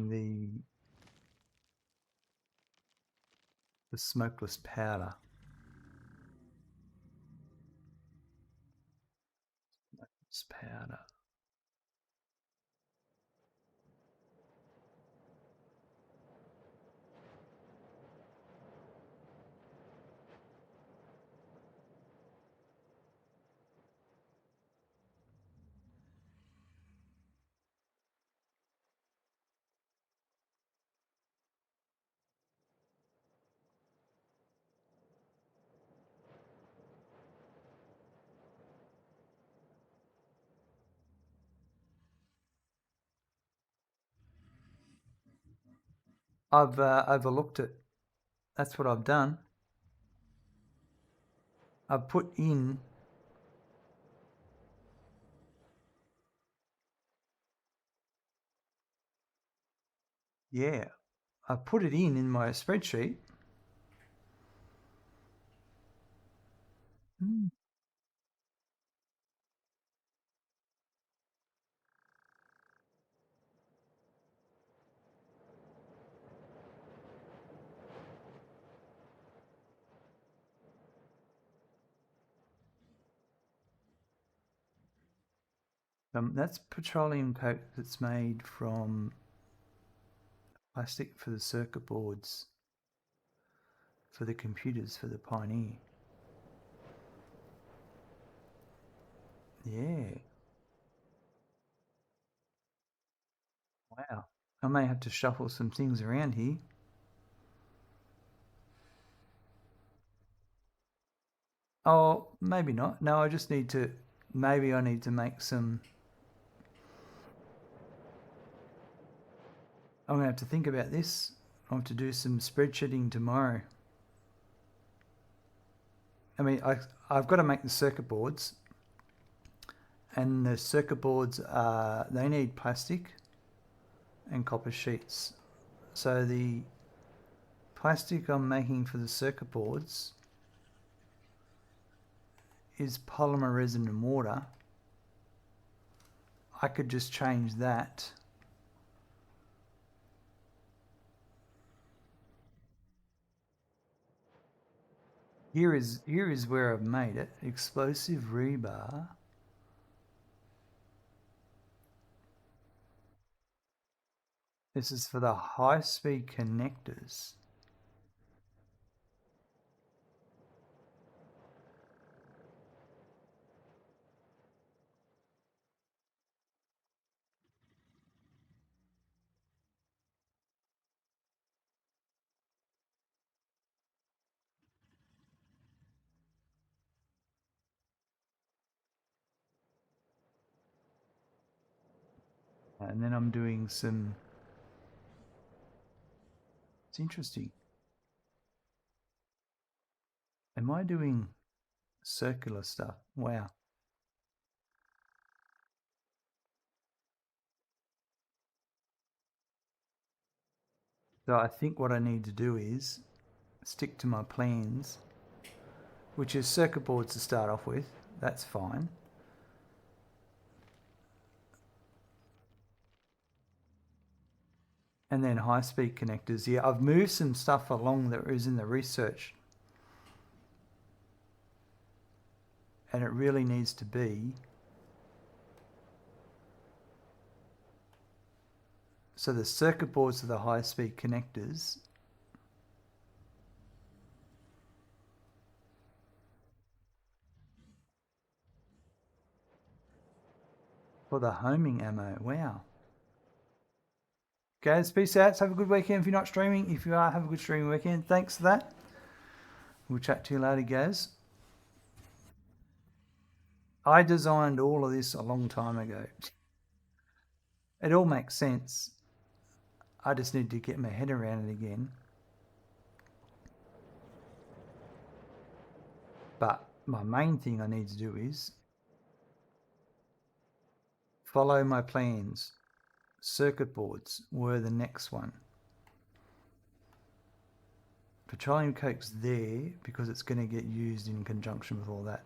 the smokeless powder? Smokeless powder. I've overlooked it. That's what I've done. I've put in I put it in my spreadsheet. That's petroleum coke that's made from plastic for the circuit boards, for the computers, for the Pioneer. Yeah. Wow. I may have to shuffle some things around here. Oh, maybe not. No, I just need to, maybe I need to make some, I'm going to have to think about this. I'll have to do some spreadsheeting tomorrow. I mean, I've got to make the circuit boards, and the circuit boards they need plastic and copper sheets. So the plastic I'm making for the circuit boards is polymer resin and water. I could just change that. Here is where I've made it. Explosive rebar. This is for the high-speed connectors. And then I'm doing some, it's interesting. Am I doing circular stuff? Wow. So I think what I need to do is stick to my plans, which is circuit boards to start off with. That's fine. And then high-speed connectors. Yeah, I've moved some stuff along that is in the research. And it really needs to be. So the circuit boards are the high-speed connectors. For the homing ammo. Wow. Guys, peace out. Have a good weekend if you're not streaming. If you are, have a good streaming weekend. Thanks for that. We'll chat to you later, guys. I designed all of this a long time ago. It all makes sense. I just need to get my head around it again. But my main thing I need to do is follow my plans. Circuit boards were the next one. Petroleum coke's there because it's going to get used in conjunction with all that.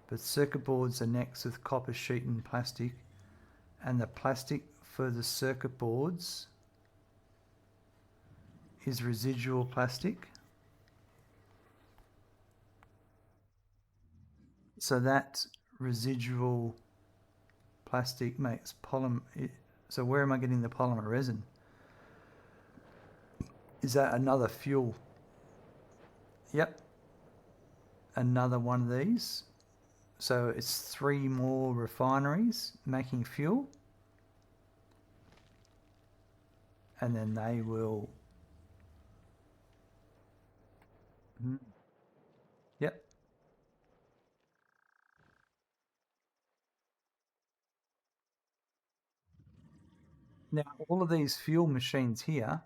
But circuit boards are next with copper sheet and plastic. And the plastic for the circuit boards is residual plastic. So that residual plastic makes polymer. So where am I getting the polymer resin? Is that another fuel? Yep. Another one of these. So it's 3 more refineries making fuel. And then they will... Yep. Now, all of these fuel machines here,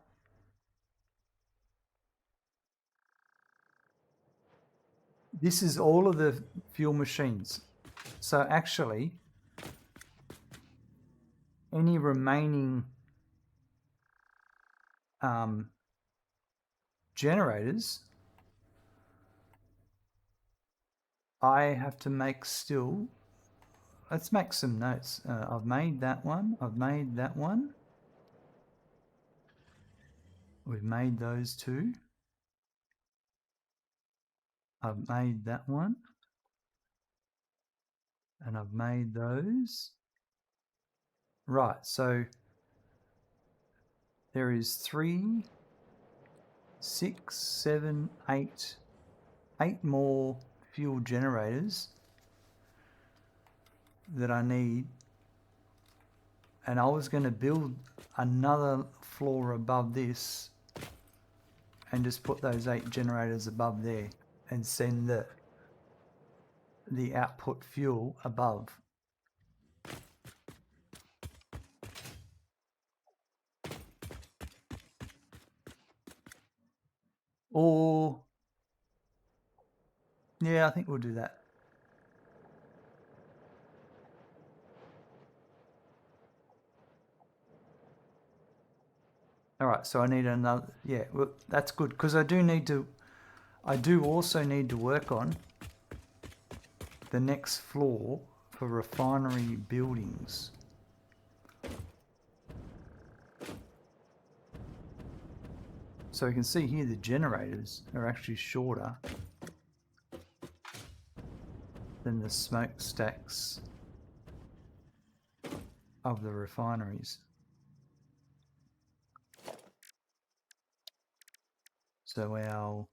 this is all of the fuel machines. So actually, any remaining generators, I have to make still. Let's make some notes. I've made that one. I've made that one. We've made those 2. I've made that one. And I've made those. Right, so there is 3, 6, 7, 8, 8 more fuel generators that I need. and I was going to build another floor above this and just put those 8 generators above there and send the output fuel above. Or yeah, I think we'll do that. All right, so I need another. Yeah, well, that's good because I do also need to work on the next floor for refinery buildings. So you can see here the generators are actually shorter than the smokestacks of the refineries. So our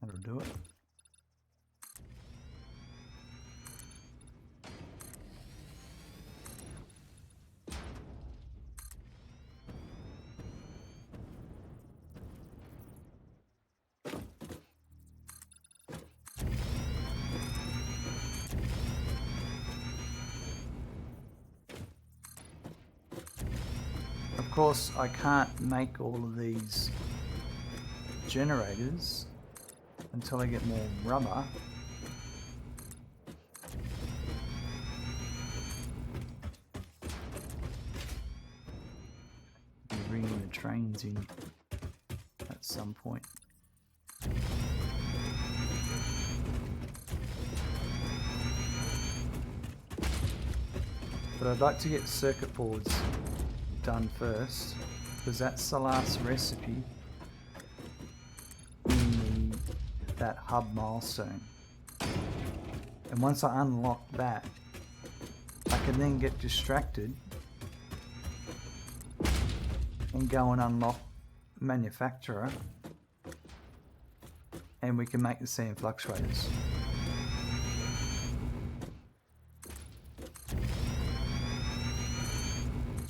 that'll do it. Of course, I can't make all of these generators until I get more rubber. Be bringing the trains in at some point. But I'd like to get circuit boards done first, because that's the last recipe in that hub milestone. And once I unlock that, I can then get distracted and go and unlock manufacturer, and we can make the sand fluctuators.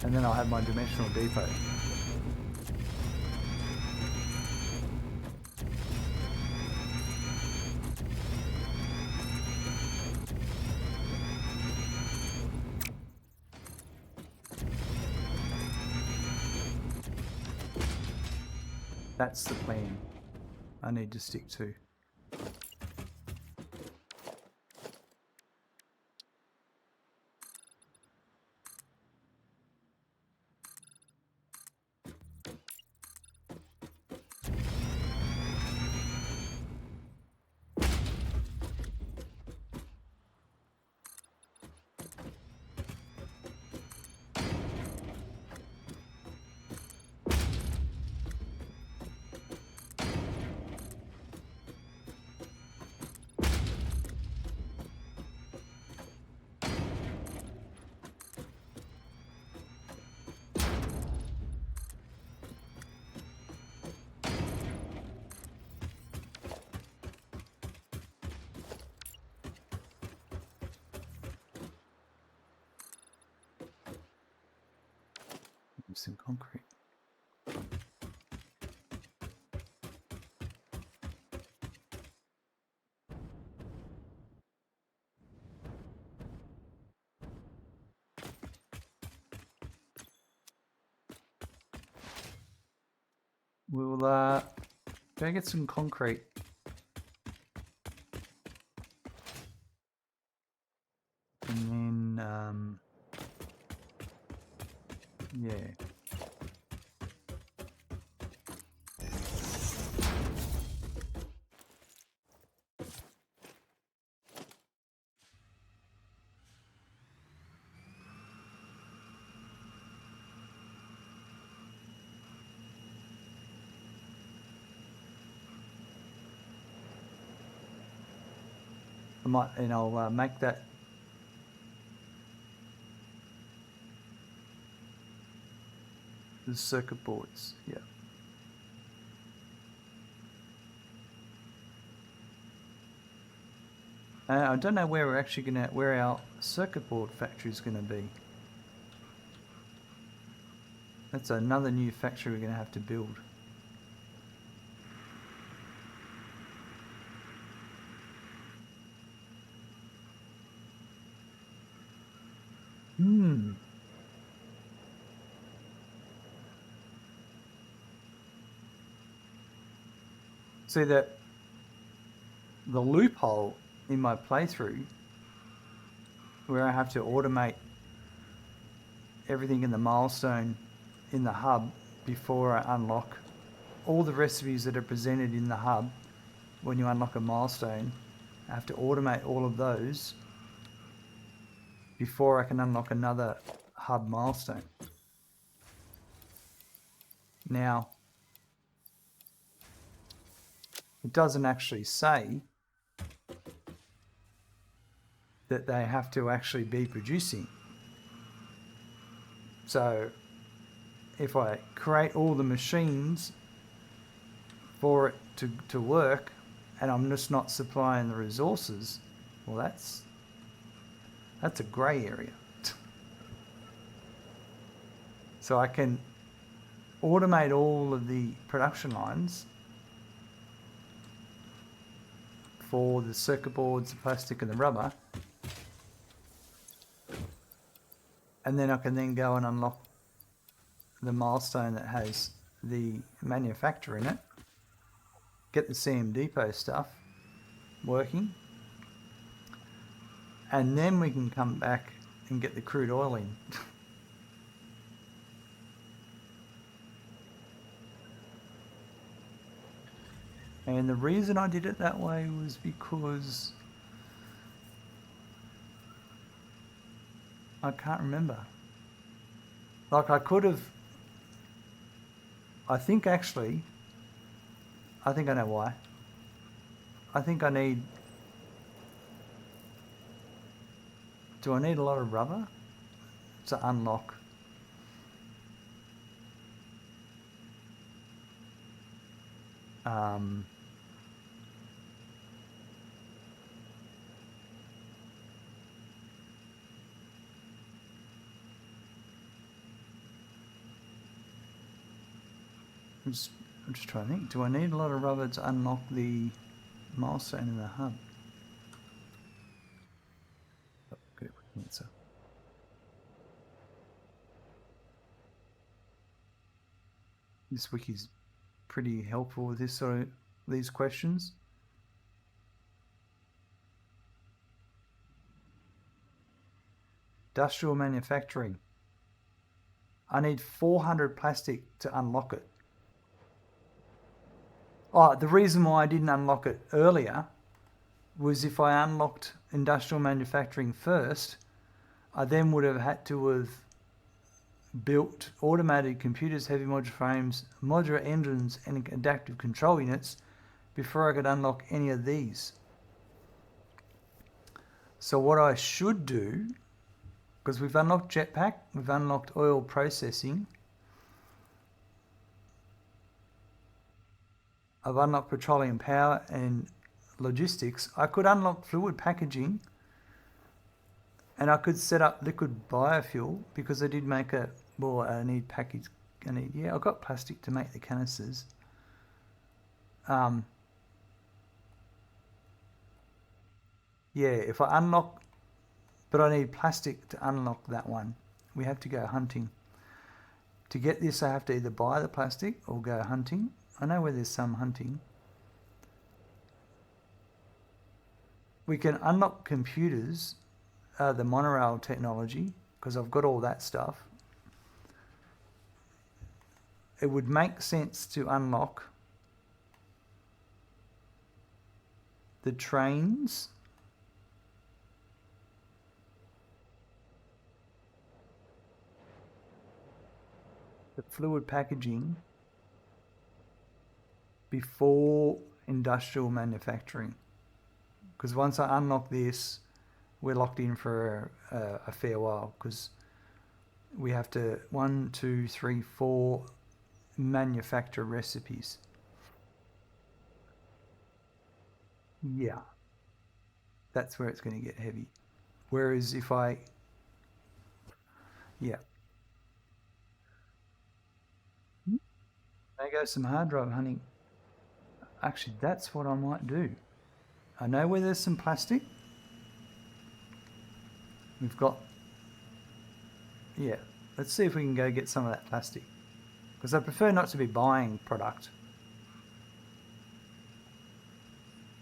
And then I'll have my dimensional depot. That's the plan I need to stick to. Some concrete. We'll Go get some concrete. And then, yeah. And I'll make that the circuit boards. Yeah. I don't know where we're actually where our circuit board factory is gonna be. That's another new factory we're gonna have to build. See that the loophole in my playthrough where I have to automate everything in the milestone in the hub before I unlock all the recipes that are presented in the hub when you unlock a milestone. I have to automate all of those before I can unlock another hub milestone. Now, it doesn't actually say that they have to actually be producing. So if I create all the machines for it to work and I'm just not supplying the resources, well, that's a grey area. So I can automate all of the production lines for the circuit boards, the plastic and the rubber, and then I can then go and unlock the milestone that has the manufacturer in it, get the CM Depot stuff working, and then we can come back and get the crude oil in. And the reason I did it that way was because I can't remember. Like I could have, I think I know why. I think I need, do I need a lot of rubber to unlock? I'm just trying to think. Do I need a lot of rubber to unlock the milestone in the hub? Oh, good answer. This wiki's pretty helpful with this sort of these questions. Industrial manufacturing. I need 400 plastic to unlock it. Oh, the reason why I didn't unlock it earlier was if I unlocked industrial manufacturing first, I then would have had to have built automated computers, heavy modular frames, modular engines, and adaptive control units before I could unlock any of these. So what I should do, because we've unlocked jetpack, we've unlocked oil processing, I've unlocked petroleum power and logistics. I could unlock fluid packaging and I could set up liquid biofuel because I did make I need package. I've got plastic to make the canisters. If I unlock, but I need plastic to unlock that one. We have to go hunting. To get this, I have to either buy the plastic or go hunting. I know where there's some hunting. we can unlock computers, the monorail technology, because I've got all that stuff. It would make sense to unlock the trains, the fluid packaging, before industrial manufacturing. Because once I unlock this, we're locked in for a fair while, because we have to 1, 2, 3, 4 manufacture recipes. Yeah, that's where it's going to get heavy. Whereas if I, yeah, there goes some hard drive hunting. Actually, that's what I might do. I know where there's some plastic. We've got, yeah, let's see if we can go get some of that plastic. Because I prefer not to be buying product,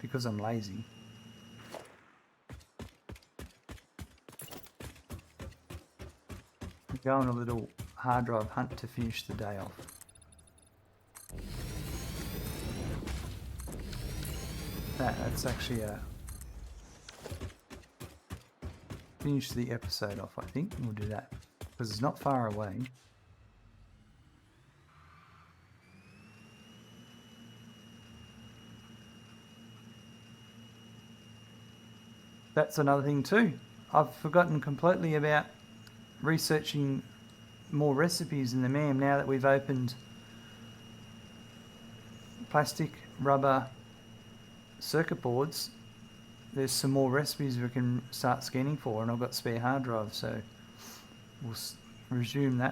because I'm lazy. Go on a little hard drive hunt to finish the day off. That's actually a finish the episode off, I think. We'll do that because it's not far away. That's another thing too. I've forgotten completely about researching more recipes in the MAM now that we've opened plastic, rubber, circuit boards. There's some more recipes we can start scanning for, and I've got spare hard drives, so we'll resume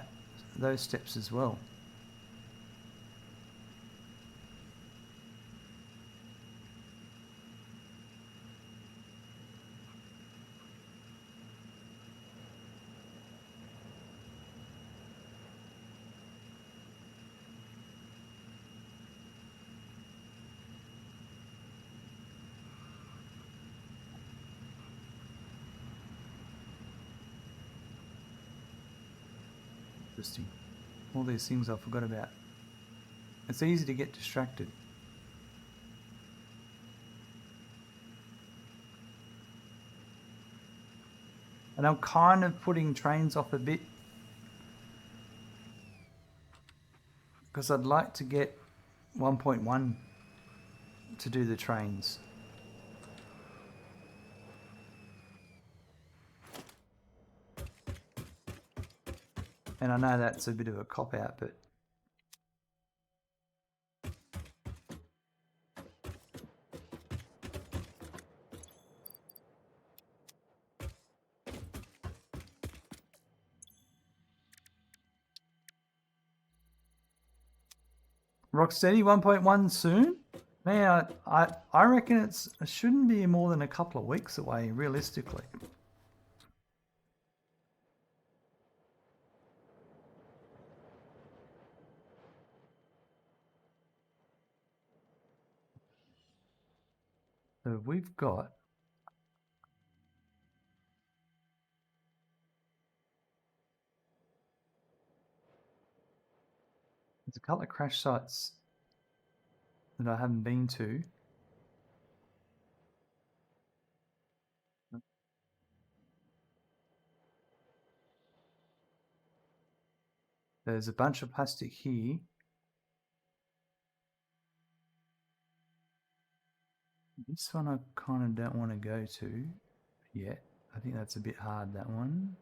those steps as well. Interesting. All these things I forgot about. It's easy to get distracted. And I'm kind of putting trains off a bit because I'd like to get 1.1 to do the trains. And I know that's a bit of a cop-out, but Rocksteady 1.1 soon? Man, I reckon it shouldn't be more than a couple of weeks away, realistically. So we've got there's a couple of crash sites that I haven't been to. There's a bunch of plastic here. This one I kind of don't want to go to yet. I think that's a bit hard, that one.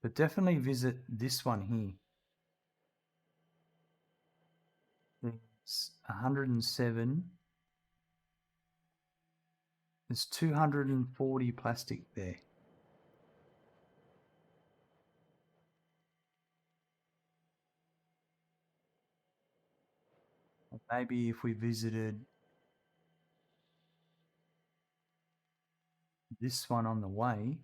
But definitely visit this one here. There's 107. There's 240 plastic there. Maybe if we visited this one on the way.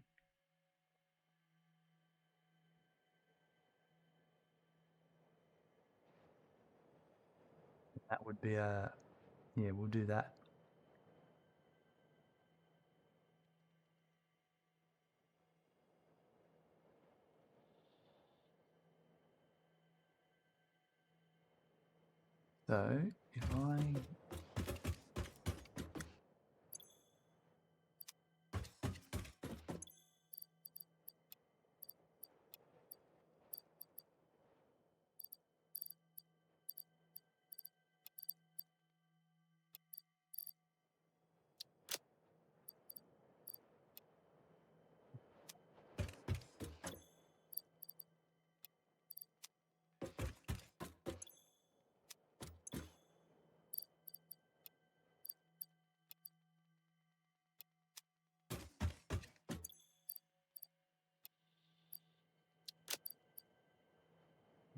That would be a, yeah, we'll do that. So if I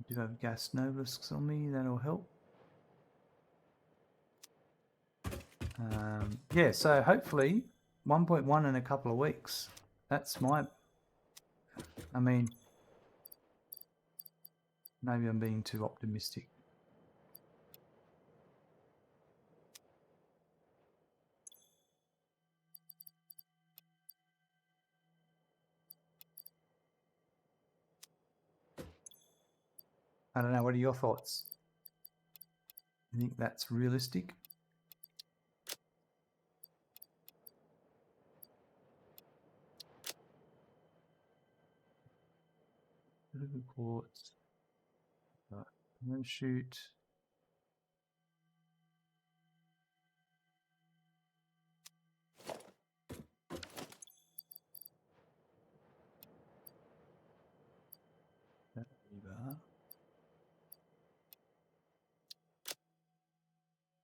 do have gas novisks on me, that'll help. Yeah, so hopefully 1.1 in a couple of weeks. That's my, I mean, maybe I'm being too optimistic. I don't know, what are your thoughts? You think that's realistic? Little quartz. Right. No shoot.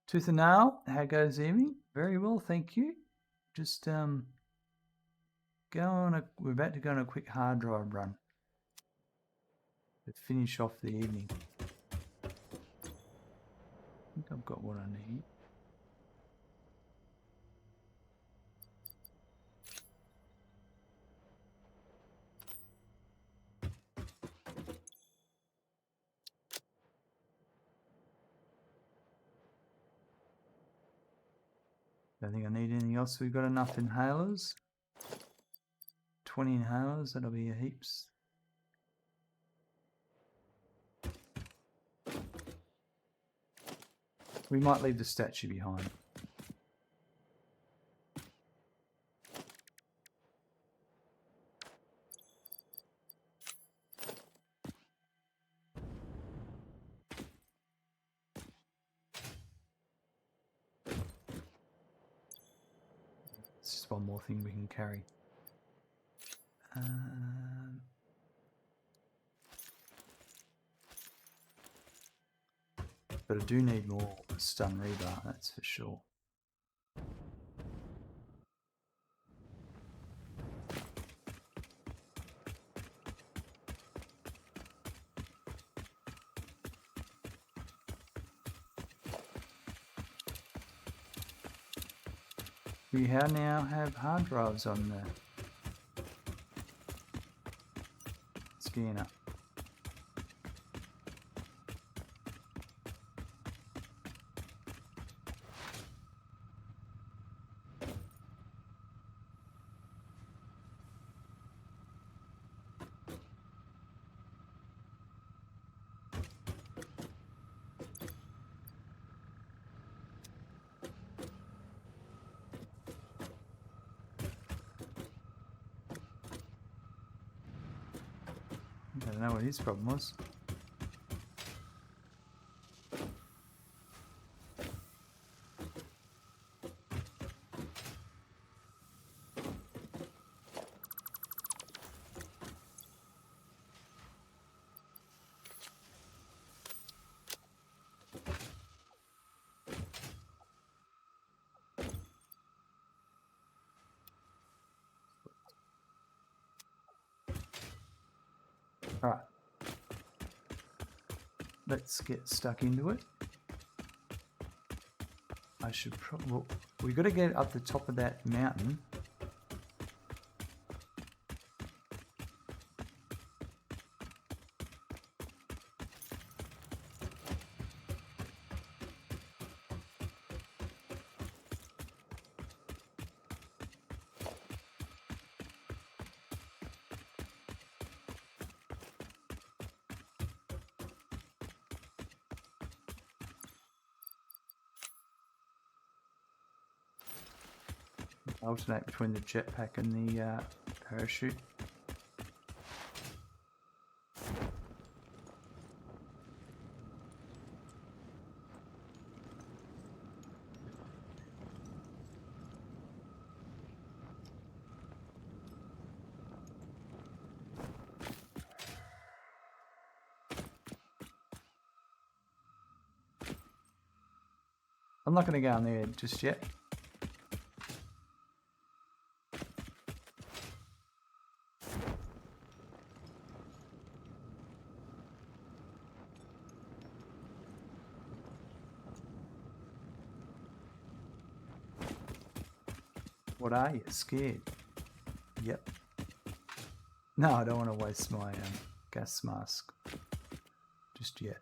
Tooth and nail, how goes Amy? Very well, thank you. Just we're about to go on a quick hard drive run to finish off the evening. I think I've got what I need. Don't think I need anything else. We've got enough inhalers. 20 inhalers, that'll be heaps. We might leave the statue behind. It's just one more thing we can carry. But I do need more stun rebar, that's for sure. We now have hard drives on the scanner. I don't know what his problem was. All right. Let's get stuck into it. I should probably... Well, we've got to get up the top of that mountain. Alternate between the jetpack and the parachute. I'm not going to go in there just yet. What are you? Scared? Yep. No, I don't want to waste my gas mask just yet.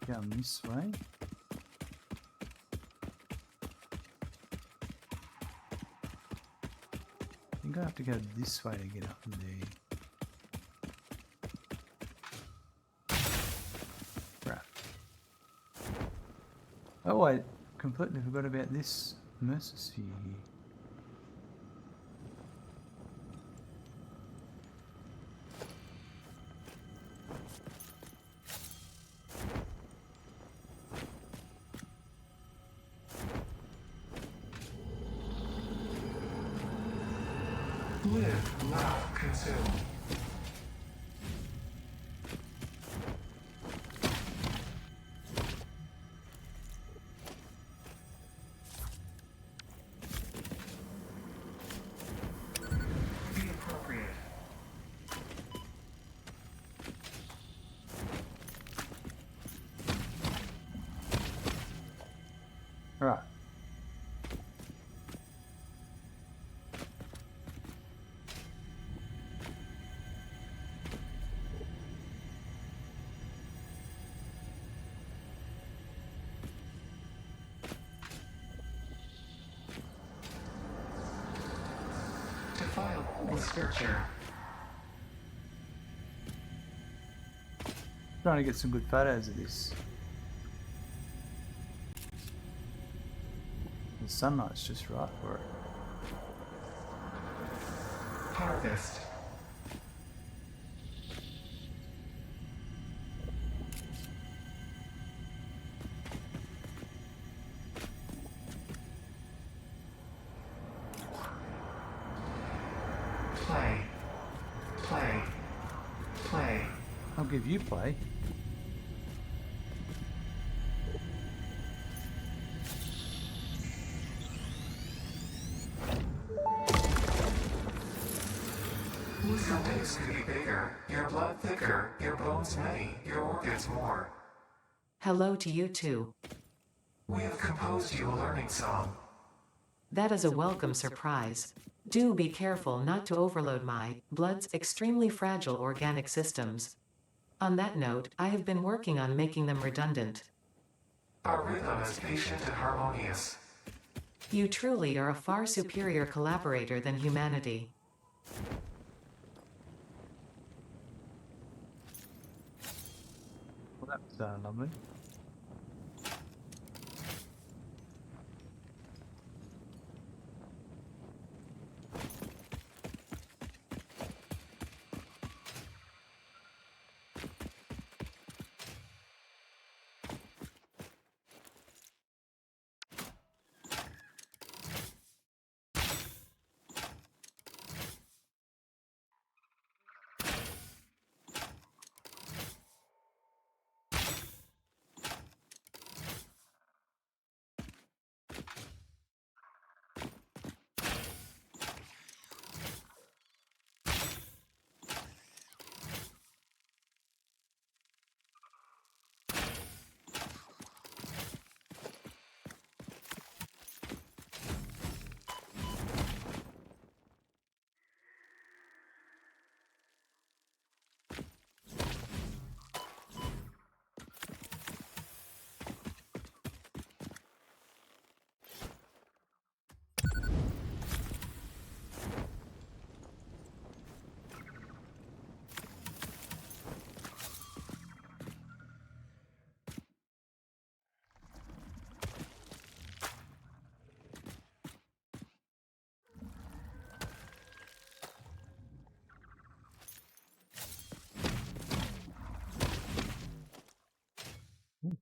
Going this way. I think I have to go this way to get up there. Right. Oh, I completely forgot about this Mercer sphere here. Live, laugh, consume. Be appropriate. All right. Defile with scripture. Trying to get some good photos of this. The sunlight's just right for it. Harvest. Play. Play. Play. I'll give you play. Your legs could be bigger, your blood thicker, your bones many, your organs more. Hello to you too. We have composed you a learning song. That is a welcome surprise. Do be careful not to overload my blood's extremely fragile organic systems. On that note, I have been working on making them redundant. Our rhythm is patient and harmonious. You truly are a far superior collaborator than humanity. Well, that was lovely.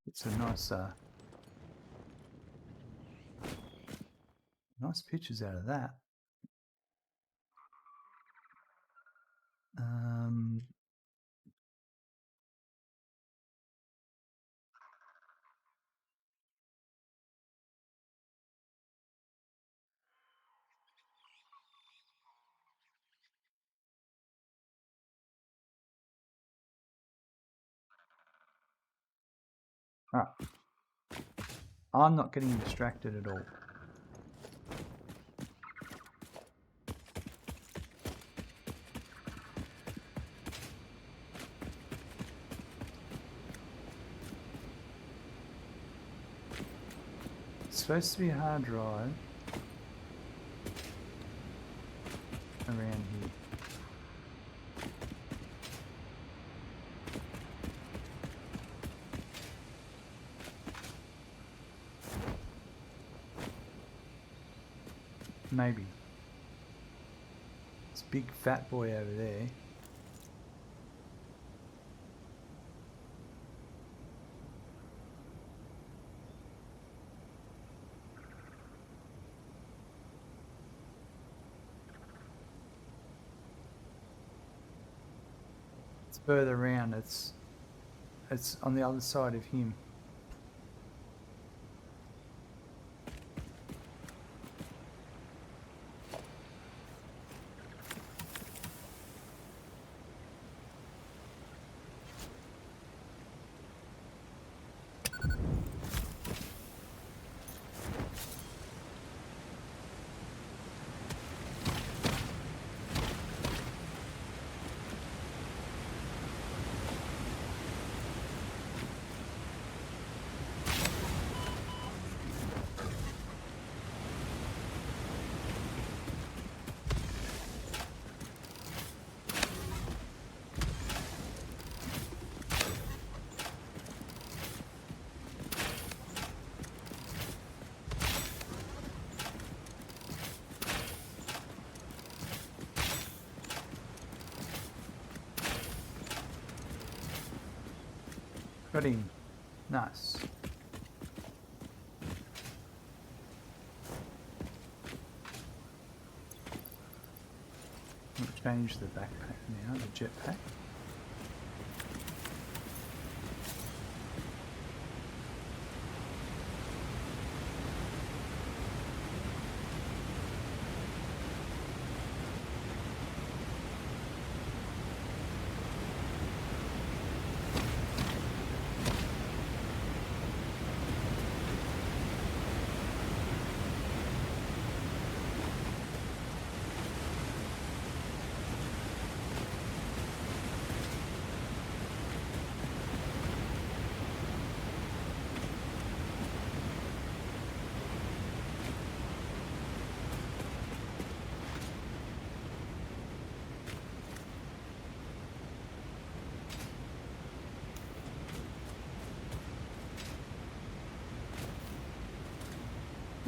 It's a nice pictures out of that. Um, ah, I'm not getting distracted at all. It's supposed to be a hard drive around here. Maybe. It's a big fat boy over there. It's further around. It's on the other side of him. Got him. Nice. I'll change the backpack now, the jetpack.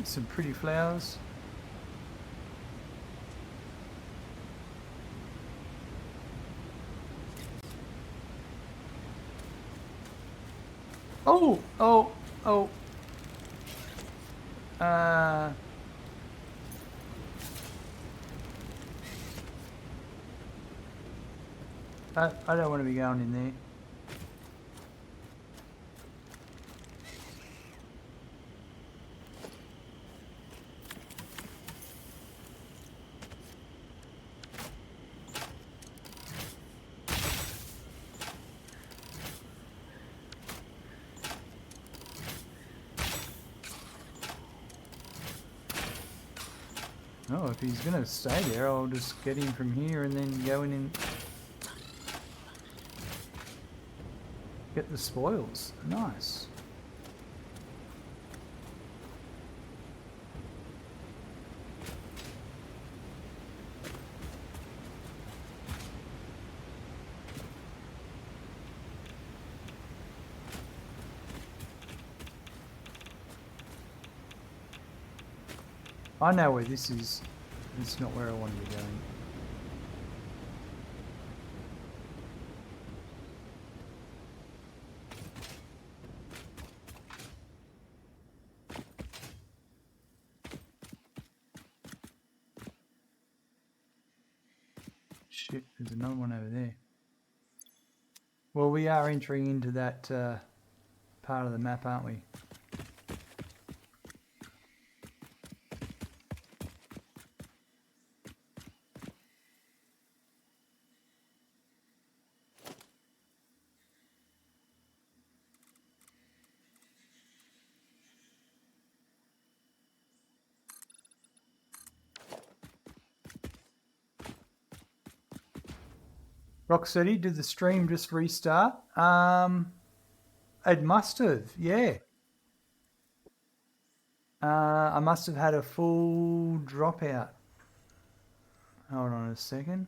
Some pretty flowers. Oh, oh, oh. I don't want to be going in there. Oh, if he's gonna stay there, I'll just get him from here and then go in and get the spoils. Nice. I know where this is. It's not where I want to be going. shit, there's another one over there. Well, we are entering into that part of the map, aren't we? Rocksteady, did the stream just restart? It must have, yeah. I must have had a full dropout. Hold on a second.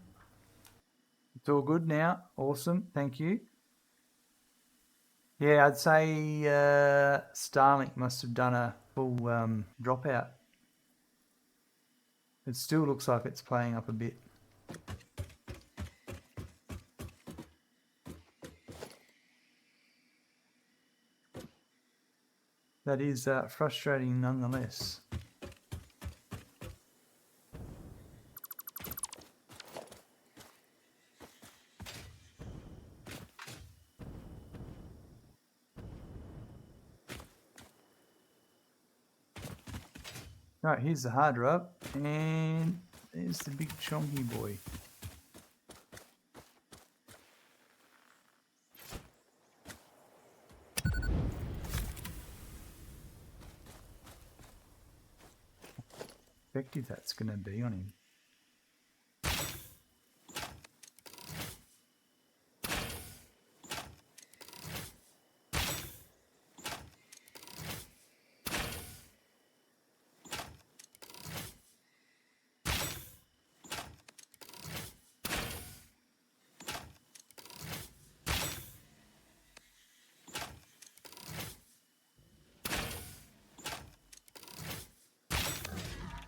It's all good now. Awesome, thank you. Yeah, I'd say Starlink must have done a full dropout. It still looks like it's playing up a bit. That is frustrating nonetheless. Right, here's the hard drive, and there's the big chonky boy. Effective that's going to be on him.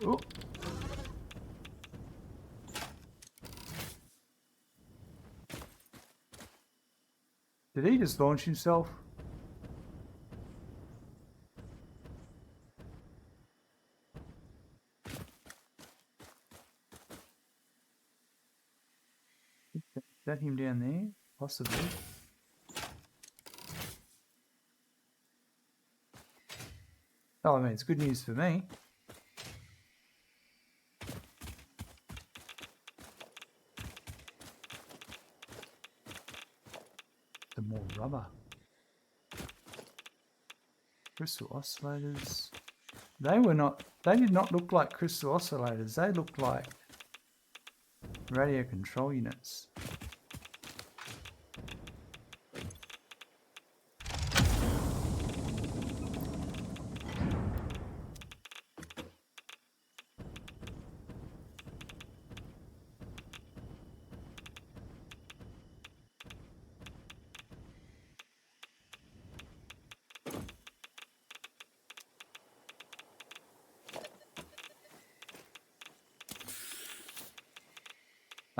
Oh. Did he just launch himself? Is that him down there? Possibly. Oh, I mean, it's good news for me. Some more rubber. Crystal oscillators. They did not look like crystal oscillators. They looked like radio control units.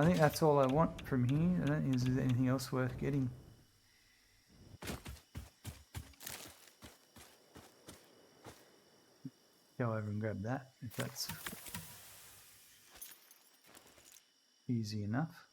I think that's all I want from here. I don't think there's anything else worth getting. Go over and grab that, if that's easy enough.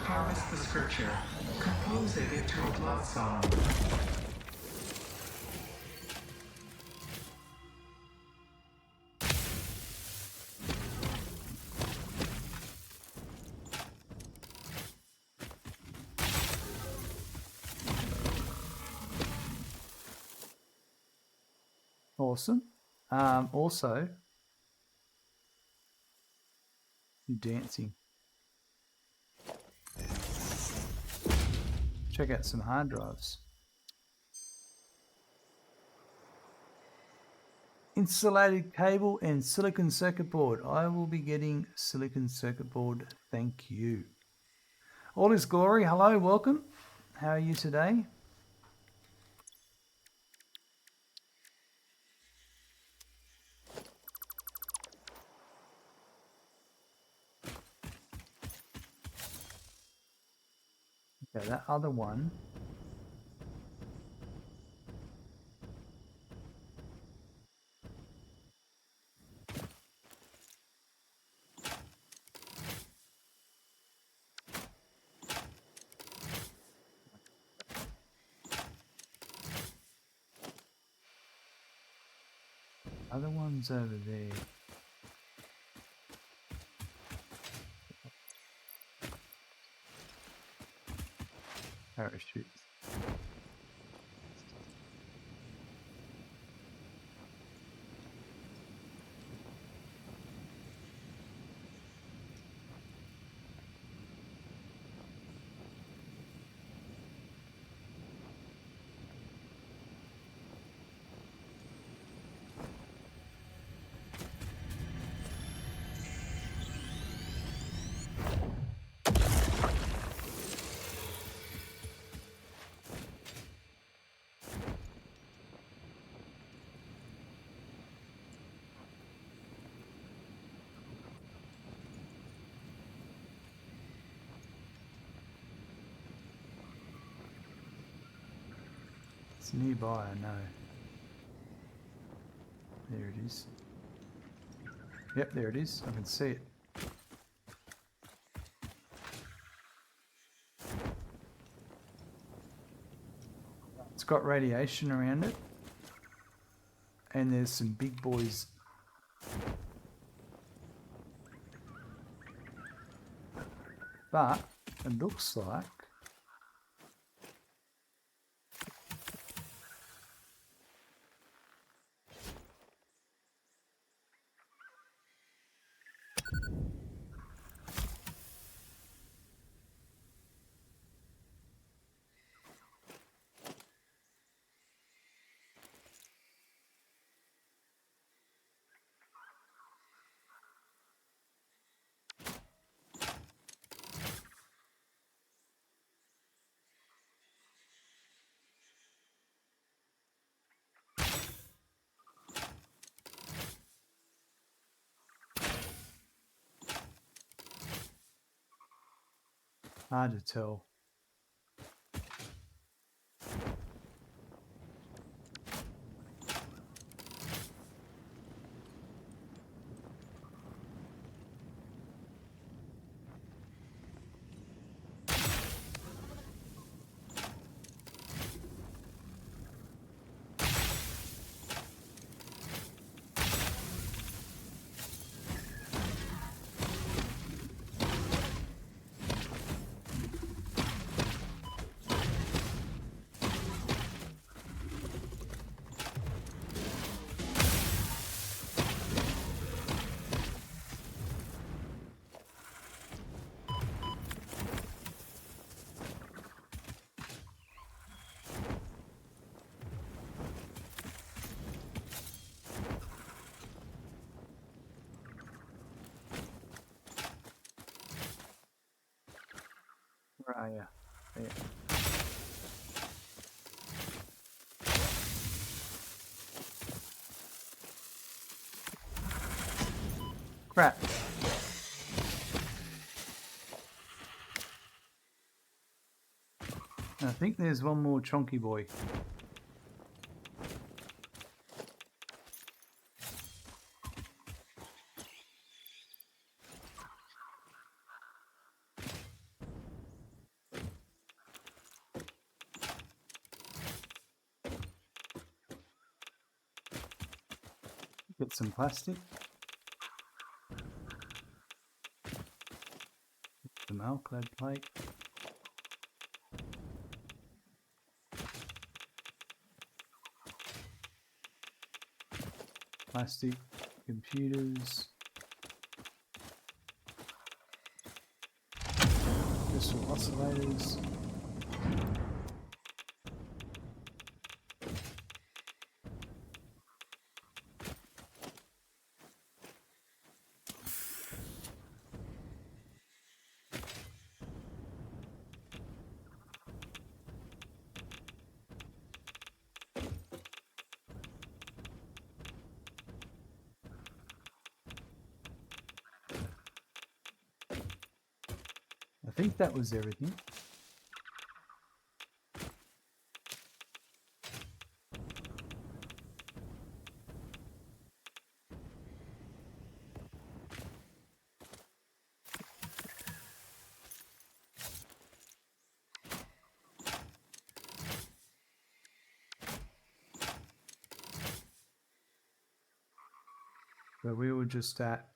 Harvest the scripture. Compose it into a blood song. Awesome. Also, dancing. Check out some hard drives. insulated cable and silicon circuit board. I will be getting silicon circuit board. Thank you. All is glory. Hello, welcome. How are you today? Okay, that other one. Other one's over there. Parachutes. It's nearby, I know. There it is. Yep, there it is. I can see it. It's got radiation around it. And there's some big boys. But it looks like hard to tell. Where are you? There. Crap. I think there's one more chonky boy. Get some plastic. Some alclad plate. Plastic, computers. Crystal oscillators. think that was everything. So we were just at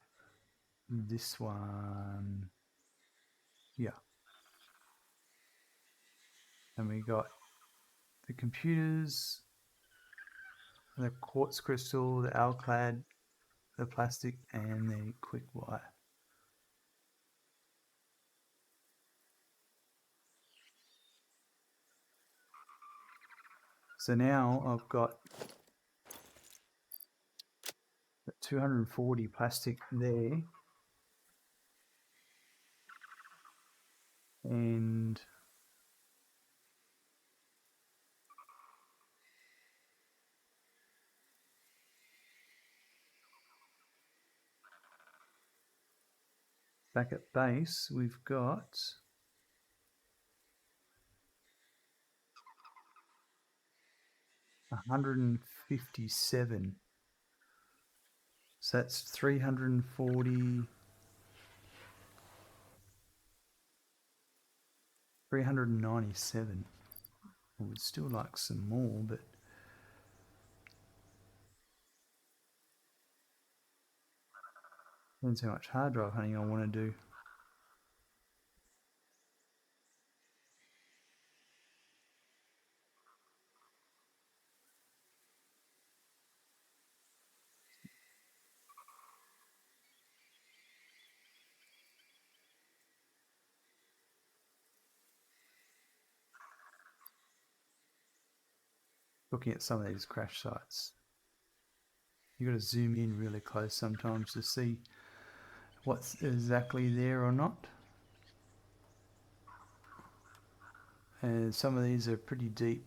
this one. Yeah. And we got the computers, the quartz crystal, the alclad, the plastic, and the quick wire. So now I've got 240 plastic there, and back at base we've got 157. So that's 340, 397. I would still like some more, but depends how much hard drive hunting I want to do. Looking at some of these crash sites, you got to zoom in really close sometimes to see what's exactly there or not. And some of these are pretty deep.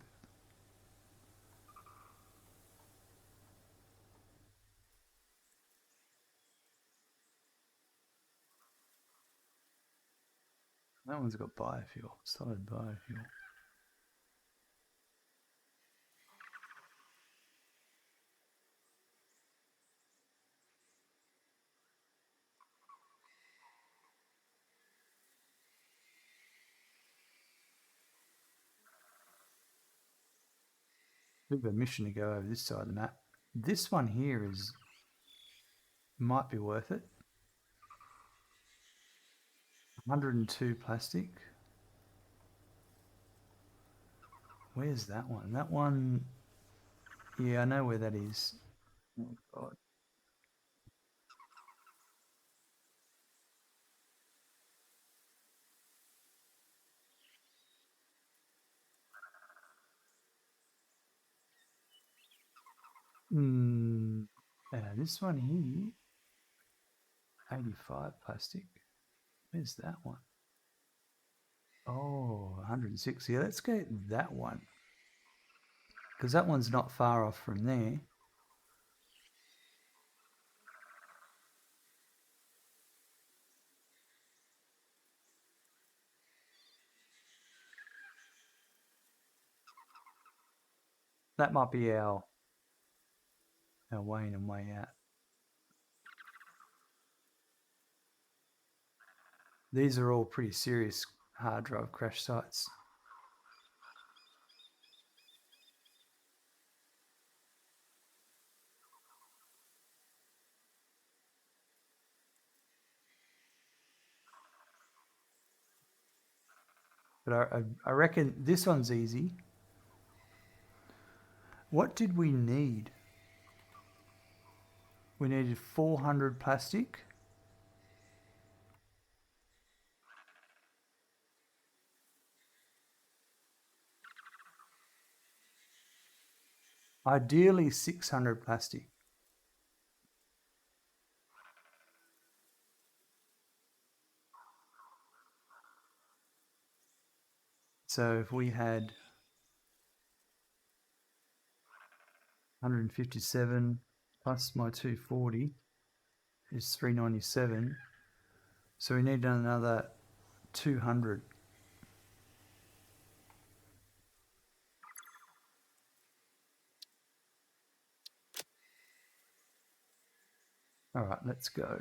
That one's got biofuel, solid biofuel. Bit of a mission to go over this side of the map. This one here is might be worth it. 102 plastic. Where's that one? That one, yeah, I know where that is. Oh God. This one here, 85 plastic. Where's that one? Oh, 106. Yeah, let's go that one. Because that one's not far off from there. That might be our way in and way out. These are all pretty serious hard drive crash sites. But I reckon this one's easy. What did we need? We needed 400 plastic. Ideally 600 plastic. So if we had 157 plus my 240 is 397. So we need another 200. All right, let's go.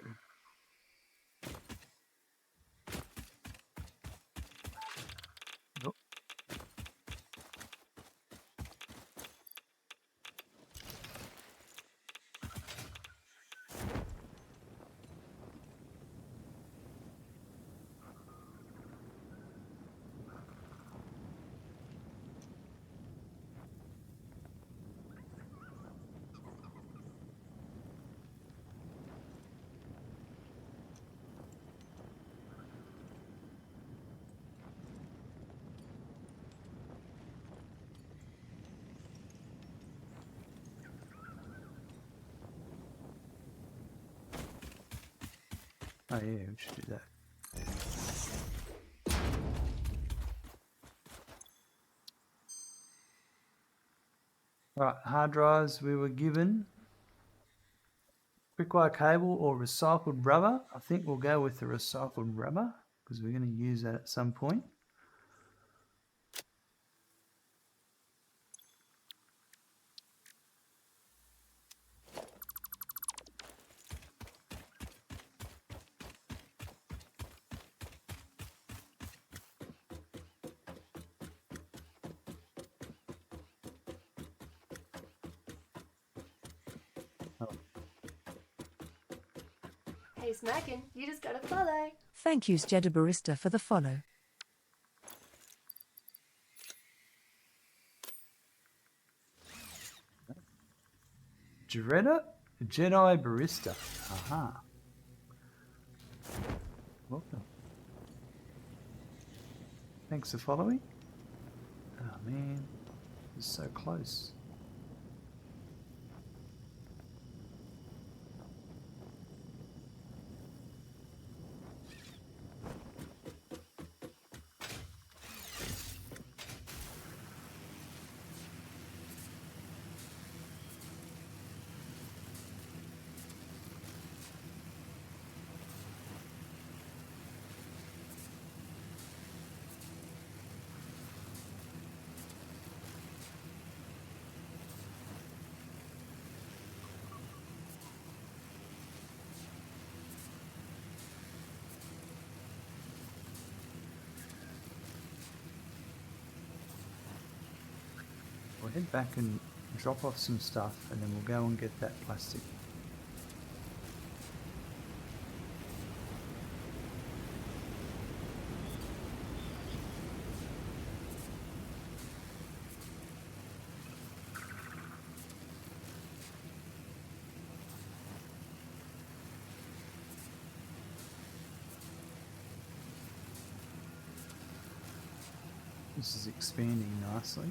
Oh. Oh yeah, we should do that. Right, hard drives we were given. Quickwire cable or recycled rubber. I think we'll go with the recycled rubber because we're going to use that at some point. Hey, Smackin', you just got a follow. Thank you, Jeddah Barista, for the follow. Jedi Barista. Aha. Welcome. Thanks for following. Oh man, it's so close. We'll head back and drop off some stuff and then we'll go and get that plastic. This is expanding nicely.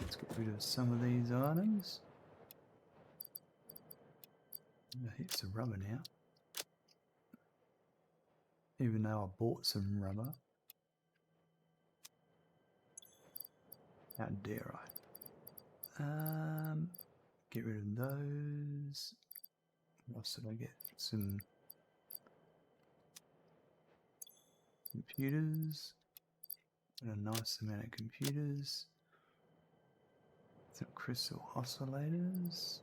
Let's get rid of some of these items. Here's some rubber now. Even though I bought some rubber. How dare I? Get rid of those. What else did I get? Some computers. Got a nice amount of computers. Some crystal oscillators.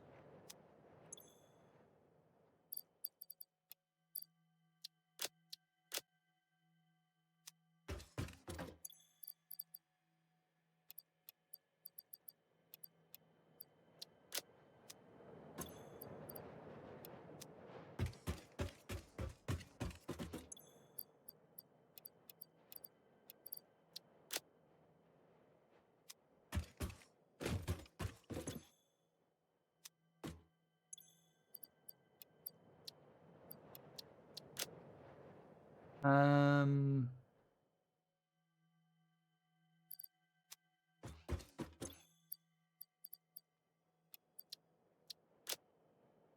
Um.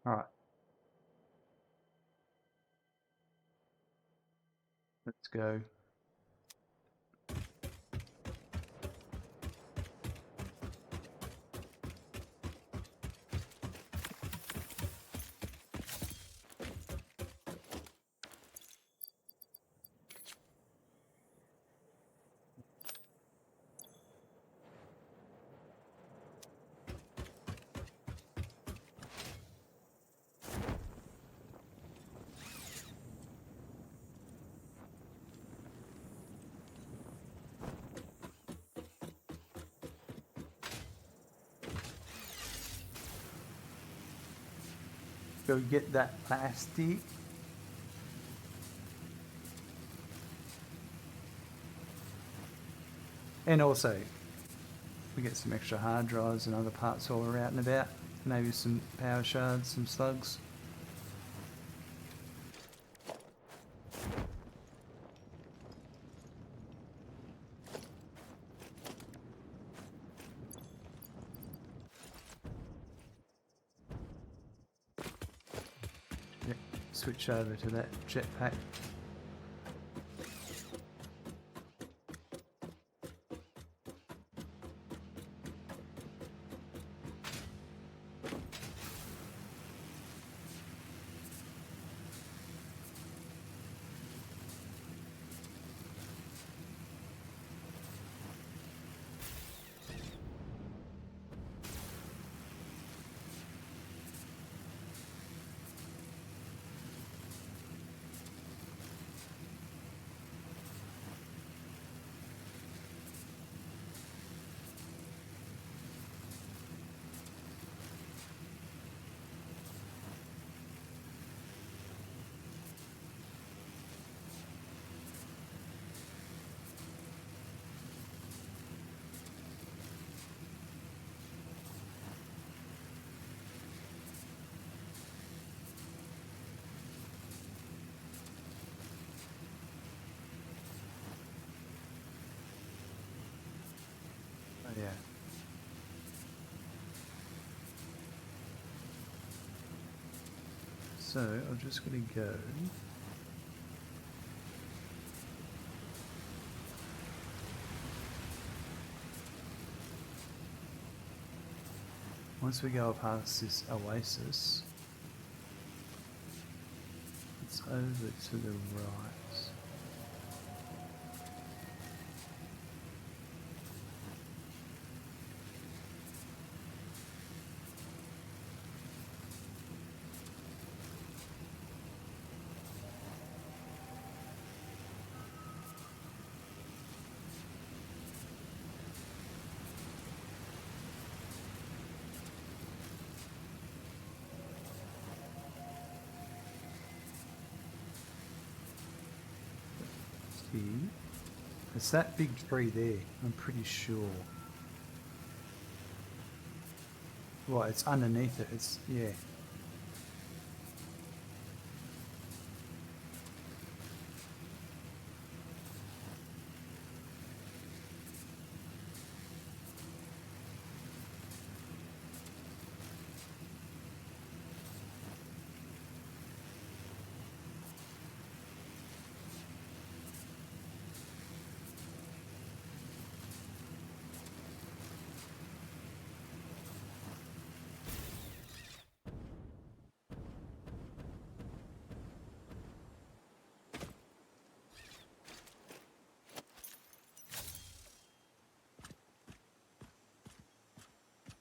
All right. Let's go. Go get that plastic. And also, we get some extra hard drives and other parts while we're out and about. Maybe some power shards, some slugs. Yep. Switch over to that jetpack. Oh, yeah. So I'm just going to go. Once we go past this oasis, it's over to the right. See? It's that big tree there, I'm pretty sure. Well, it's underneath it, it's, yeah.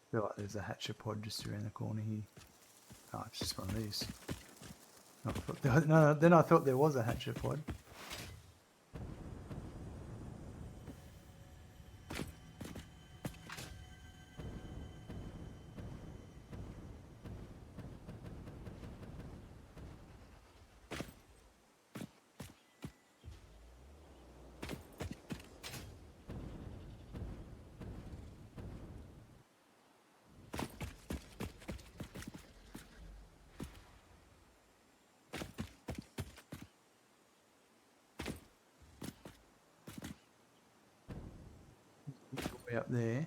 I feel like there's a hatcher pod just around the corner here. Oh, it's just one of these. I thought no, then I thought there was a hatcher pod. way up there.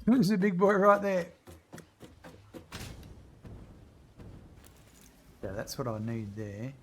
There's a big boy right there. Yeah, that's what I need there.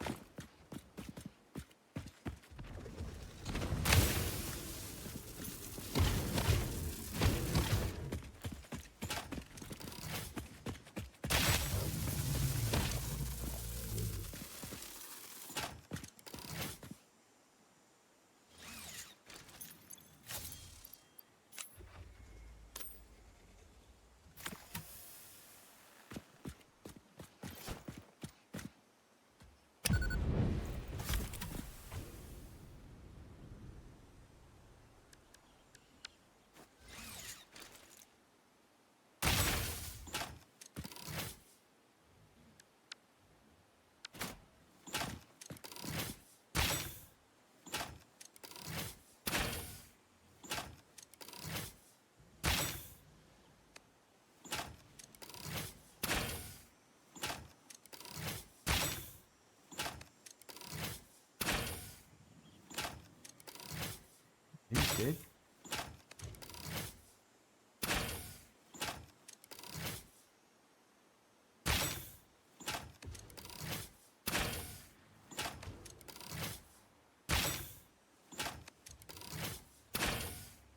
He's dead.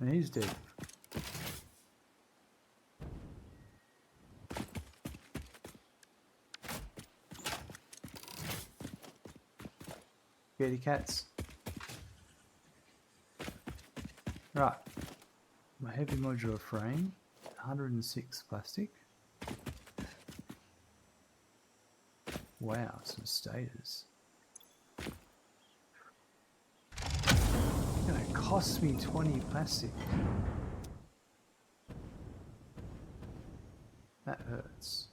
And he's dead. Scaredy cats. Right. My heavy modular frame, 106 plastic. Wow, some status. It's gonna cost me 20 plastic. That hurts.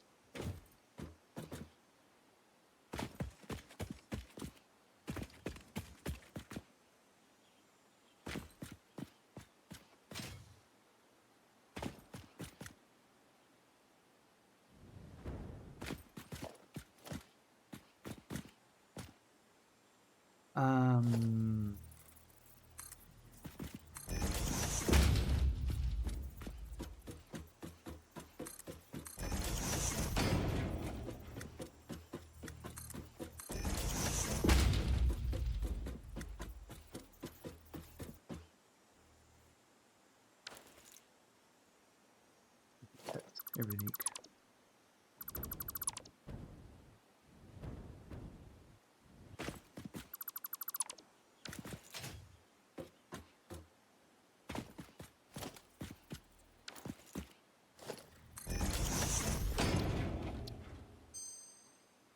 That's everything.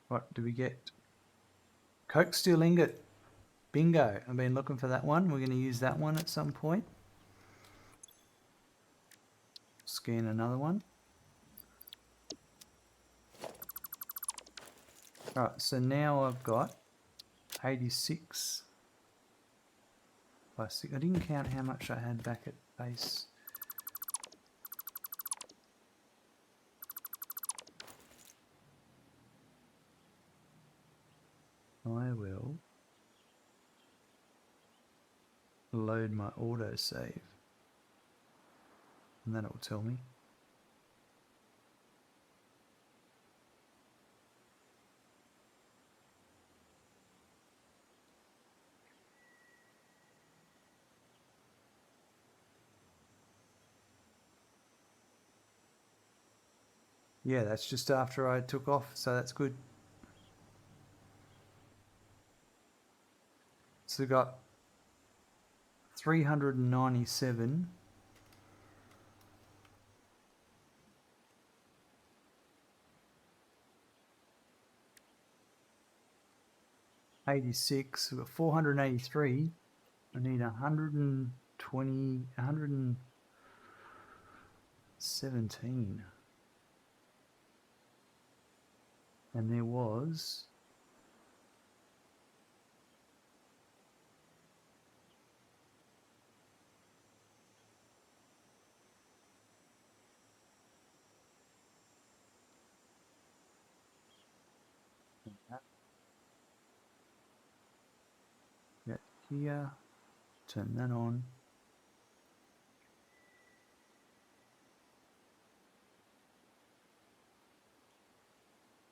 What do we get? Coke steel ingot. Bingo. I've been looking for that one. We're going to use that one at some point. Scan another one. Alright, so now I've got 86 plastic. I didn't count how much I had back at base. I will load my autosave and then it will tell me. Yeah, that's just after I took off, so that's good. So we got 397. $86. We've got 483. I need 120, 117. And there was... Yeah, here, turn that on.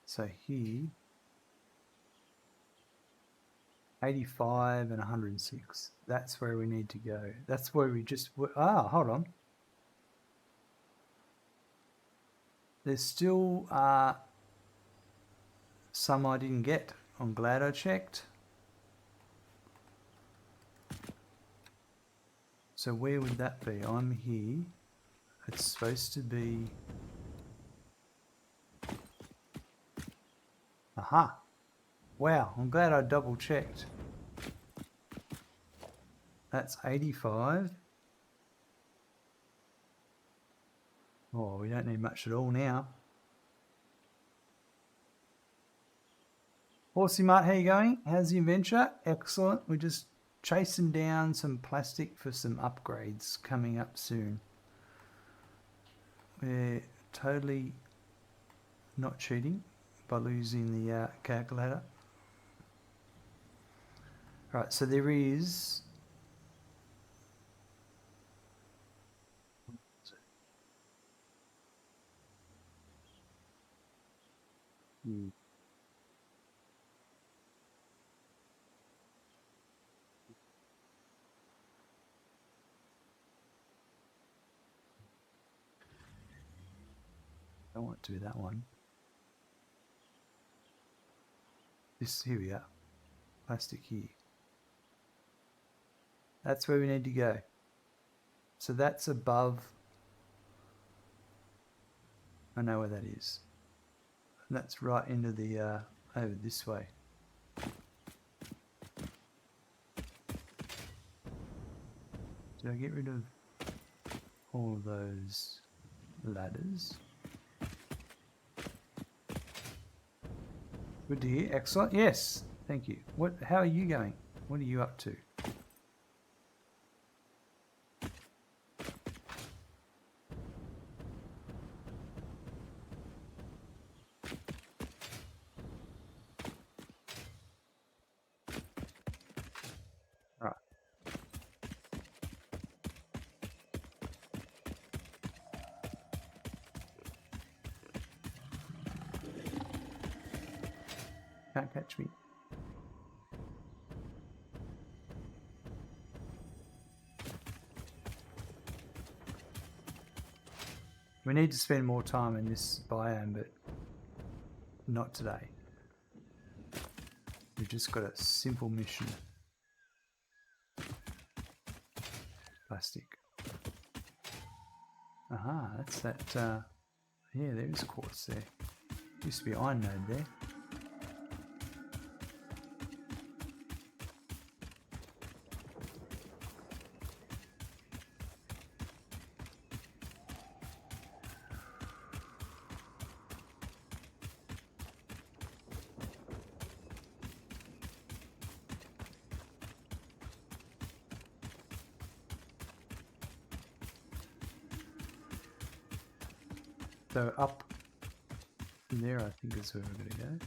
So here, 85 and 106. That's where we need to go. That's where we just... hold on. There's still some I didn't get. I'm glad I checked. So where would that be? I'm here. It's supposed to be... Aha! Wow, I'm glad I double checked. That's 85. Oh, we don't need much at all now. Horsey Mart, how you going? How's the adventure? Excellent. We're just chasing down some plastic for some upgrades coming up soon. We're totally not cheating by losing the calculator. Right, so there is... I don't want it to be that one. This, here we are. Plastic here. That's where we need to go. So that's above. I know where that is. And that's right into the, over this way. Did I get rid of all of those ladders? Good to hear. Excellent. Yes. Thank you. How are you going? What are you up to? Right. Can't catch me. We need to spend more time in this biome, but not today. We've just got a simple mission. Plastic. Aha, that's that, yeah, there is quartz there. Used to be iron node there. So up from there, I think is where we're going to go.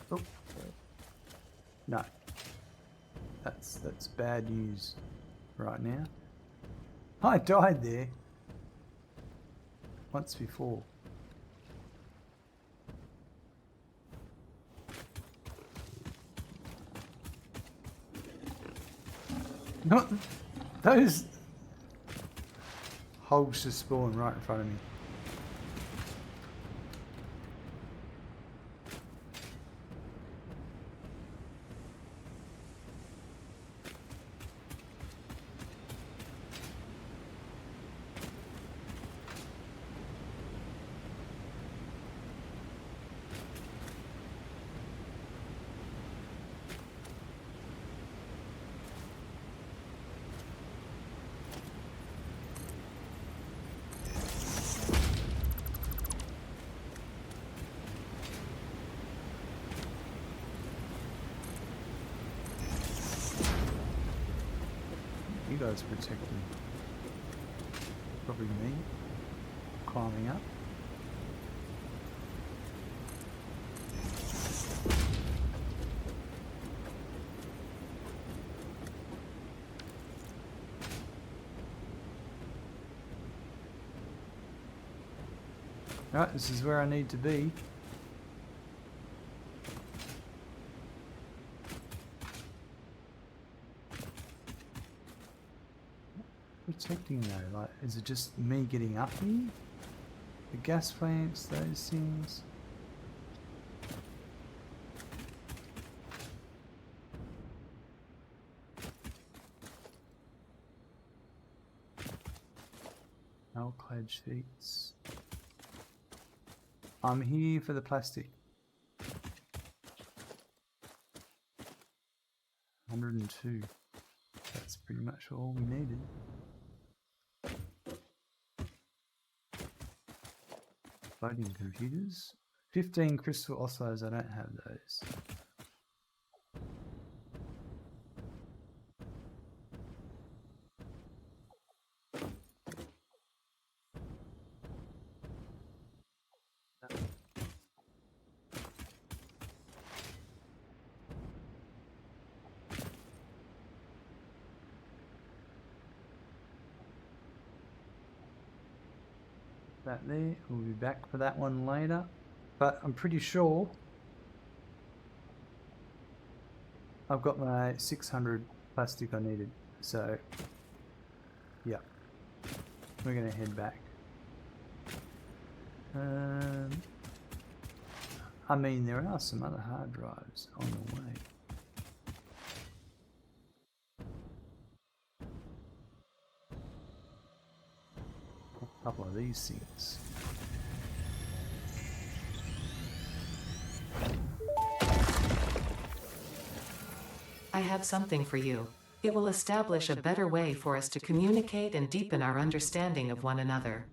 Oh, no, that's bad news right now. I died there once before. Not those holes just spawn right in front of me. guy's protecting? Probably me. Climbing up. Right, this is where I need to be. Protecting though, like, is it just me getting up here? The gas plants, those things. Clad sheets. I'm here for the plastic. 102. That's pretty much all we needed. Floating computers. 15 crystal oscillators, I don't have those. That there, we'll be back for that one later, but I'm pretty sure I've got my 600 plastic I needed, so yeah, we're gonna head back. I mean, there are some other hard drives on the way. A couple of these things. I have something for you. It will establish a better way for us to communicate and deepen our understanding of one another.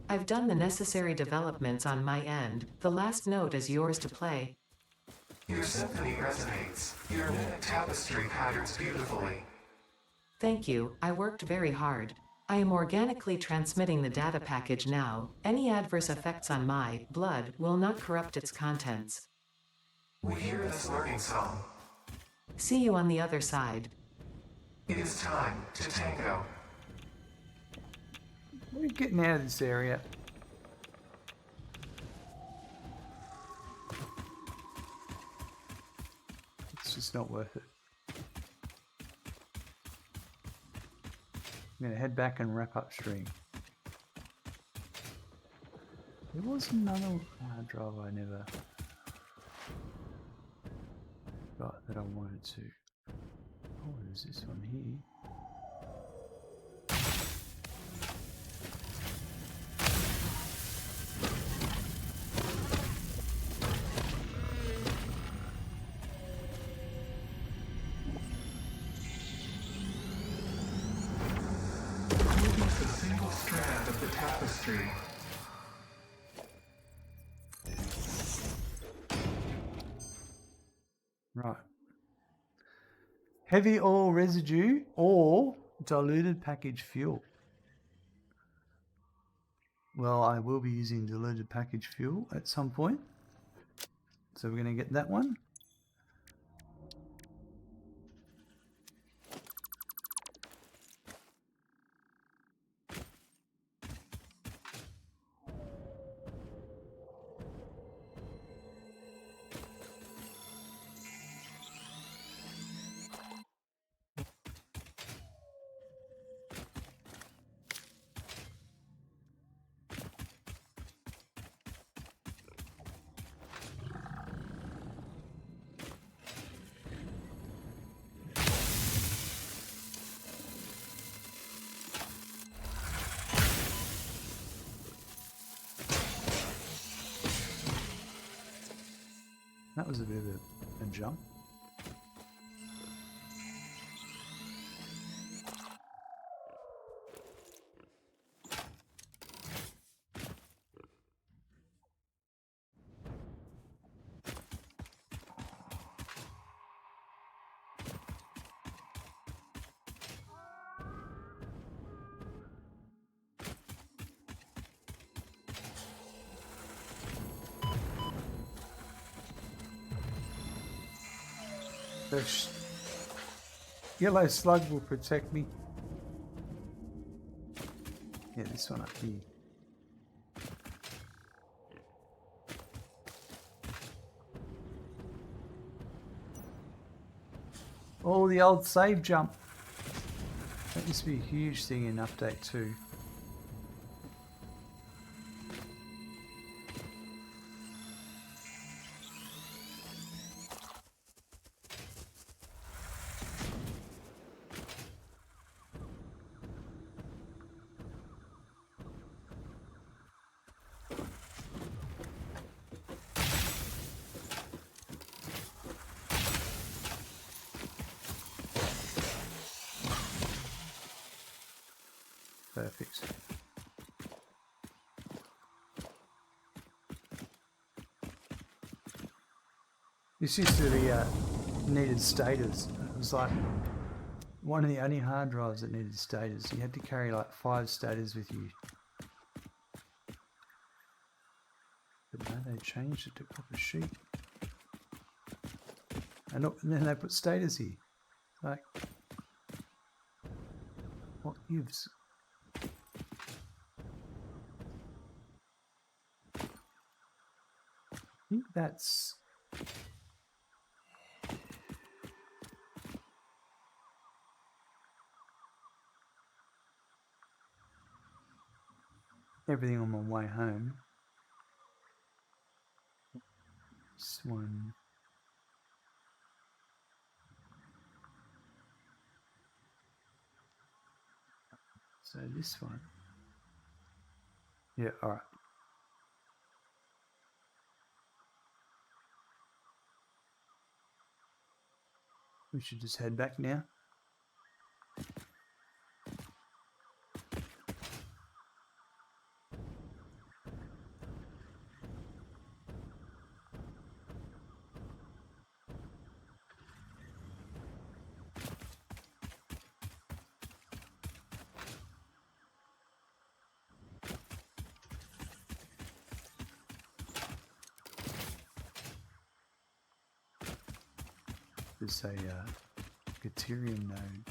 I've done the necessary developments on my end. The last note is yours to play. Your symphony resonates. Your mimic tapestry patterns beautifully. Thank you, I worked very hard. I am organically transmitting the data package now. Any adverse effects on my blood will not corrupt its contents. We hear this learning song. See you on the other side. It is time to tango. We're getting out of this area. It's just not worth it. I'm going to head back and wrap upstream. There was another hard drive I never got that I wanted to. Oh, there's this one here. A single strand of the tapestry. Right. Heavy oil residue or diluted packaged fuel. Well, I will be using diluted packaged fuel at some point. So we're going to get that one. That was a bit of a jump. The yellow slug will protect me. Yeah, this one up here. Oh, the old save jump. That used to be a huge thing in update 2. Perfect. This used to be needed status. It was like one of the only hard drives that needed status. You had to carry like 5 status with you. But now they changed it to copper sheet. And look, and then they put status here. Like, what gives? I think that's everything on my way home. This one. So this one. Yeah, alright. We should just head back now. There's a Gaterium node.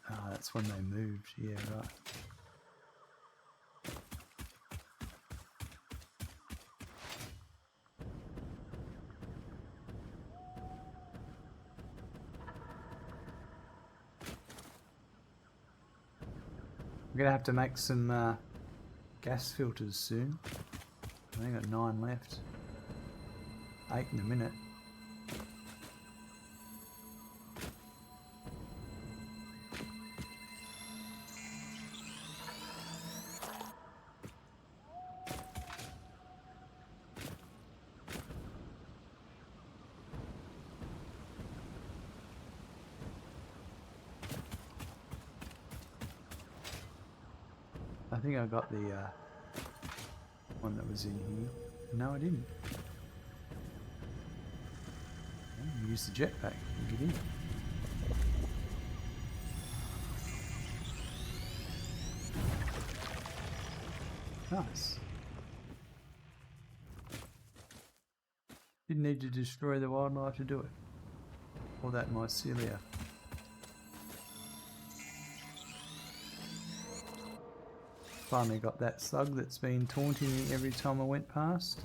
Ah, that's when they moved. Yeah, right. We're gonna have to make some gas filters soon. I think I've got 9 left. 8 in a minute. I think I got the one that was in here. No, I didn't. Oh, use the jetpack and get in. Nice. Didn't need to destroy the wildlife to do it. Or that mycelia. Finally got that slug that's been taunting me every time I went past.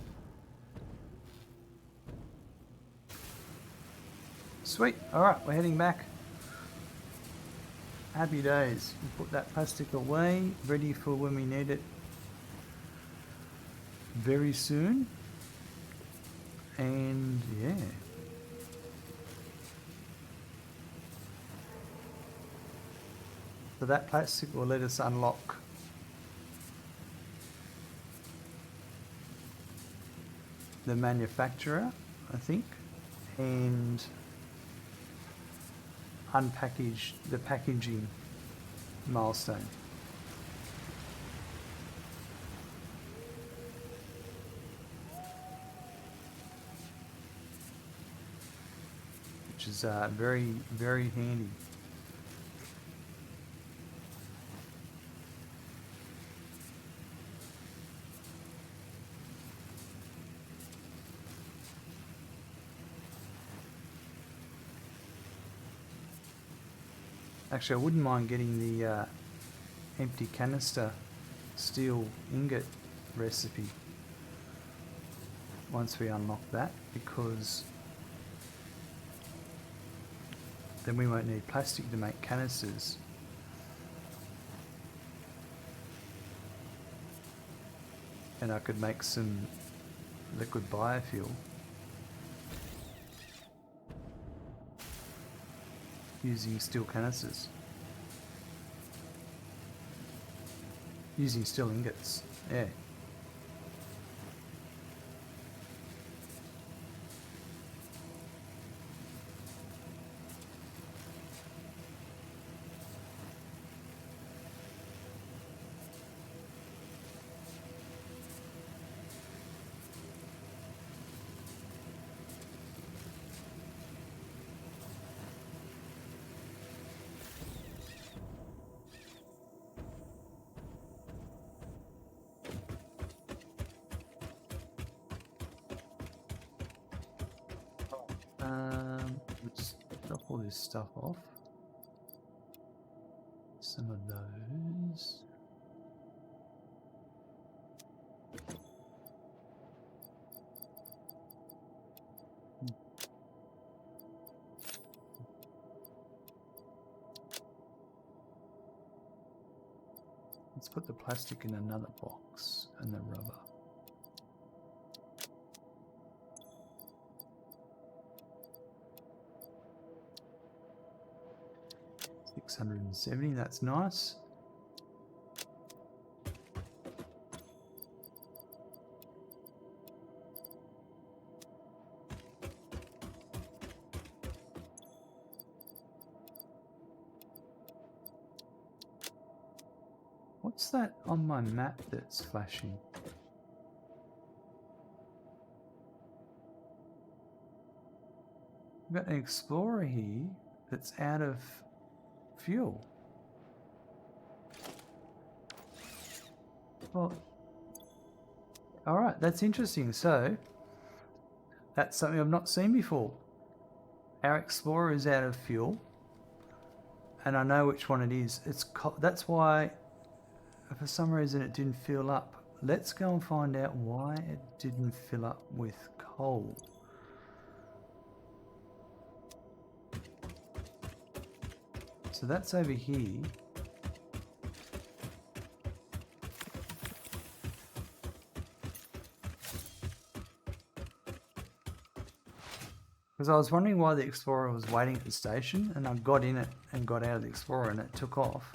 Sweet, alright, we're heading back. Happy days. We'll put that plastic away, ready for when we need it very soon. And yeah. So that plastic will let us unlock the manufacturer, I think, and unpackage the packaging milestone. Which is very, very handy. Actually, I wouldn't mind getting the empty canister steel ingot recipe once we unlock that, because then we won't need plastic to make canisters. And I could make some liquid biofuel using steel canisters. Using steel ingots, yeah. We'll just drop all this stuff off. Some of those. Let's put the plastic in another box and the rubber. $670, that's nice. What's that on my map that's flashing? I've got an explorer here that's out of fuel. Well, alright, that's interesting. So, that's something I've not seen before. Our explorer is out of fuel, and I know which one it is. That's why, for some reason, it didn't fill up. Let's go and find out why it didn't fill up with coal. So that's over here. Because I was wondering why the Explorer was waiting at the station, and I got in it and got out of the Explorer and it took off.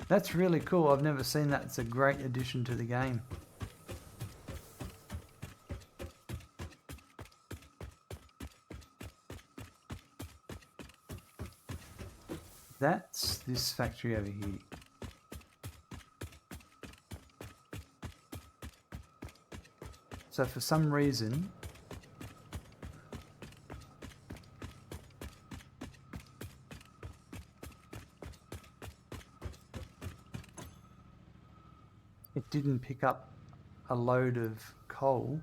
That's really cool. I've never seen that. It's a great addition to the game. That's this factory over here. So for some reason, it didn't pick up a load of coal.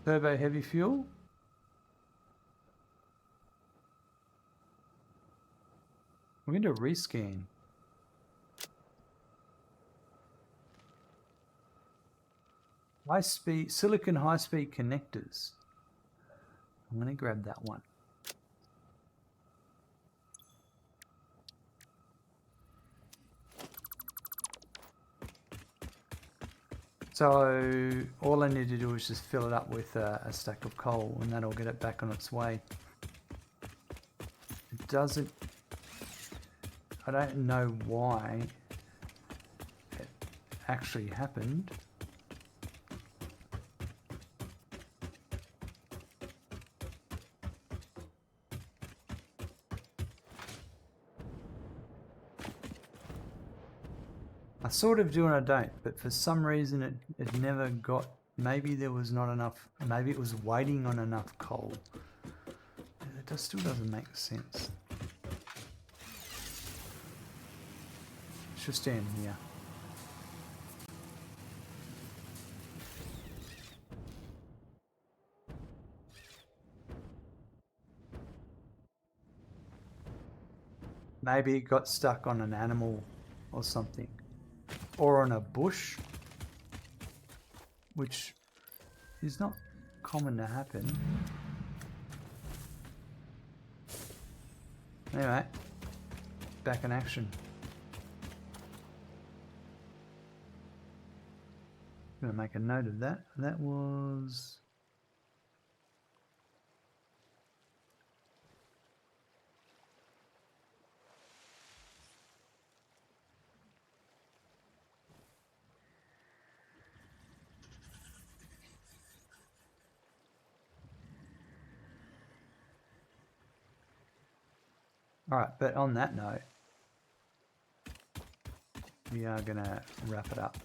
Turbo heavy fuel. We're going to rescan. High speed, silicon high speed connectors. I'm going to grab that one. So all I need to do is just fill it up with a stack of coal, and that'll get it back on its way. It doesn't, I don't know why it actually happened. I sort of do and I don't, but for some reason it never got maybe there was not enough, maybe it was waiting on enough coal. It just still doesn't make sense. Let's just stand here. Maybe it got stuck on an animal or something. Or on a bush, which is not common to happen. Anyway, back in action. I'm going to make a note of that. That was... Alright, but on that note, we are going to wrap it up.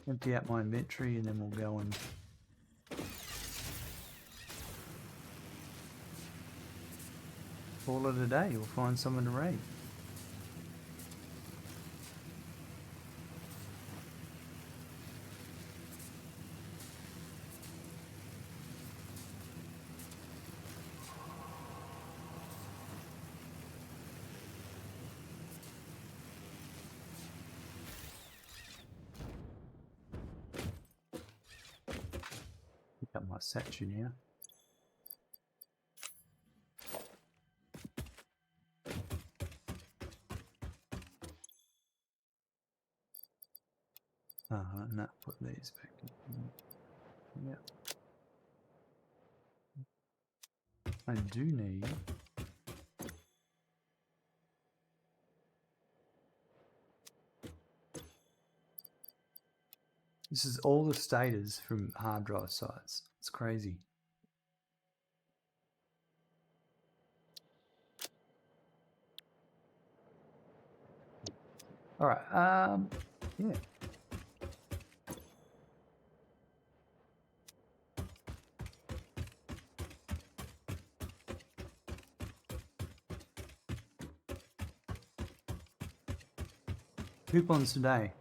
Empty out my inventory and then we'll go and call it a day. We'll find someone to raid. Pick up my statue now. No, put these back in. Yeah. I do need this is all the status from hard drive sites. It's crazy. All right. Yeah. Coupons today.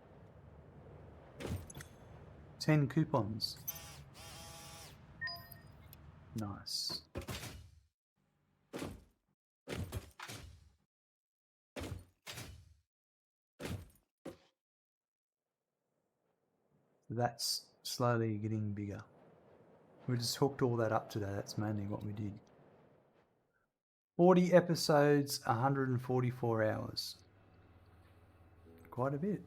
10 coupons. Nice. That's slowly getting bigger. We just hooked all that up today. That's mainly what we did. 40 episodes, 144 hours. Quite a bit.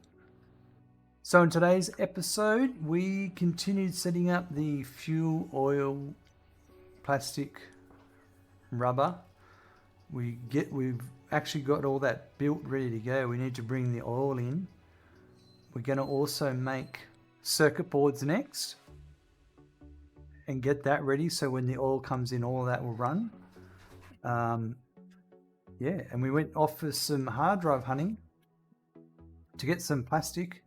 So in today's episode, we continued setting up the fuel oil plastic rubber. We've actually got all that built, ready to go. We need to bring the oil in. We're going to also make circuit boards next and get that ready so when the oil comes in, all of that will run. Yeah, and we went off for some hard drive hunting to get some plastic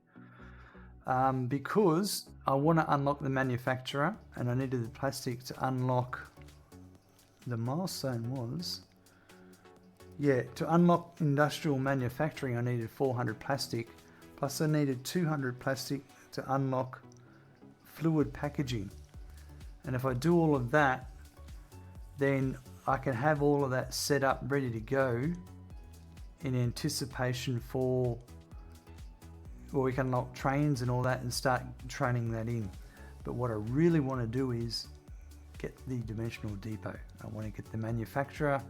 because I want to unlock the manufacturer and I needed the plastic to unlock. The milestone was, yeah, to unlock industrial manufacturing I needed 400 plastic, plus I needed 200 plastic to unlock fluid packaging. And if I do all of that, then I can have all of that set up ready to go in anticipation for, well, we can unlock trains and all that and start training that in. But what I really want to do is get the dimensional depot. I want to get the manufacturer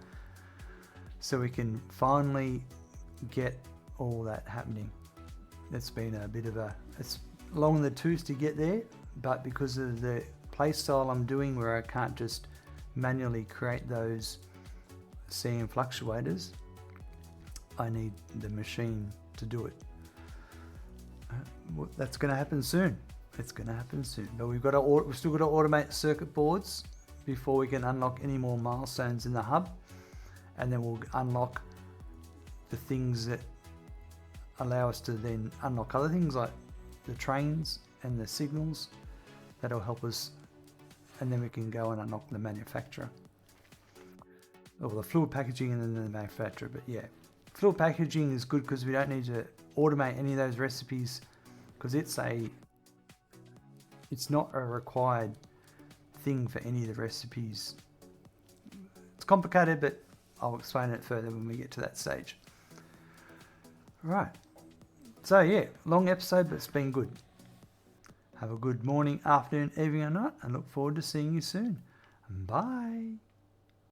so we can finally get all that happening. It's been a bit of it's long in the tooth to get there, but because of the play style I'm doing where I can't just manually create those CM fluctuators, I need the machine to do it. That's going to happen soon. it's going to happen soon. But we've still got to automate circuit boards before we can unlock any more milestones in the hub, and then we'll unlock the things that allow us to then unlock other things like the trains and the signals. That'll help us, and then we can go and unlock the manufacturer, or the fluid packaging and then the manufacturer. But yeah, fluid packaging is good because we don't need to automate any of those recipes, because it's not a required thing for any of the recipes. It's complicated, but I'll explain it further when we get to that stage. Right, so yeah, long episode, but it's been good. Have a good morning, afternoon, evening or night, and look forward to seeing you soon. Bye.